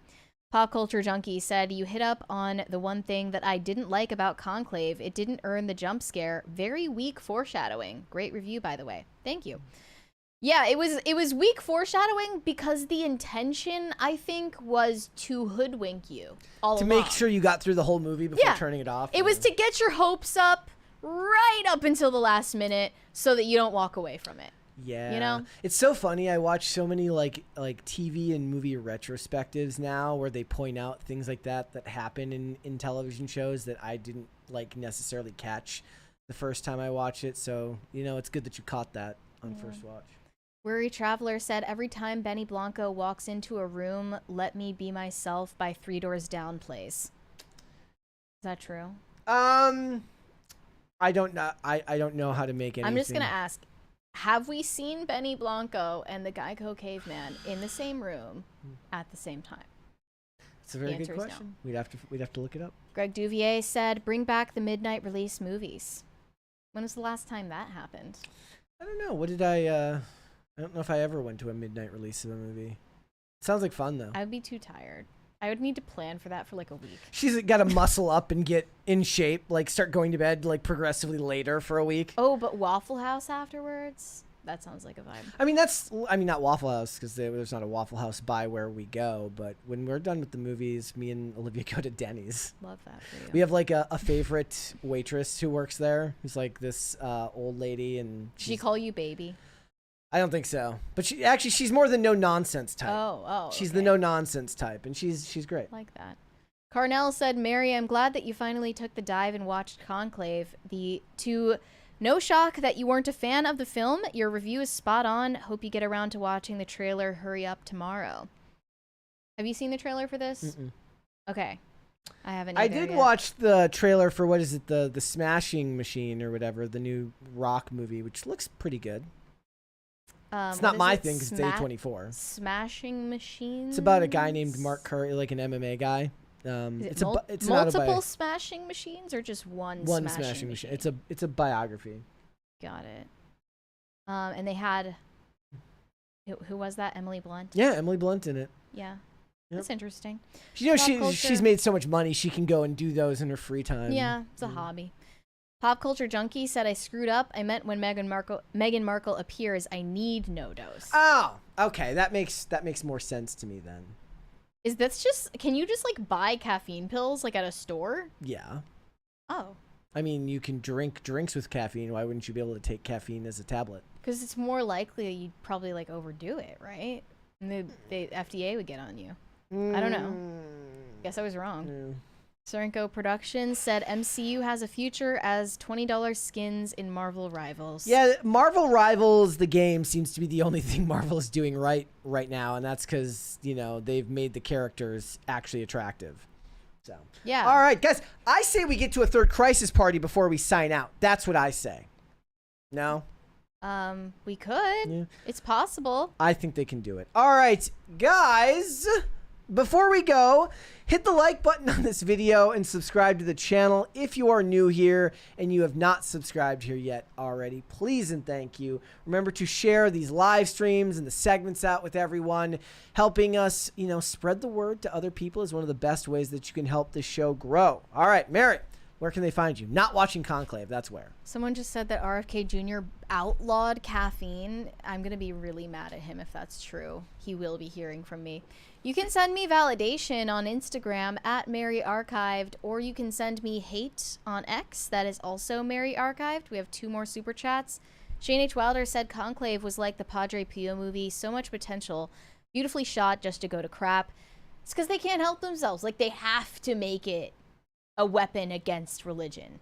Pop Culture Junkie said, you hit up on the one thing that I didn't like about Conclave. It didn't earn the jump scare. Very weak foreshadowing. Great review, by the way. Thank you. Yeah, it was weak foreshadowing because the intention, I think, was to hoodwink you all along. To make sure you got through the whole movie before turning it off. It was to get your hopes up right up until the last minute so that you don't walk away from it. Yeah. You know? It's so funny. I watch so many like TV and movie retrospectives now where they point out things like that happen in television shows that I didn't like necessarily catch the first time I watched it. So, you know, it's good that you caught that on first watch. Weary Traveler said, every time Benny Blanco walks into a room, Let Me Be Myself by Three Doors Down plays. Is that true? I don't know. I don't know how to make anything. I'm just going to ask, have we seen Benny Blanco and the Geico Caveman in the same room at the same time? It's a very good question. No. We'd have to look it up. Greg Duvier said, bring back the midnight release movies. When was the last time that happened? I don't know. What did I don't know if I ever went to a midnight release of a movie. It sounds like fun, though. I would be too tired. I would need to plan for that for like a week. She's got to muscle up and get in shape, like start going to bed like progressively later for a week. Oh, but Waffle House afterwards? That sounds like a vibe. I mean, not Waffle House because there's not a Waffle House by where we go. But when we're done with the movies, me and Olivia go to Denny's. Love that for you. We have like a favorite waitress who works there. Who's like this old lady, and Did she call you baby? I don't think so. But she's more the no nonsense type. Oh. She's okay. the no nonsense type, and she's great. Like that. Carnell said, Mary, I'm glad that you finally took the dive and watched Conclave. No shock that you weren't a fan of the film. Your review is spot on. Hope you get around to watching the trailer. Hurry up tomorrow. Have you seen the trailer for this? Mm-mm. Okay. I haven't. I either did yet. watch the trailer for what is it, the Smashing Machine or whatever, the new rock movie, which looks pretty good. It's not my thing because it's A24. Smashing Machines. It's about a guy named Mark Curry, like an MMA guy. Is It's multiple smashing machines or just one smashing machine? It's a biography. Got it. And they had who was that? Emily Blunt. Yeah, Emily Blunt in it. Yeah. Yep. That's interesting. You know, Pop she's culture. made so much money, she can go and do those in her free time. Yeah, it's a hobby. Pop Culture Junkie said, I screwed up. I meant when Meghan Markle appears, I need no dose. Oh, okay. That makes more sense to me then. Can you just like buy caffeine pills like at a store? Yeah. Oh. I mean, you can drink drinks with caffeine. Why wouldn't you be able to take caffeine as a tablet? Because it's more likely you'd probably like overdo it, right? And the FDA would get on you. I don't know. Guess I was wrong. Yeah. Sorenko Productions said MCU has a future as $20 skins in Marvel Rivals. Yeah, Marvel Rivals, the game, seems to be the only thing Marvel is doing right now, and that's because, you know, they've made the characters actually attractive. So Yeah. All right, guys, I say we get to a third crisis party before we sign out. That's what I say. No? We could. Yeah. It's possible. I think they can do it. All right, guys, before we go, hit the like button on this video and subscribe to the channel if you are new here and you have not subscribed here yet already. Please and thank you. Remember to share these live streams and the segments out with everyone. Helping us, you know, spread the word to other people is one of the best ways that you can help this show grow. All right, Mary, where can they find you? Not watching Conclave, that's where. Someone just said that RFK Jr. outlawed caffeine. I'm going to be really mad at him if that's true. He will be hearing from me. You can send me validation on Instagram at Mary Archived, or you can send me hate on X. That is also Mary Archived. We have 2 more super chats. Shane H. Wilder said Conclave was like the Padre Pio movie. So much potential. Beautifully shot just to go to crap. It's because they can't help themselves. Like, they have to make it a weapon against religion.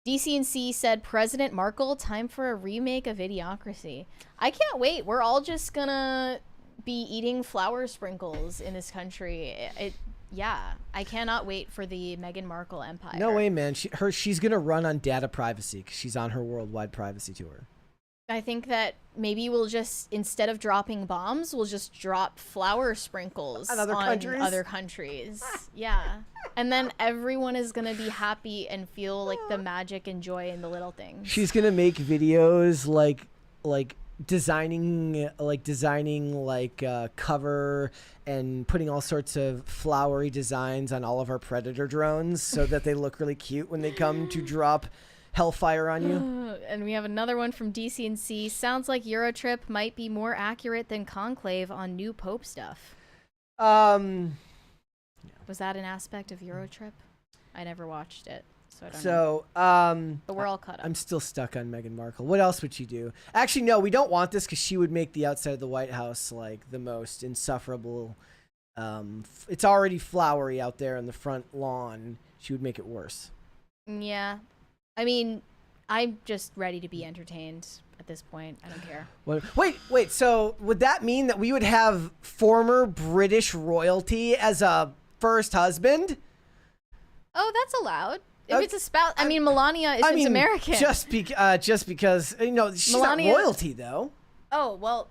DCNC said President Markle, time for a remake of Idiocracy. I can't wait. We're all just gonna be eating flour sprinkles in this country. Yeah, I cannot wait for the Meghan Markle empire. No way, man. She's going to run on data privacy because she's on her worldwide privacy tour. I think that maybe we'll just, instead of dropping bombs, we'll just drop flour sprinkles On other countries? Yeah. And then everyone is going to be happy and feel like the magic and joy in the little things. She's going to make videos like designing cover and putting all sorts of flowery designs on all of our Predator drones so that they look really cute when they come to drop hellfire on you. And we have another one from DCNC. Sounds like Eurotrip might be more accurate than Conclave on new Pope stuff. Was that an aspect of Eurotrip? I never watched it, so I don't know. But we're all caught up. I'm still stuck on Meghan Markle. What else would she do? Actually, no, we don't want this because she would make the outside of the White House like the most insufferable. It's already flowery out there on the front lawn. She would make it worse. Yeah. I mean, I'm just ready to be entertained at this point. I don't care. Wait. So would that mean that we would have former British royalty as a first husband? Oh, that's allowed. If it's a spouse, I mean, Melania is American. Just because, you know, she's Melania, not royalty though. Oh, well,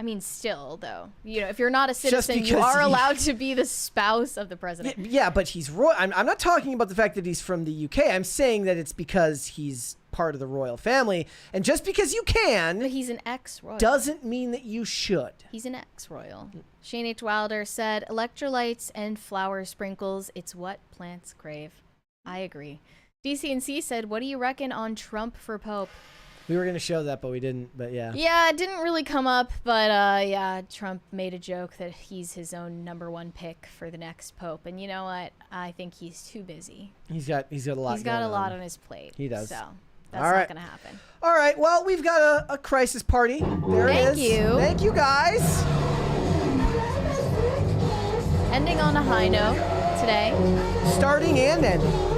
I mean, still though, you know, if you're not a citizen, you are allowed to be the spouse of the president. Yeah, but he's royal. I'm not talking about the fact that he's from the UK. I'm saying that it's because he's part of the royal family, and just because you can, but he's an ex-royal, doesn't mean that you should. He's an ex-royal. Shane H. Wilder said, electrolytes and flower sprinkles, it's what plants crave. I agree. DCNC said, what do you reckon on Trump for Pope? We were going to show that, but we didn't, but yeah. Yeah, it didn't really come up, but yeah, Trump made a joke that he's his own #1 pick for the next Pope. And you know what? I think he's too busy. He's got a lot He's got a lot on his plate. He does. So that's not going to happen. All right, well, we've got a crisis party. There it is. Thank you. Thank you, guys. Ending on a high note today. Starting and ending.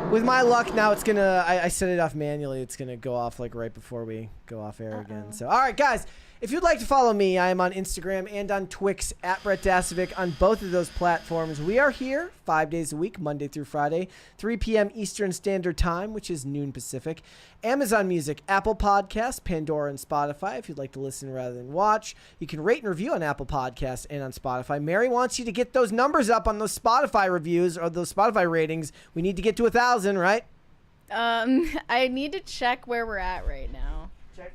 With my luck, now it's gonna, I set it off manually. It's gonna go off like right before we go off air again. So, all right, guys, If you'd like to follow me, I am on Instagram and on Twix at Brett Dasovic on both of those platforms. We are here 5 days a week, Monday through Friday, 3 p.m. Eastern Standard Time, which is noon Pacific. Amazon Music, Apple Podcasts, Pandora, and Spotify. If you'd like to listen rather than watch, you can rate and review on Apple Podcasts and on Spotify. Mary wants you to get those numbers up on those Spotify reviews or those Spotify ratings. We need to get to 1,000, right? I need to check where we're at right now. Check.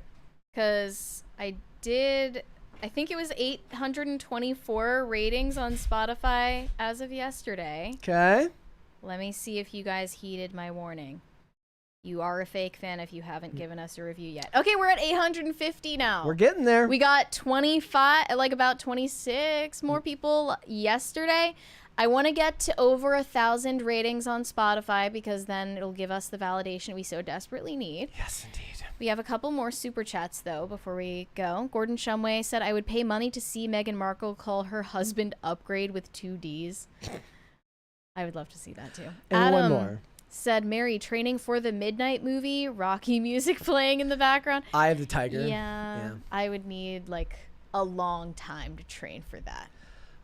Because I think it was 824 ratings on Spotify as of yesterday. Okay. Let me see if you guys heeded my warning. You are a fake fan if you haven't given us a review yet. Okay, we're at 850 now. We're getting there. We got 25, like about 26 more people yesterday. I want to get to over 1,000 ratings on Spotify because then it'll give us the validation we so desperately need. Yes, indeed. We have a couple more super chats, though, before we go. Gordon Shumway said, I would pay money to see Meghan Markle call her husband Upgrade with 2 Ds. I would love to see that, too. And Adam one more. Said, Mary, training for the Midnight movie, Rocky music playing in the background. Eye of the Tiger. Yeah. I would need, like, a long time to train for that.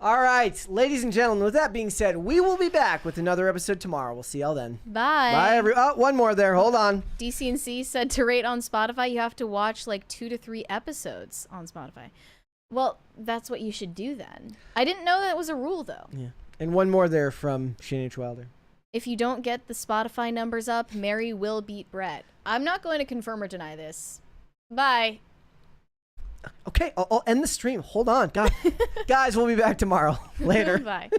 All right, ladies and gentlemen, with that being said, we will be back with another episode tomorrow. We'll see y'all then. Bye. Bye, Oh, one more there. Hold on. DCNC said to rate on Spotify, you have to watch like 2 to 3 episodes on Spotify. Well, that's what you should do then. I didn't know that was a rule, though. Yeah. And one more there from Shane H. Wilder. If you don't get the Spotify numbers up, Mary will beat Brett. I'm not going to confirm or deny this. Bye. Okay, I'll end the stream. Hold on. God. Guys, we'll be back tomorrow. Later. Bye.